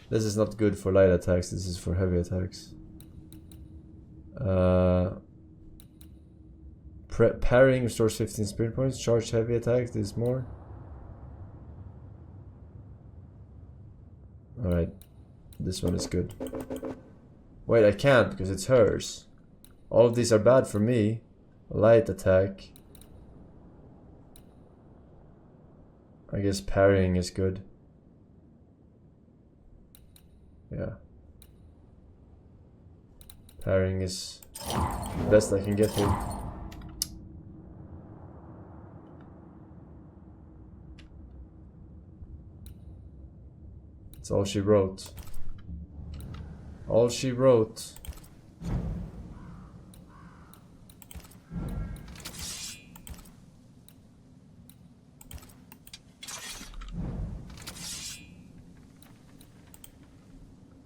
This is not good for light attacks, this is for heavy attacks. Parrying restores 15 spirit points. Charge heavy attacks, this is more. Alright, this one is good. Wait, I can't because it's hers. All of these are bad for me. Light attack. I guess parrying is good. Yeah. Parrying is the best I can get here. That's all she wrote. All she wrote.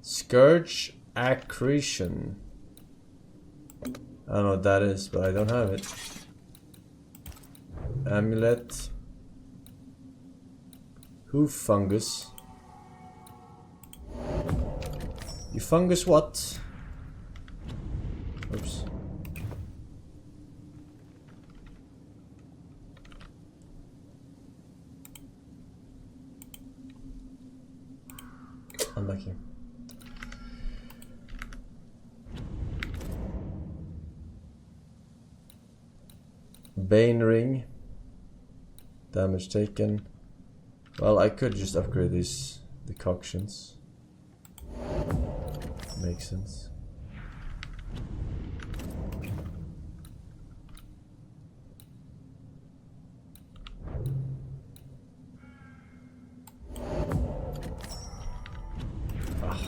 Scourge accretion. I don't know what that is, but I don't have it. Amulet. Hoof fungus. You fungus what? Oops. Unlucky. Bane ring. Damage taken. Well, I could just upgrade these decoctions. Makes sense.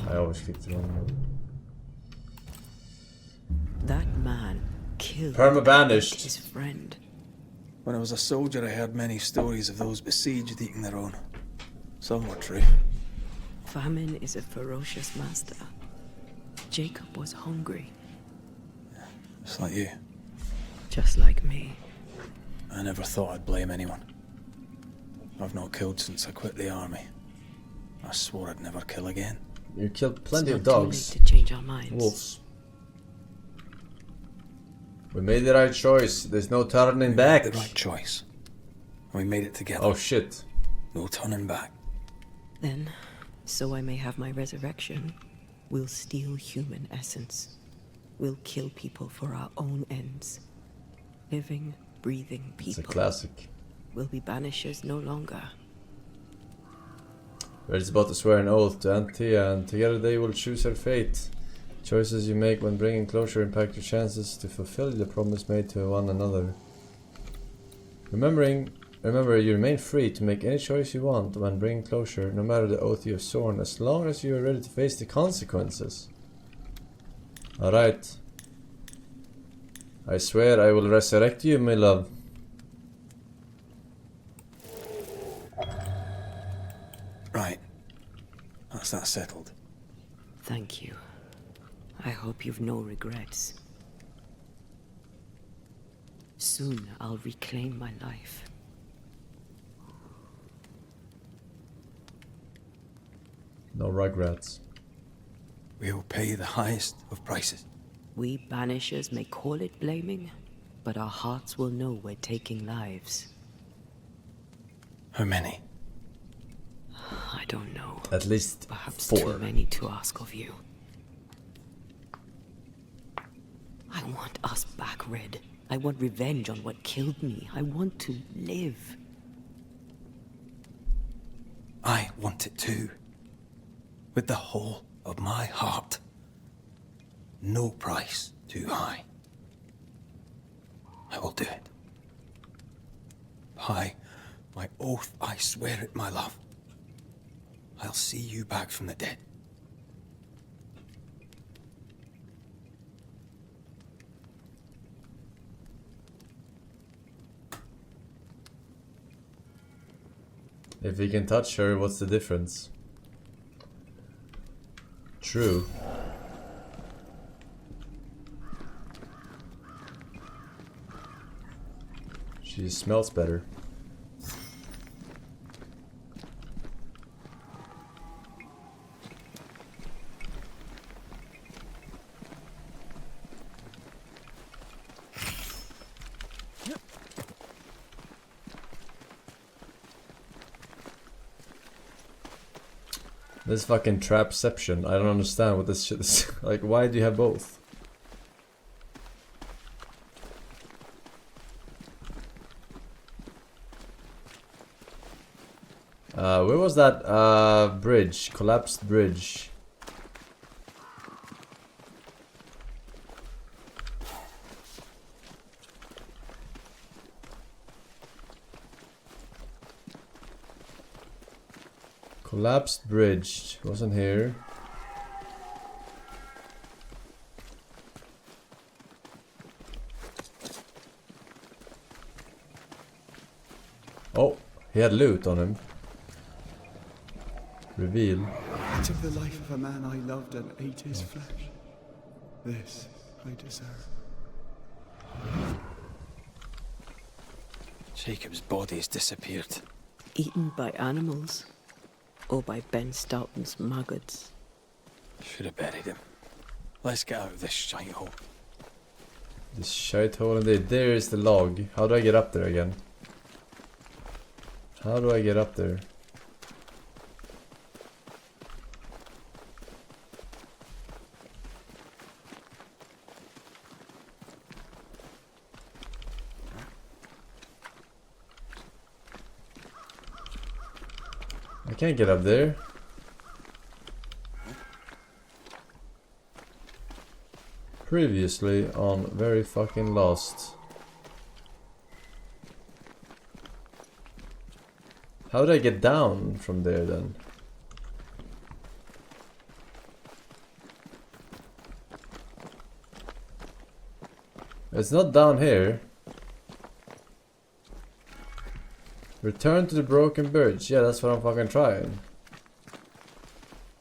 I always click the wrong one. That man killed Perma-banished his friend. When I was a soldier, I heard many stories of those besieged eating their own. Some were true. Famine is a ferocious master. Jacob was hungry. Just like you. Just like me. I never thought I'd blame anyone. I've not killed since I quit the army. I swore I'd never kill again. You killed plenty of It's not too dogs. late to change our minds. Wolves. We made the right choice. There's no turning back. The right choice. We made it together. Oh shit. No turning back. Then, so I may have my resurrection, we'll steal human essence. We'll kill people for our own ends. Living, breathing people. It's a classic. We'll be banishers no longer. Red is about to swear an oath to Antia, and together they will choose her fate. Choices you make when bringing closure impact your chances to fulfill the promise made to one another. Remember, you remain free to make any choice you want when bringing closure, no matter the oath you have sworn, as long as you are ready to face the consequences. Alright. I swear I will resurrect you, my love. Right. What's that settled? Thank you. I hope you've no regrets. Soon I'll reclaim my life. No regrets. We'll pay the highest of prices. We Banishers may call it blaming, but our hearts will know we're taking lives. How many? I don't know. At least perhaps 4. Too many to ask of you. I want us back, Red. I want revenge on what killed me. I want to live. I want it too. With the whole of my heart. No price too high. I will do it. By my oath, I swear it, my love. I'll see you back from the dead. If he can touch her, what's the difference? True. She smells better. This fucking trapception. I don't understand what this shit is. Like, why do you have both? Where was that bridge? Collapsed bridge. Collapsed bridge. Wasn't here. Oh, he had loot on him. Reveal. I took the life of a man I loved and ate his flesh. This I deserve. Jacob's body has disappeared. Eaten by animals? Or by Ben Stoughton's maggots? Should have buried him. Let's get out of this shithole. This shithole indeed. There is the log. How do I get up there again? How do I get up there? I can't get up there. Previously on Very Fucking Lost. How did I get down from there then? It's not down here. Return to the broken bridge. Yeah, that's what I'm fucking trying.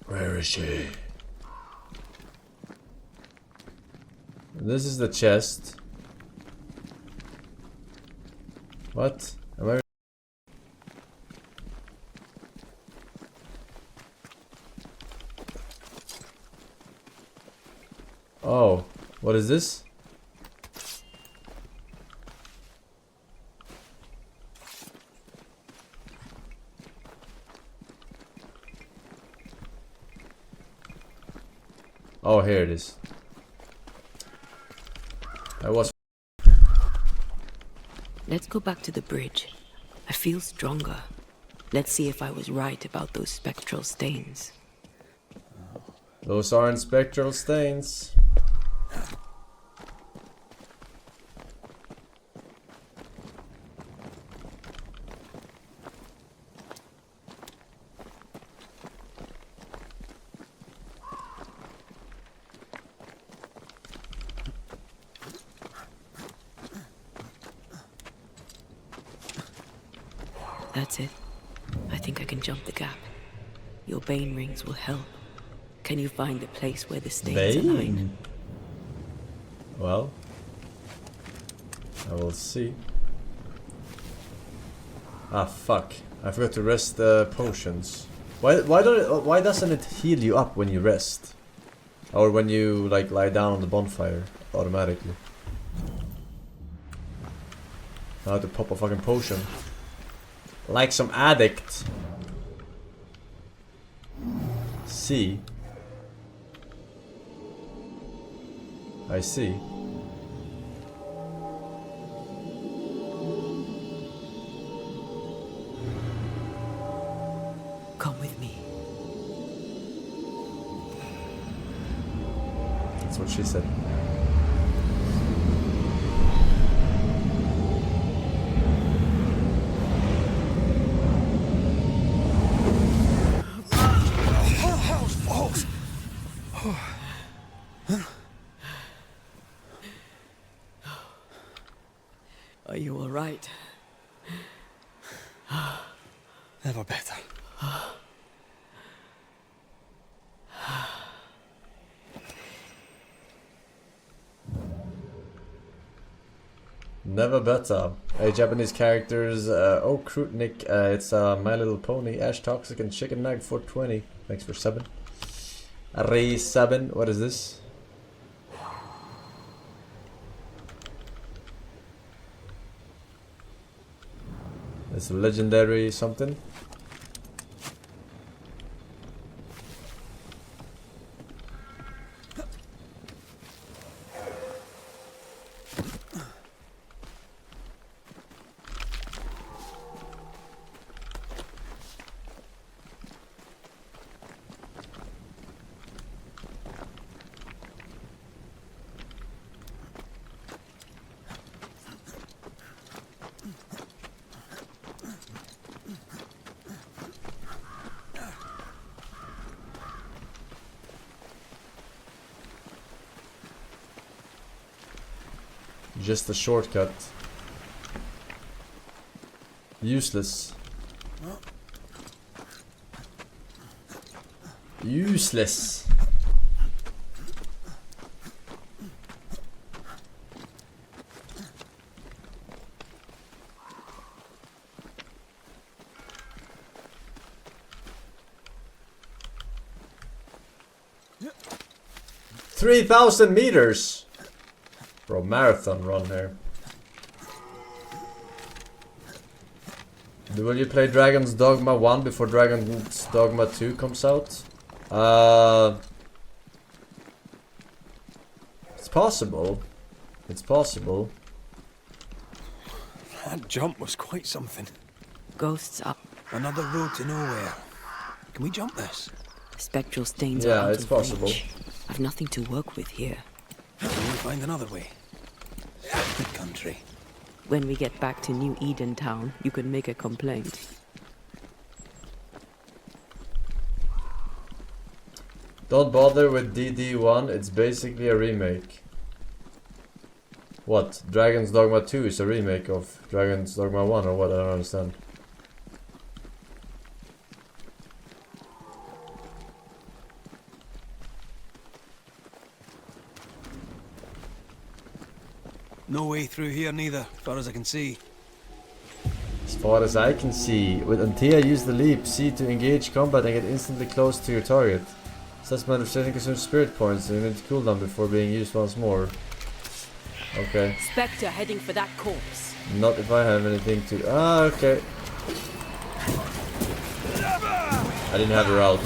Where is she? This is the chest. What? Am I? Oh, what is this? Oh, here it is. I was. Let's go back to the bridge. I feel stronger. Let's see if I was right about those spectral stains. Those aren't spectral stains. That's it. I think I can jump the gap. Your bane rings will help. Can you find the place where the stains align? Well, I will see. Ah, fuck. I forgot to rest the potions. Why doesn't it heal you up when you rest? Or when you like lie down on the bonfire automatically? I have to pop a fucking potion. Like some addict. See. I see. Come with me. That's what she said. Are you all right? Never better. Never better. A Japanese characters, Krutnik, it's My Little Pony, Ash Toxic and Chicken Nug 420. Thanks for 7. Ray 7, what is this? It's a legendary something. Just a shortcut. Useless. Useless. Yeah. 3,000 meters. Bro, marathon run here. Will you play Dragon's Dogma 1 before Dragon's Dogma 2 comes out? It's possible. It's possible. That jump was quite something. Ghosts up. Another road to nowhere. Can we jump this? Spectral stains yeah, are it's possible. I've nothing to work with here. Can we find another way? Good country. When we get back to New Eden Town, you can make a complaint. Don't bother with DD1, it's basically a remake. What? Dragon's Dogma 2 is a remake of Dragon's Dogma 1 or what? I don't understand. No way through here neither, as far as I can see. As far as I can see, with Antea use the leap, C to engage combat and get instantly close to your target. Assessment of setting consumes spirit points and you need to cool down before being used once more. Okay. Spectre heading for that corpse. Not if I have anything to... Ah, okay. I didn't have her out.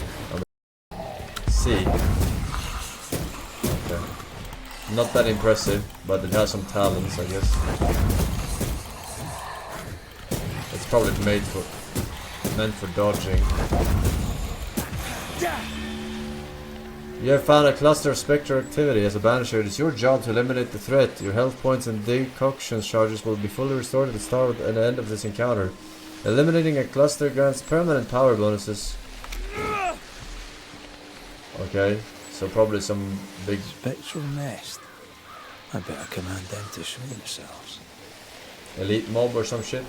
C. Okay. Not that impressive, but it has some talents, I guess. It's probably meant for dodging. You have found a cluster of spectral activity. As a Banisher, it is your job to eliminate the threat. Your health points and decoction charges will be fully restored at the start and end of this encounter. Eliminating a cluster grants permanent power bonuses. Okay, so probably some big... Spectral nest. I better command them to show themselves. Elite mob or some shit.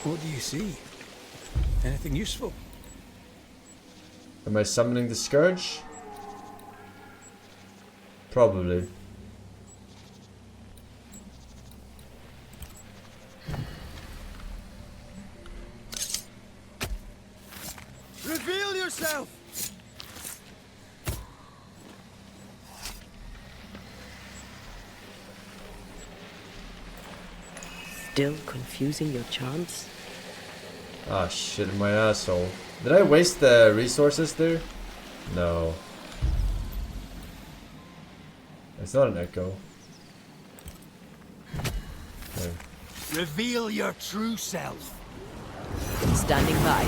What do you see? Anything useful? Am I summoning the Scourge? Probably. Reveal yourself! Still confusing your charms? Ah shit, my asshole. Did I waste the resources there? No. It's not an echo. Okay. Reveal your true self. Standing by.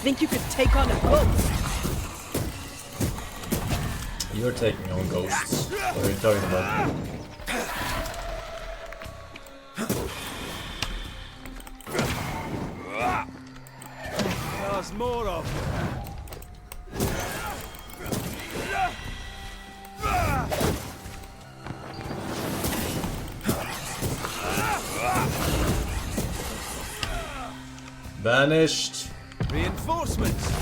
Think you could take on a ghost? You're taking on ghosts. What are you talking about? There's more of Banished. reinforcements.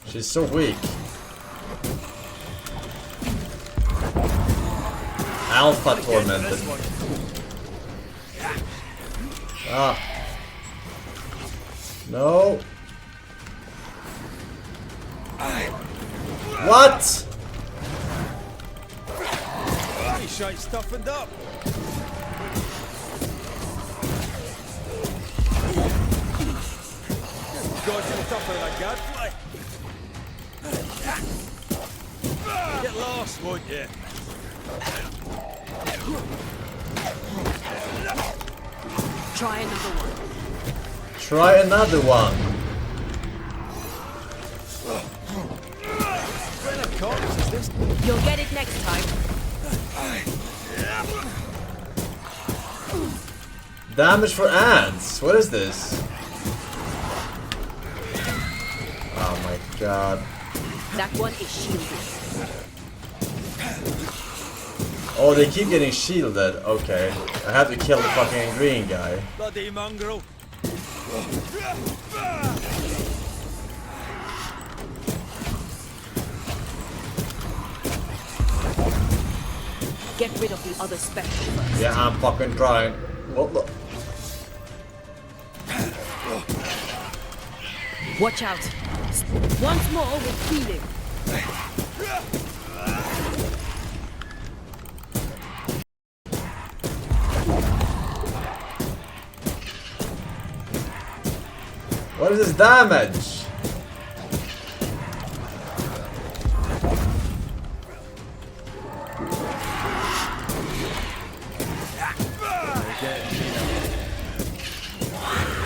She's so weak. Alpha tormented. Ah. No. What? Pretty shite stuffened up. God, you're tougher than a gadfly. Get lost, won't you? Try another one. Try another one. You'll get it next time. Damage for ants. What is this? Oh my god. That one is shielded. Oh, they keep getting shielded. Okay. I have to kill the fucking green guy. Bloody mongrel. Get rid of the other spectre first. Yeah, I'm fucking trying. What the? Watch out. Once more with healing. What is this damage?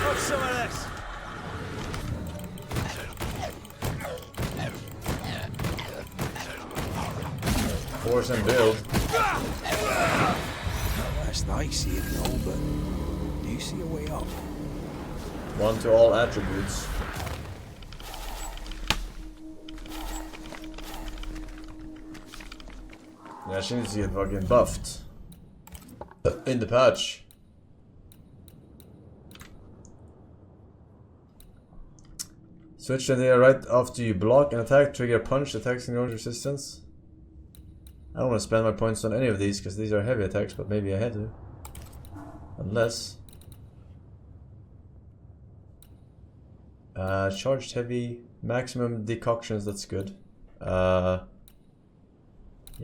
What's some of this? Forsen build. That's nice here and all, but do you see a way up? One to all attributes. Yeah, she needs to get fucking buffed. In the patch. Switch to the right after you block and attack, trigger punch, attacks ignore resistance. I don't want to spend my points on any of these because these are heavy attacks, but maybe I had to. Unless. Charged heavy, maximum decoctions, that's good. Yeah,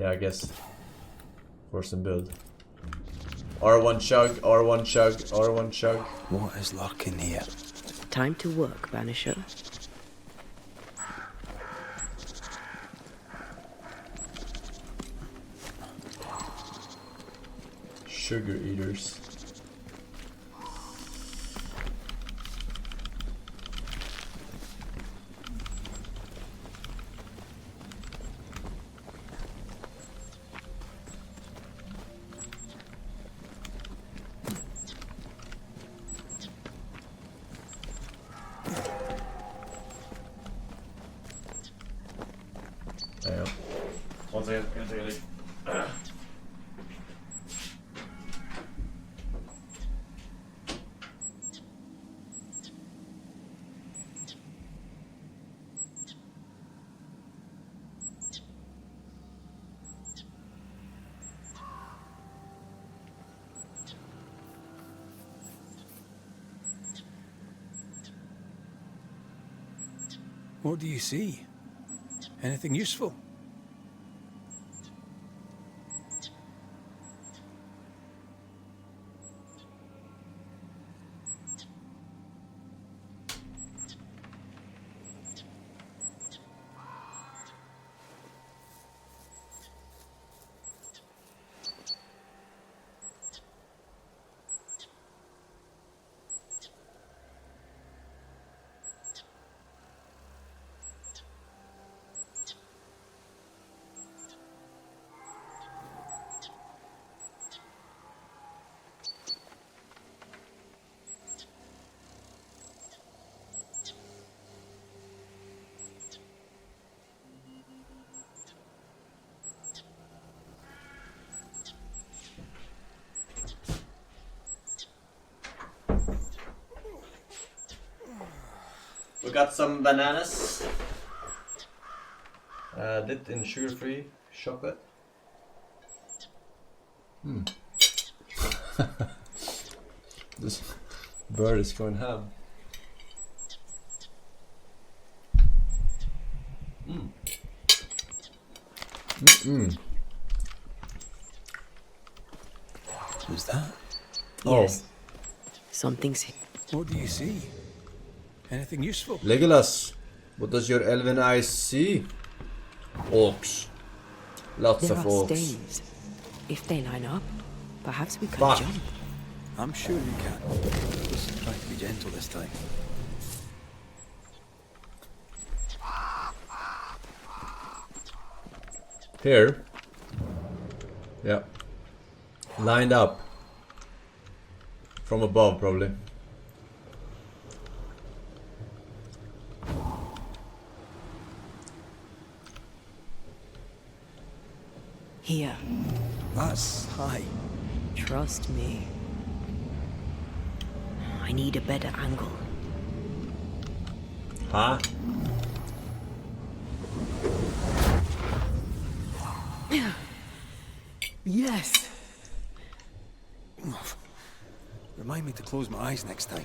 I guess. Forsen build. R1 chug, R1 chug, R1 chug. What is lurking here? Time to work, Banisher. Sugar eaters. One second, I'm gonna take a leak. What do you see? Anything useful? We got some bananas. Dipped in sugar-free chocolate. This bird is going ham. Who's that? Yes. Something's here. What do you see? Anything useful? Legolas, what does your elven eyes see? Orcs. Lots There of are orcs. staves. If they line up, perhaps we can Fuck. jump. I'm sure you can. Just try to be gentle this time. Here. Yeah. Lined up. From above, probably. Here. That's high. Trust me. I need a better angle. Huh? Yes. Remind me to close my eyes next time.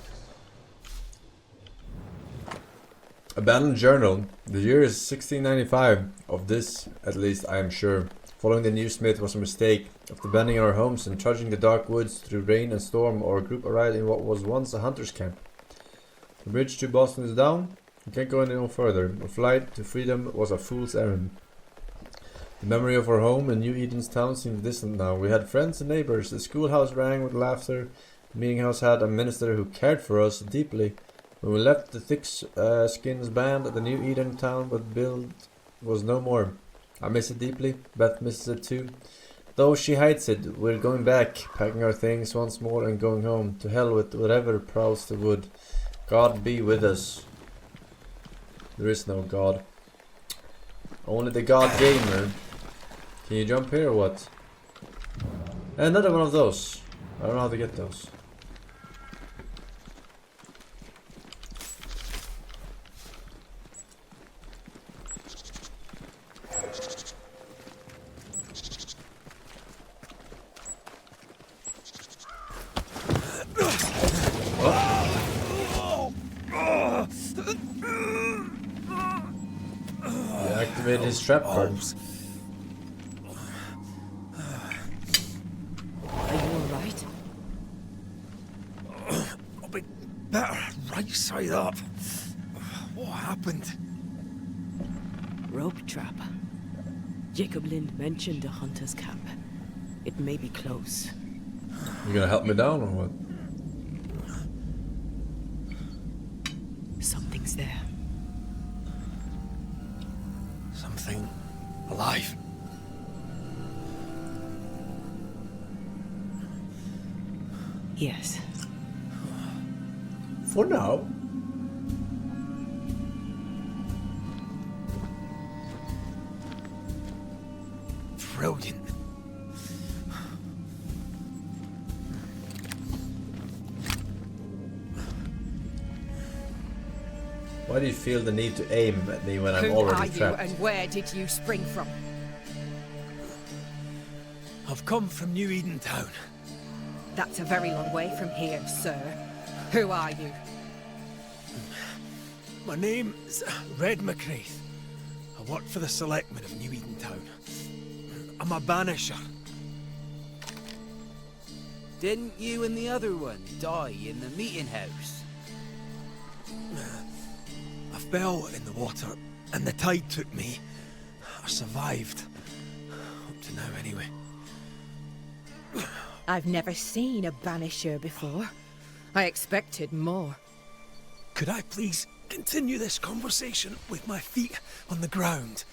Abandoned journal. The year is 1695. Of this, at least, I am sure. Following the new smith was a mistake. After abandoning our homes and trudging the dark woods through rain and storm, our group arrived in what was once a hunter's camp. The bridge to Boston is down. We can't go any no further. A flight to freedom was a fool's errand. The memory of our home in New Eden's town seems distant now. We had friends and neighbors. The schoolhouse rang with laughter. The meeting house had a minister who cared for us deeply. When we left, the thick skins band at the New Eden town but built was no more. I miss it deeply. Beth misses it too. Though she hides it, we're going back, packing our things once more and going home. To hell with whatever prowls the wood. God be with us. There is no God. Only the God Gamer. Can you jump here or what? Another one of those. I don't know how to get those. Activate his trap cards. Are you alright? I'll be better right side up. What happened? Rope trap. Jacob Lind mentioned a hunter's camp. It may be close. You gonna help me down or what? Something's there. Something alive. Yes. For now. brilliant. Why do you feel the need to aim at me when I'm Who already are you trapped? and where did you spring from? I've come from New Eden Town. That's a very long way from here, sir. Who are you? My name's Red McCraith. I work for the selectmen of New Eden Town. I'm a banisher. Didn't you and the other one die in the meeting house? I fell in the water, and the tide took me. I survived. Up to now, anyway. I've never seen a banisher before. I expected more. Could I please continue this conversation with my feet on the ground?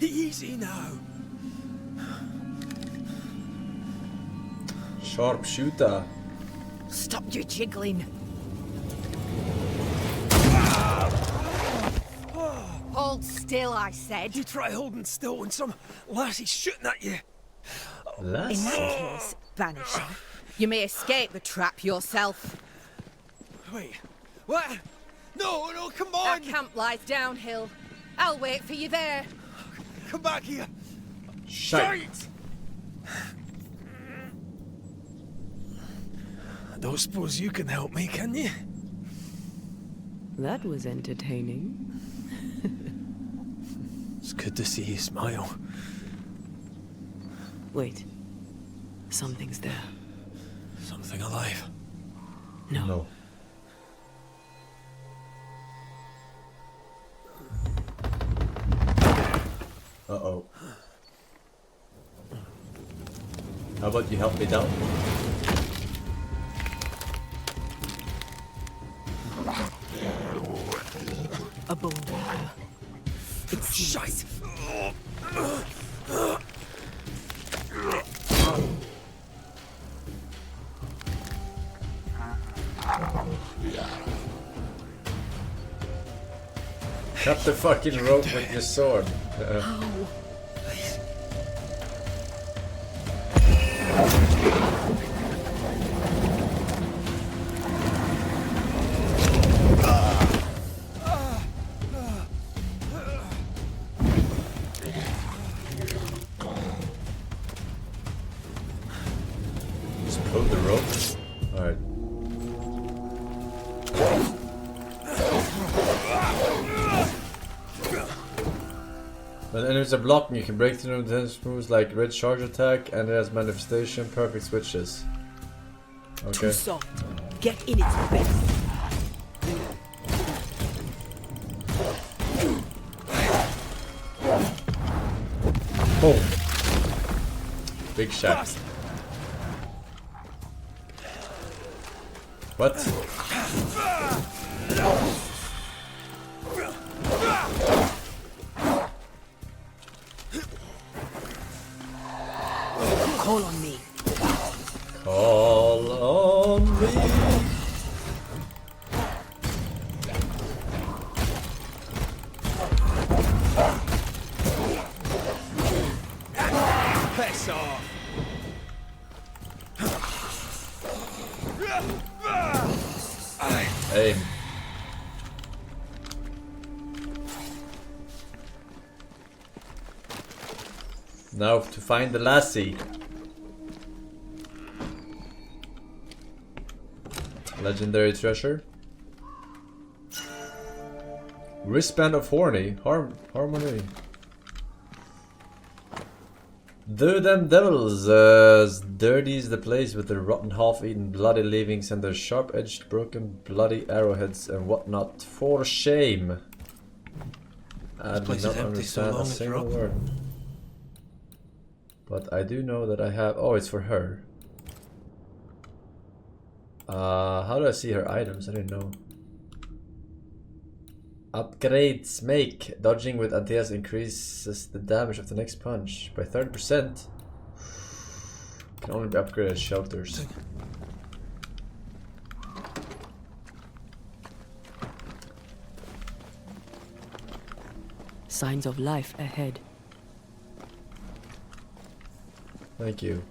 Easy now. Sharpshooter. Stop your jiggling. Hold still, I said. You try holding still when some lassie's shooting at you. In that case, banisher, you may escape the trap yourself. Wait, what? No, no, come on! Our camp lies downhill. I'll wait for you there. Come back here. Shite! I don't suppose you can help me, can you? That was entertaining. It's good to see you smile. Wait. Something's there. Something alive. No. Uh-oh. How about you help me down? A bone breaker. It's shite. Cut the fucking rope with your sword. Just pull the rope. Alright. When enemies are blocking, you can break through intense moves like red charge attack, and it has manifestation, perfect switches. Okay. Too soft. Get in its best. Boom. Big shot. What? Call on me. Call on me. Piss off. Aim. Now to find the lassie. Legendary treasure. Wristband of Harmony. Do them devils, dirty's the place with the rotten half-eaten bloody leavings and their sharp-edged broken bloody arrowheads and whatnot. For shame. I do not understand a single word. But I do know that I have... Oh, it's for her. How do I see her items? I don't know. Upgrades make. Dodging with Antaeus increases the damage of the next punch by 30%. Can only be upgraded as shelters. Signs of life ahead. Thank you.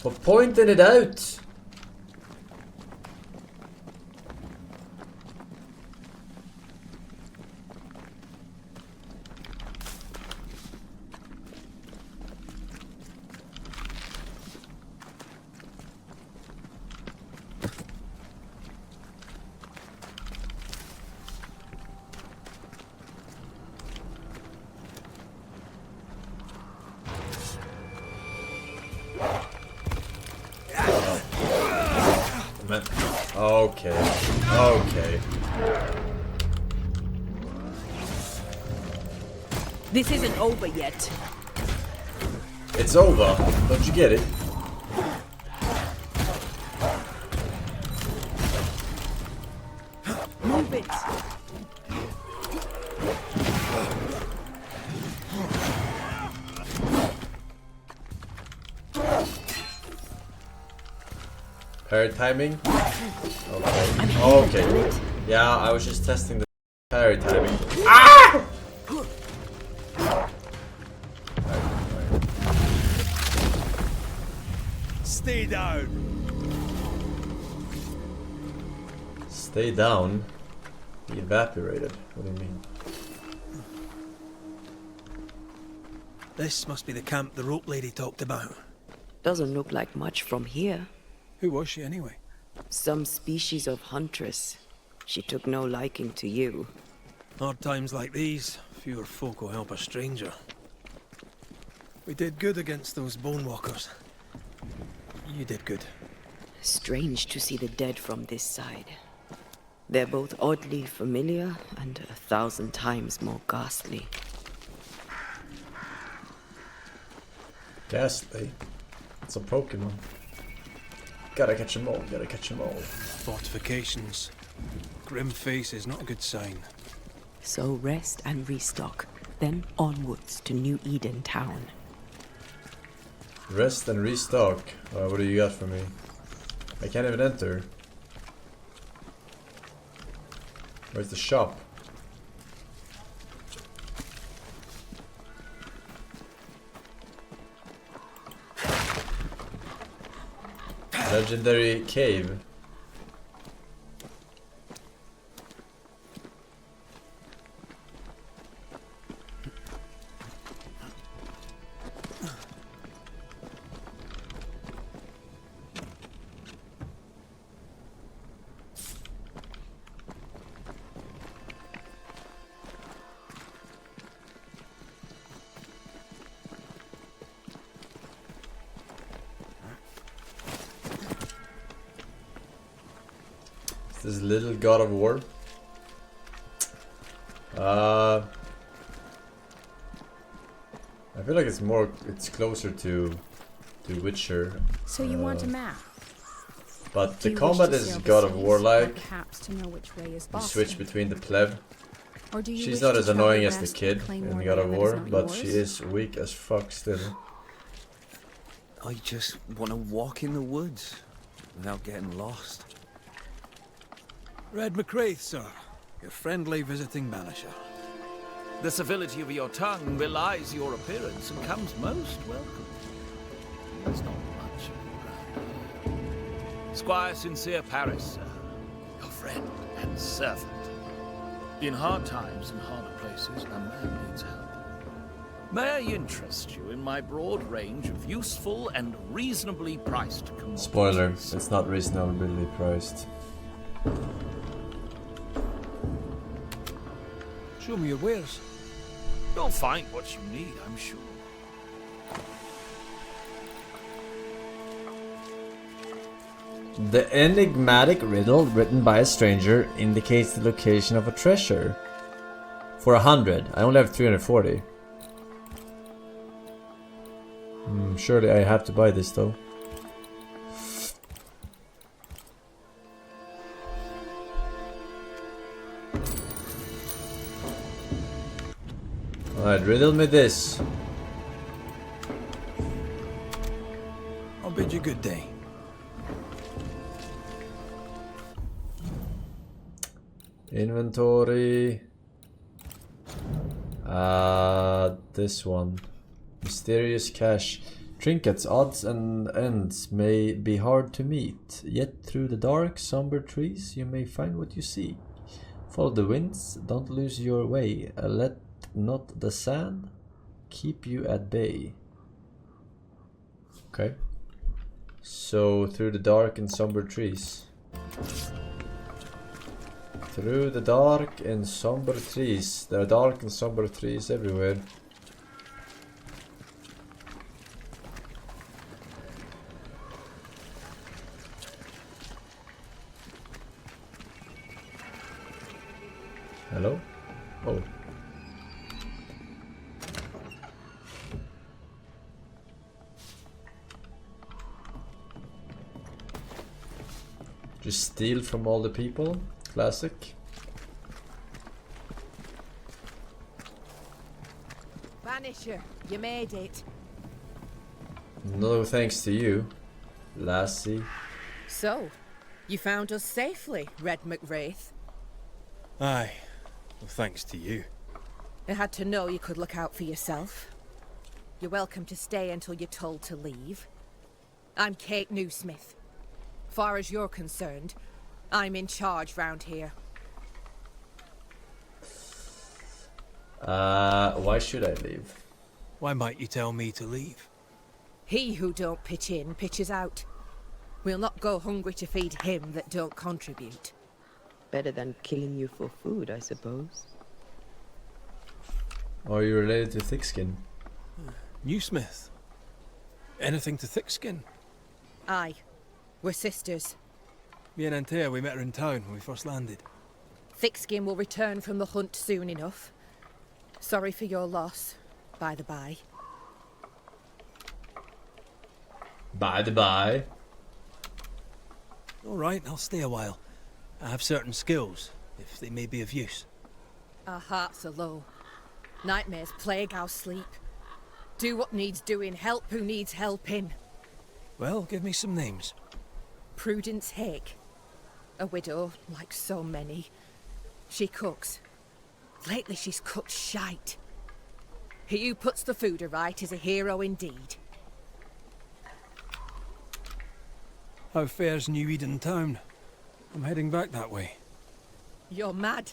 For pointing it out! Okay. Okay. This isn't over yet. It's over. Don't you get it? Move it. Parry timing? Okay. Okay. Yeah, I was just testing the parry timing. Ah! Stay down. Stay down? He evaporated. What do you mean? This must be the camp the rope lady talked about. Doesn't look like much from here. Who was she anyway? Some species of huntress. She took no liking to you. Hard times like these, fewer folk will help a stranger. We did good against those bone walkers. You did good. Strange to see the dead from this side. They're both oddly familiar and 1,000 times more ghastly. Ghastly? It's a Pokemon. Gotta catch them all, gotta catch them all. Fortifications. Grim face is not a good sign. So rest and restock, then onwards to New Eden town. Rest and restock. What do you got for me? I can't even enter. Where's the shop? Legendary cave. This little god of war. I feel like it's closer to Witcher. So you want a map? But the combat is God of War like. Perhaps to know which way is You switch between the pleb. Or do you She's wish not to as travel annoying as the west kid and claim in more God of land that War, is not but she yours? is weak as fuck still. I just want to walk in the woods without getting lost. Red McCraith, sir. Your friendly visiting banisher. The civility of your tongue belies your appearance and comes most welcome. There's not much around here. Squire Sincere Paris, sir. Your friend and servant. In hard times and harder places, a man needs help. May I interest you in my broad range of useful and reasonably priced commodities? Spoiler, it's not reasonably priced. Show me your wares. You'll find what you need, I'm sure. The enigmatic riddle written by a stranger indicates the location of a treasure. For 100, I only have 340. Surely I have to buy this though. Alright, riddle me this. I'll bid you good day. Inventory. This one. Mysterious cache. Trinkets, odds and ends may be hard to meet, yet through the dark, somber trees you may find what you seek. Follow the winds, don't lose your way, let not the sand keep you at bay. Okay. So, through the dark and somber trees. Through the dark and somber trees. There are dark and somber trees everywhere. Hello? Oh. Just steal from all the people? Classic. Banisher, you made it. No thanks to you, lassie. So, you found us safely, Red McWraith. Aye. Well, thanks to you. I had to know you could look out for yourself. You're welcome to stay until you're told to leave. I'm Kate Newsmith. Far as you're concerned, I'm in charge round here. Why should I leave? Why might you tell me to leave? He who don't pitch in, pitches out. We'll not go hungry to feed him that don't contribute. Better than killing you for food, I suppose. Are you related to Thickskin? Newsmith. Anything to Thickskin? Aye. We're sisters. Me and Antea, we met her in town when we first landed. Thickskin will return from the hunt soon enough. Sorry for your loss, by the by. By the by. All right, I'll stay a while. I have certain skills, if they may be of use. Our hearts are low. Nightmares plague our sleep. Do what needs doing, help who needs helping. Well, give me some names. Prudence Hake. A widow, like so many. She cooks. Lately she's cooked shite. He who puts the food aright is a hero indeed. How fares New Eden town? I'm heading back that way. You're mad.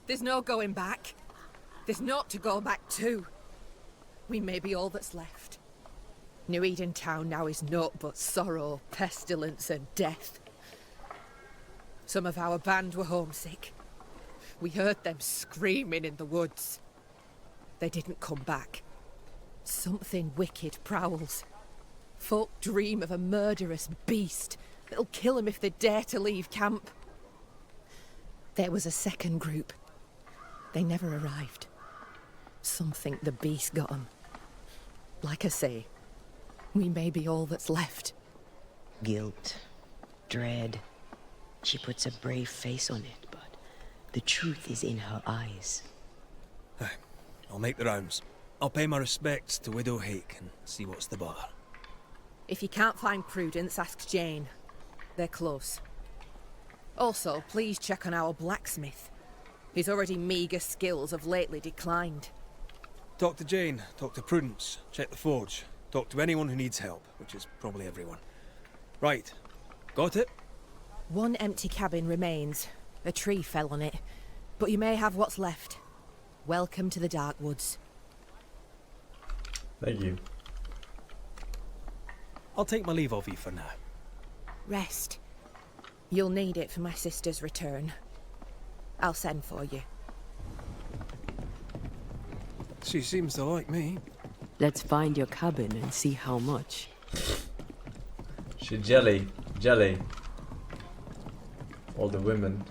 There's no going back. There's naught to go back to. We may be all that's left. New Eden town now is naught but sorrow, pestilence and death. Some of our band were homesick. We heard them screaming in the woods. They didn't come back. Something wicked prowls. Folk dream of a murderous beast that'll kill them if they dare to leave camp. There was a second group. They never arrived. Some think the beast got them. Like I say, we may be all that's left. Guilt, dread. She puts a brave face on it, but the truth is in her eyes. Aye, I'll make the rounds. I'll pay my respects to Widow Hake and see what's the bother. If you can't find Prudence, ask Jane. They're close. Also, please check on our blacksmith. His already meagre skills have lately declined. Talk to Jane, talk to Prudence, check the forge, talk to anyone who needs help, which is probably everyone. Right, got it? One empty cabin remains. A tree fell on it, but you may have what's left. Welcome to the Dark Woods. Thank you. I'll take my leave of you for now. Rest. You'll need it for my sister's return. I'll send for you. She seems to like me. Let's find your cabin and see how much. She jelly. All the women.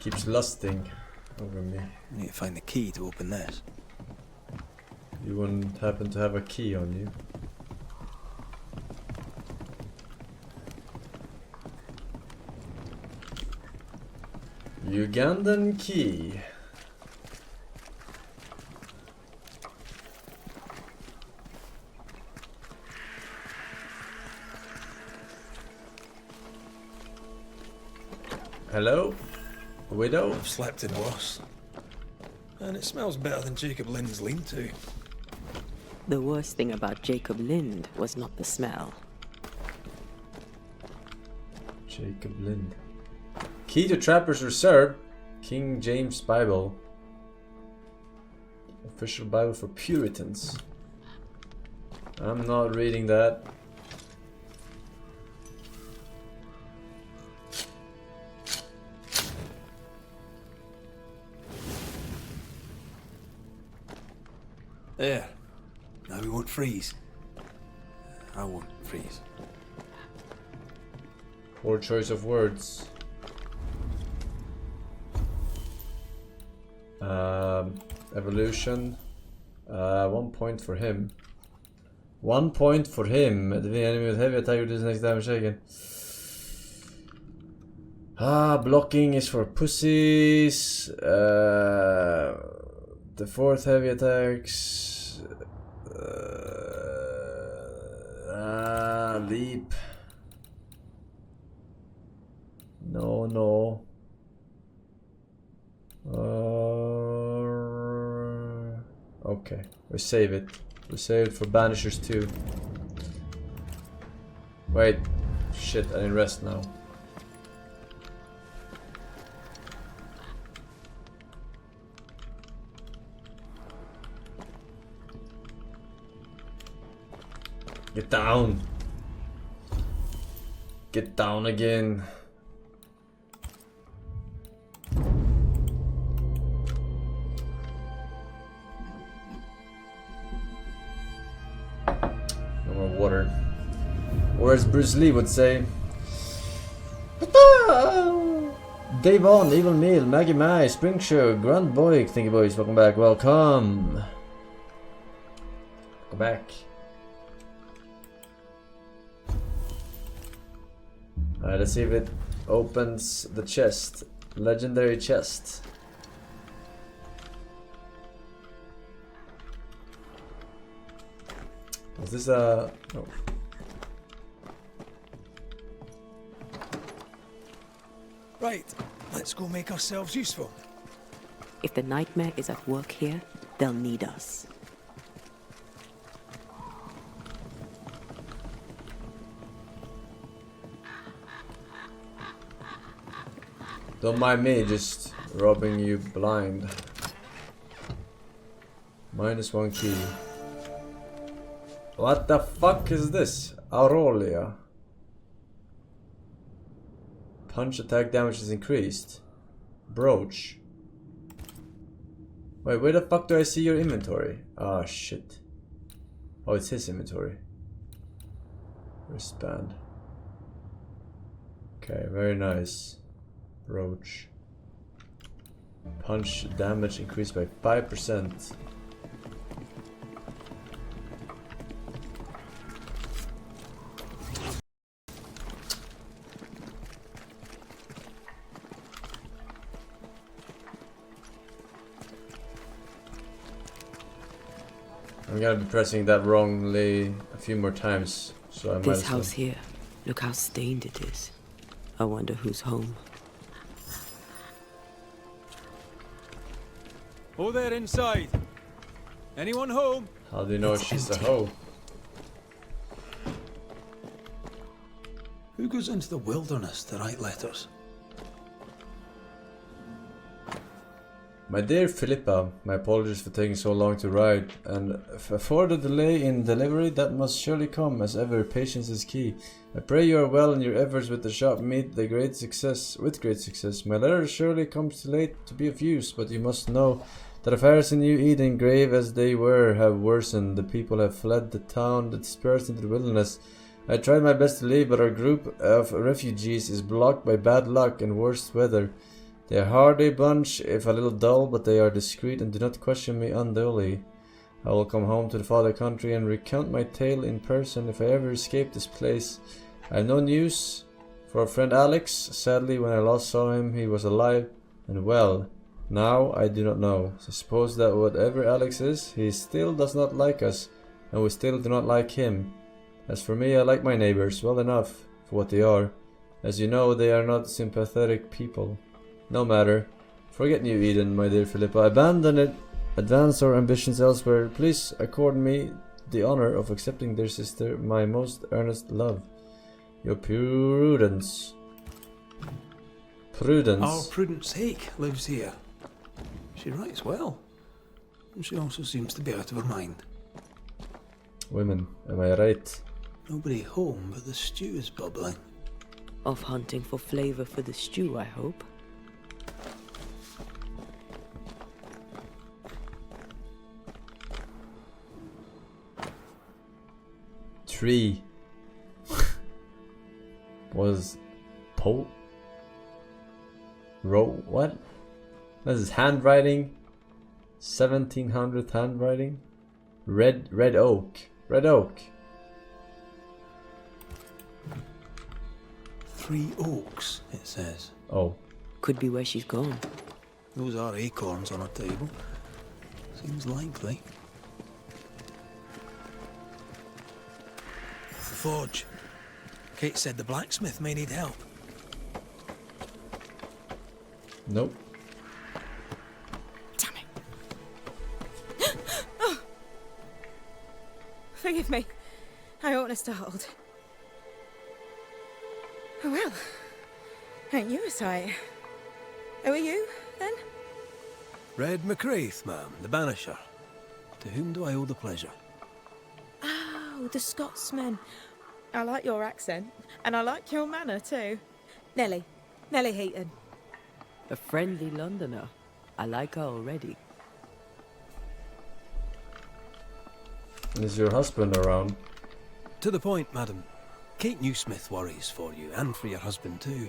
Keeps lusting over me. I need to find the key to open this. You wouldn't happen to have a key on you? Ugandan key. Hello? Widow? I've slept in worse. And it smells better than Jacob Lynn's lean-to. The worst thing about Jacob Lind was not the smell. Jacob Lind. Key to Trapper's Reserve. King James Bible. Official Bible for Puritans. I'm not reading that. There. Now we won't freeze. I won't freeze. Poor choice of words. Evolution. 1 point for him. 1 point for him. The enemy with heavy attack reduces next damage taken. Blocking is for pussies. The 4th heavy attacks. Leap. No. Okay, we save it. We save it for Banishers too. Wait, shit, I didn't rest now. Get down! Get down again. No more water. Or as Bruce Lee would say. Dave On, Evil Meal, Maggie Mai, Spring Show, Grunt Boy, thank you boys, welcome back, welcome. Welcome back. Alright, let's see if it opens the chest. Legendary chest. Is this a... Oh. Right, let's go make ourselves useful. If the nightmare is at work here, they'll need us. Don't mind me, just robbing you blind. -1 key. What the fuck is this? Aurelia. Punch attack damage is increased. Brooch. Wait, where the fuck do I see your inventory? Ah, shit. Oh, it's his inventory. Wristband. Okay, very nice. Brooch. Punch damage increased by 5%. I'm gonna be pressing that wrongly a few more times, so I might This house here, look how stained it is. I wonder who's home. Oh, there inside. Anyone home? How do you know she's a hoe? Who goes into the wilderness to write letters? My dear Philippa, my apologies for taking so long to write, and for the delay in delivery that must surely come, as ever, patience is key. I pray you are well and your efforts with the shop meet with great success. My letter surely comes too late to be of use, but you must know that affairs in New Eden, grave as they were, have worsened. The people have fled the town, dispersed into the wilderness. I tried my best to leave, but our group of refugees is blocked by bad luck and worse weather. They are a hardy bunch, if a little dull, but they are discreet and do not question me unduly. I will come home to the father country and recount my tale in person if I ever escape this place. I have no news for our friend Alex. Sadly, when I last saw him, he was alive and well. Now, I do not know. I suppose that whatever Alex is, he still does not like us, and we still do not like him. As for me, I like my neighbors well enough for what they are. As you know, they are not sympathetic people. No matter. Forget New Eden, my dear Philippa. Abandon it. Advance our ambitions elsewhere. Please accord me the honor of accepting their sister my most earnest love. Your Prudence. Prudence. Our Prudence Hake lives here. She writes well. And she also seems to be out of her mind. Women, am I right? Nobody home, but the stew is bubbling. Off hunting for flavor for the stew, I hope. Tree was what? This is handwriting. 1700th handwriting. Red oak. Red oak. 3 oaks, it says. Oh. Could be where she's gone. Those are acorns on her table. Seems likely. The forge. Kate said the blacksmith may need help. Nope. Damn it. Oh. Forgive me. I oughtn't have startled. Oh well. Ain't you a sight? Who are you, then? Red McCraith, ma'am, the Banisher. To whom do I owe the pleasure? Oh, the Scotsman. I like your accent, and I like your manner too. Nellie Heaton. A friendly Londoner. I like her already. Is your husband around? To the point, madam. Kate Newsmith worries for you, and for your husband too.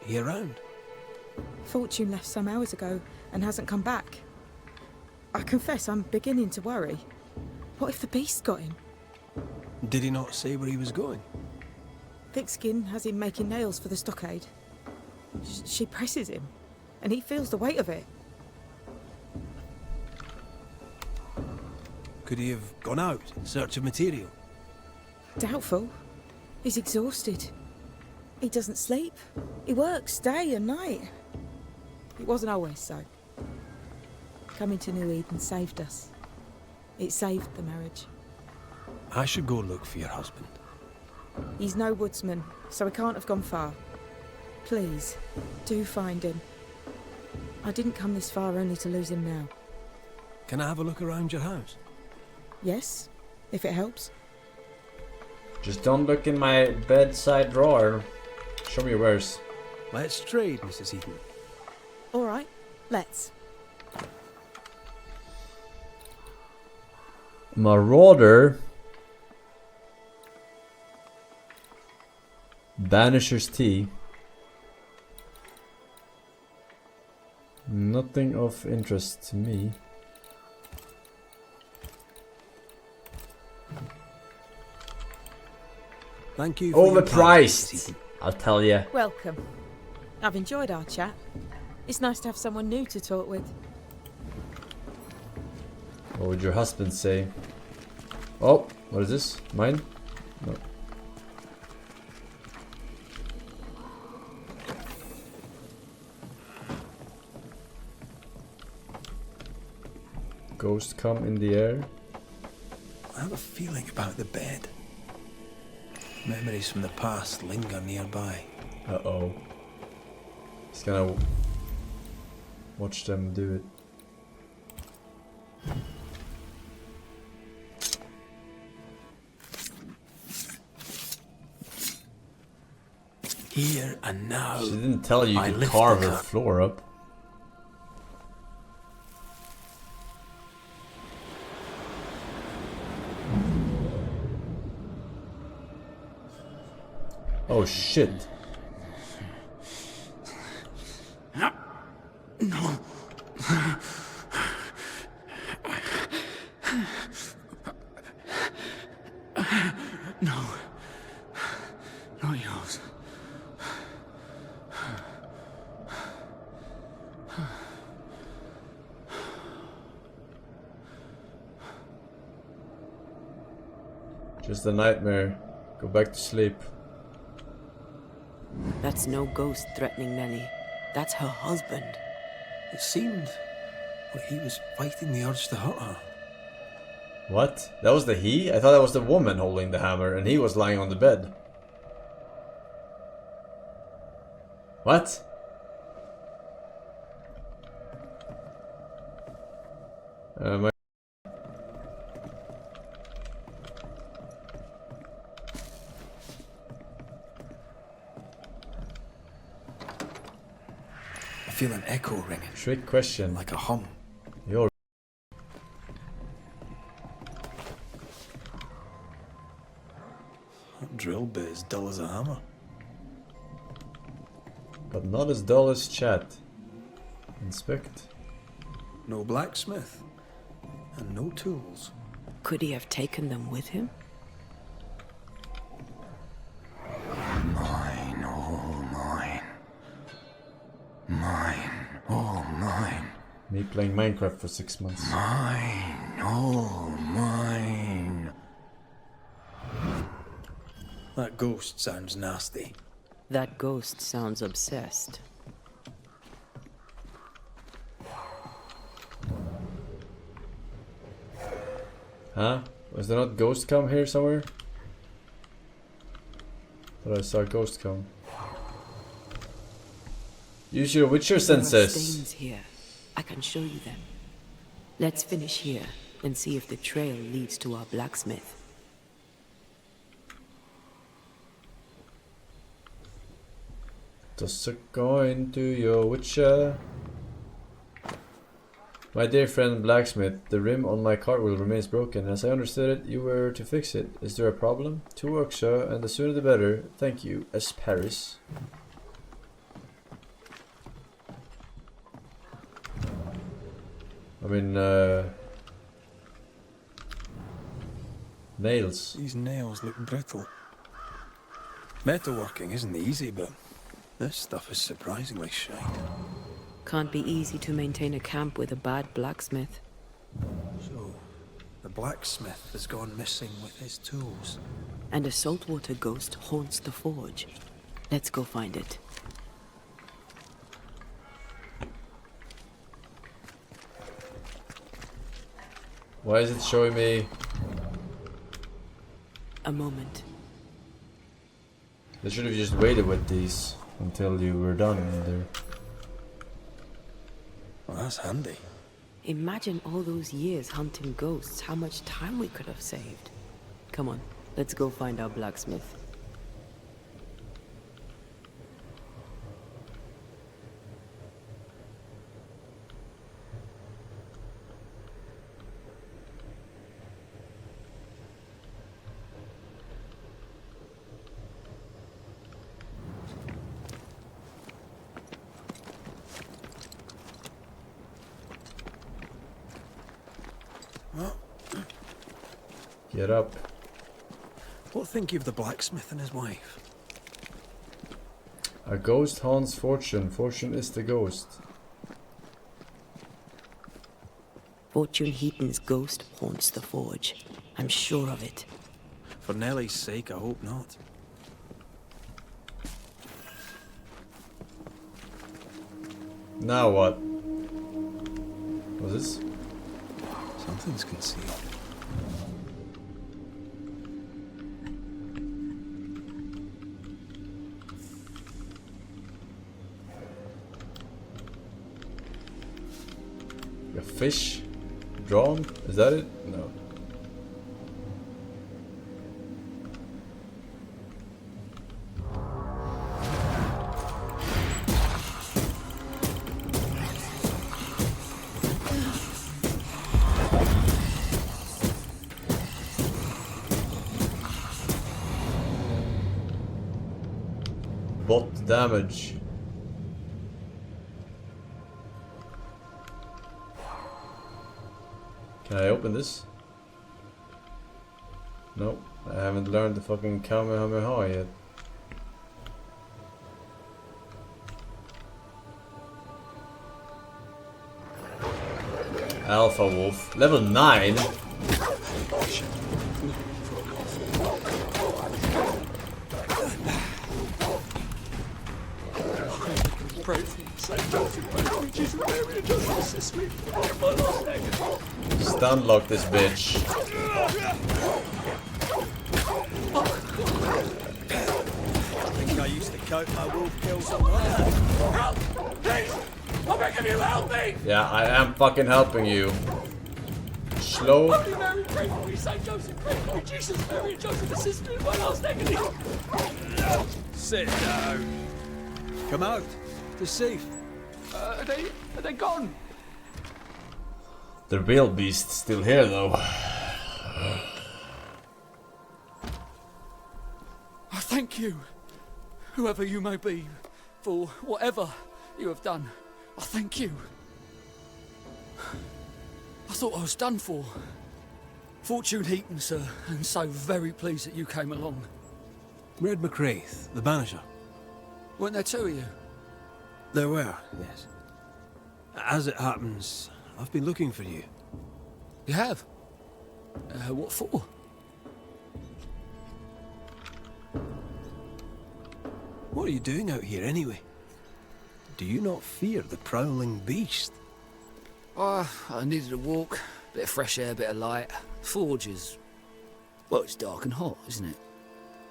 He around? Fortune left some hours ago, and hasn't come back. I confess I'm beginning to worry. What if the beast got him? Did he not say where he was going? Thickskin has him making nails for the stockade. She presses him, and he feels the weight of it. Could he have gone out in search of material? Doubtful. He's exhausted. He doesn't sleep. He works day and night. It wasn't always so. Coming to New Eden saved us. It saved the marriage. I should go look for your husband. He's no woodsman, so he can't have gone far. Please, do find him. I didn't come this far only to lose him now. Can I have a look around your house? Yes, if it helps. Just don't look in my bedside drawer. Show me your wares. Let's trade, Mrs. Heaton. All right, let's. Marauder. Banishers tea. Nothing of interest to me. Thank you for Overpriced, I'll tell you. Welcome. I've enjoyed our chat. It's nice to have someone new to talk with. What would your husband say? Oh, what is this? Mine? No. Ghost come in the air. I have a feeling about the bed. Memories from the past linger nearby. Uh-oh. He's gonna watch them do it. Here and now. She didn't tell you to carve her floor up. Oh shit. No. No. Not yours. Just a nightmare. Go back to sleep. That's no ghost threatening Nellie. That's her husband. It seemed like he was fighting the urge to hurt her. What? That was the he? I thought that was the woman holding the hammer and he was lying on the bed. What? My I feel an echo ringing. Trick question. Like a hum. You're That drill bit is dull as a hammer. but not as dull as chat. Inspect. No blacksmith. And no tools. Could he have taken them with him? Mine, all mine. Mine, all mine. Me playing Minecraft for 6 months. Mine, all mine. That ghost sounds nasty. That ghost sounds obsessed. Huh? Was there not ghost come here somewhere? Thought I saw ghost come. Use your Witcher There are senses. stains here. I can show you them. Let's finish here and see if the trail leads to our blacksmith. Toss a coin to your Witcher. My dear friend blacksmith, the rim on my cartwheel remains broken. As I understood it, you were to fix it. Is there a problem? To work, sir, and the sooner the better. Thank you, S. Paris. I mean, nails. These nails look brittle. Metalworking isn't easy, but this stuff is surprisingly shite. Can't be easy to maintain a camp with a bad blacksmith. So, the blacksmith has gone missing with his tools. And a saltwater ghost haunts the forge. Let's go find it. Why is it showing me? A moment. They should have just waited with these until you were done there. Well, that's handy. Imagine all those years hunting ghosts, how much time we could have saved. Come on, let's go find our blacksmith. Get up. What think you of the blacksmith and his wife? A ghost haunts Fortune. Fortune is the ghost. Fortune Heaton's ghost haunts the forge. I'm sure of it. For Nellie's sake, I hope not. Now what? What's this? Something's concealed. A fish? Drawn? Is that it? No. Bot damage. Can I open this? Nope, I haven't learned the fucking Kamehameha yet. Alpha Wolf, level 9? Stun lock this bitch. I think I used to coat my wolf kills on my hand. Help! Please! I'm begging you, help me! Yeah, I am fucking helping you. Slow. Holy Mary, pray for me. Saint Joseph, pray for me. Jesus, Mary, and Joseph, assist me in my last agony. Sit down. Come out. It's safe. Are they gone? The real beast's still here, though. I thank you, whoever you may be, for whatever you have done. I thank you. I thought I was done for. Fortune eaten, sir, and so very pleased that you came along. Red McCraith, the Banisher. Weren't there two of you? There were, yes. As it happens, I've been looking for you. You have? What for? What are you doing out here anyway? Do you not fear the prowling beast? I needed a walk, bit of fresh air, bit of light. Forge is... well, it's dark and hot, isn't it?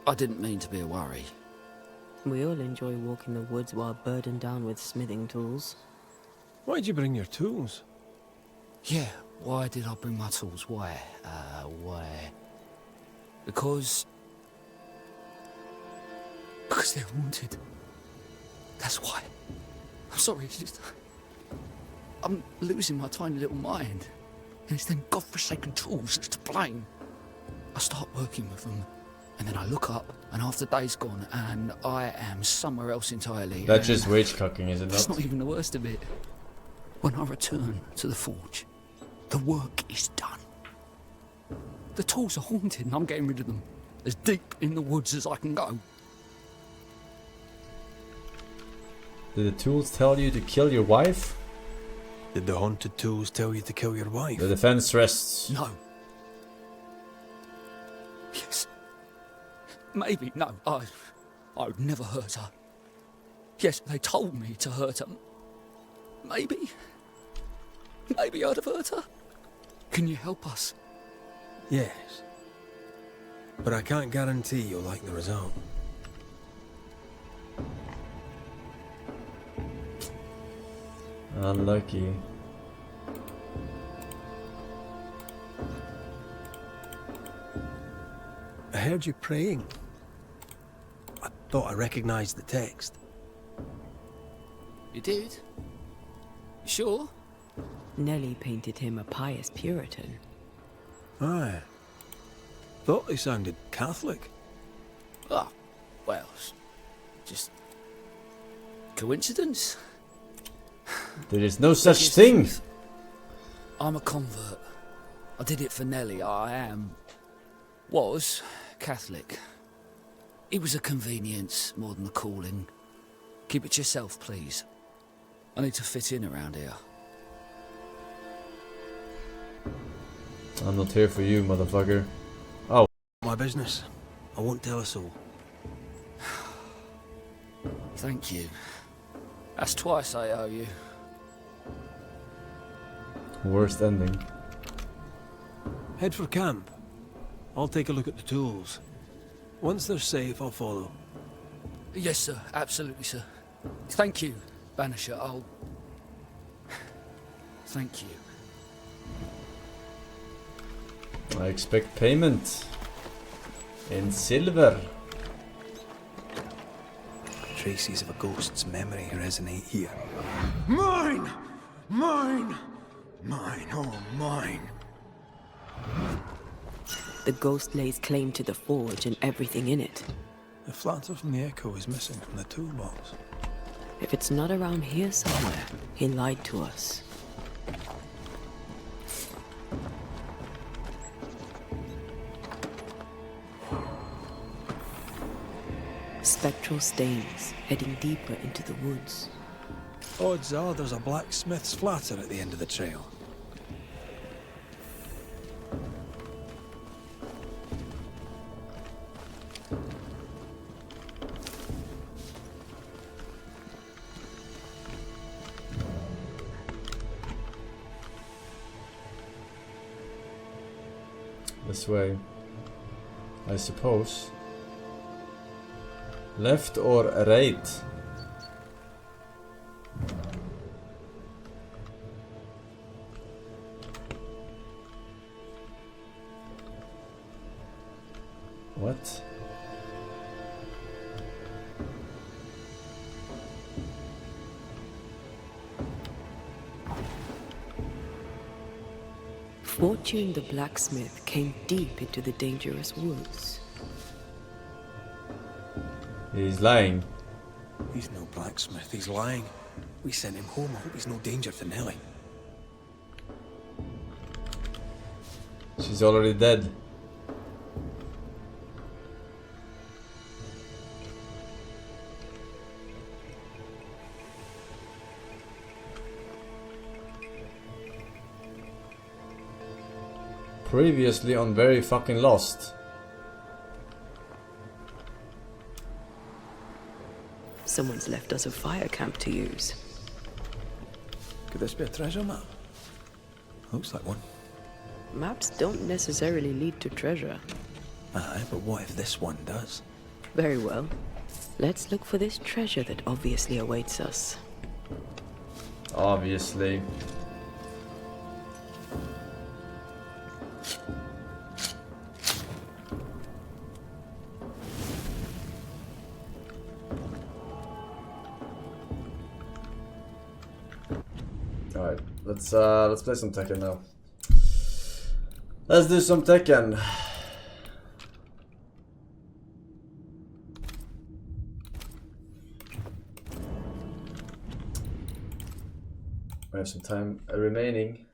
I didn't mean to be a worry. We all enjoy walking the woods while burdened down with smithing tools. Why'd you bring your tools? Yeah, why did I bring my tools? Why? Because they're haunted. That's why. I'm sorry, it's just... I'm losing my tiny little mind. And it's them godforsaken tools that's to blame. I start working with them, and then I look up, and half the day's gone, and I am somewhere else entirely. That's just wage cocking, is it not? That's not even the worst of it. When I return to the forge, the work is done. The tools are haunted, and I'm getting rid of them. As deep in the woods as I can go. Did the tools tell you to kill your wife? Did the haunted tools tell you to kill your wife? The defense rests. No. Yes. Maybe, no. I would never hurt her. Yes, they told me to hurt her. Maybe I'd have hurt her. Can you help us? Yes. But I can't guarantee you'll like the result. Unlucky. I heard you praying. I thought I recognized the text. You did? You sure? Nellie painted him a pious Puritan. Aye. Thought he sounded Catholic. Ah, well, just... coincidence? There is no such thing! I'm a convert. I did it for Nellie. Was Catholic. It was a convenience more than a calling. Keep it to yourself, please. I need to fit in around here. I'm not here for you, motherfucker. Oh. My business. I won't tell a soul. Thank you. That's twice I owe you. Worst ending. Head for camp. I'll take a look at the tools. Once they're safe, I'll follow. Yes, sir. Absolutely, sir. Thank you, Banisher. Thank you. I expect payment. In silver. Traces of a ghost's memory resonate here. Mine! Mine! Mine, oh mine. The ghost lays claim to the forge and everything in it. The flatter from the echo is missing from the toolbox. If it's not around here somewhere, he lied to us. Spectral stains heading deeper into the woods. Odds are there's a blacksmith's flatter at the end of the trail. This way, I suppose. Left or right? What? Fortune the blacksmith came deep into the dangerous woods. He's lying. He's no blacksmith, he's lying. We sent him home, I hope he's no danger to Nellie. She's already dead. Previously on Very Fucking Lost. Someone's left us a fire camp to use. Could this be a treasure map? Looks like one. Maps don't necessarily lead to treasure. Aye, but what if this one does? Very well. Let's look for this treasure that obviously awaits us. Obviously. Alright, let's play some Tekken now. Let's do some Tekken. We have some time remaining.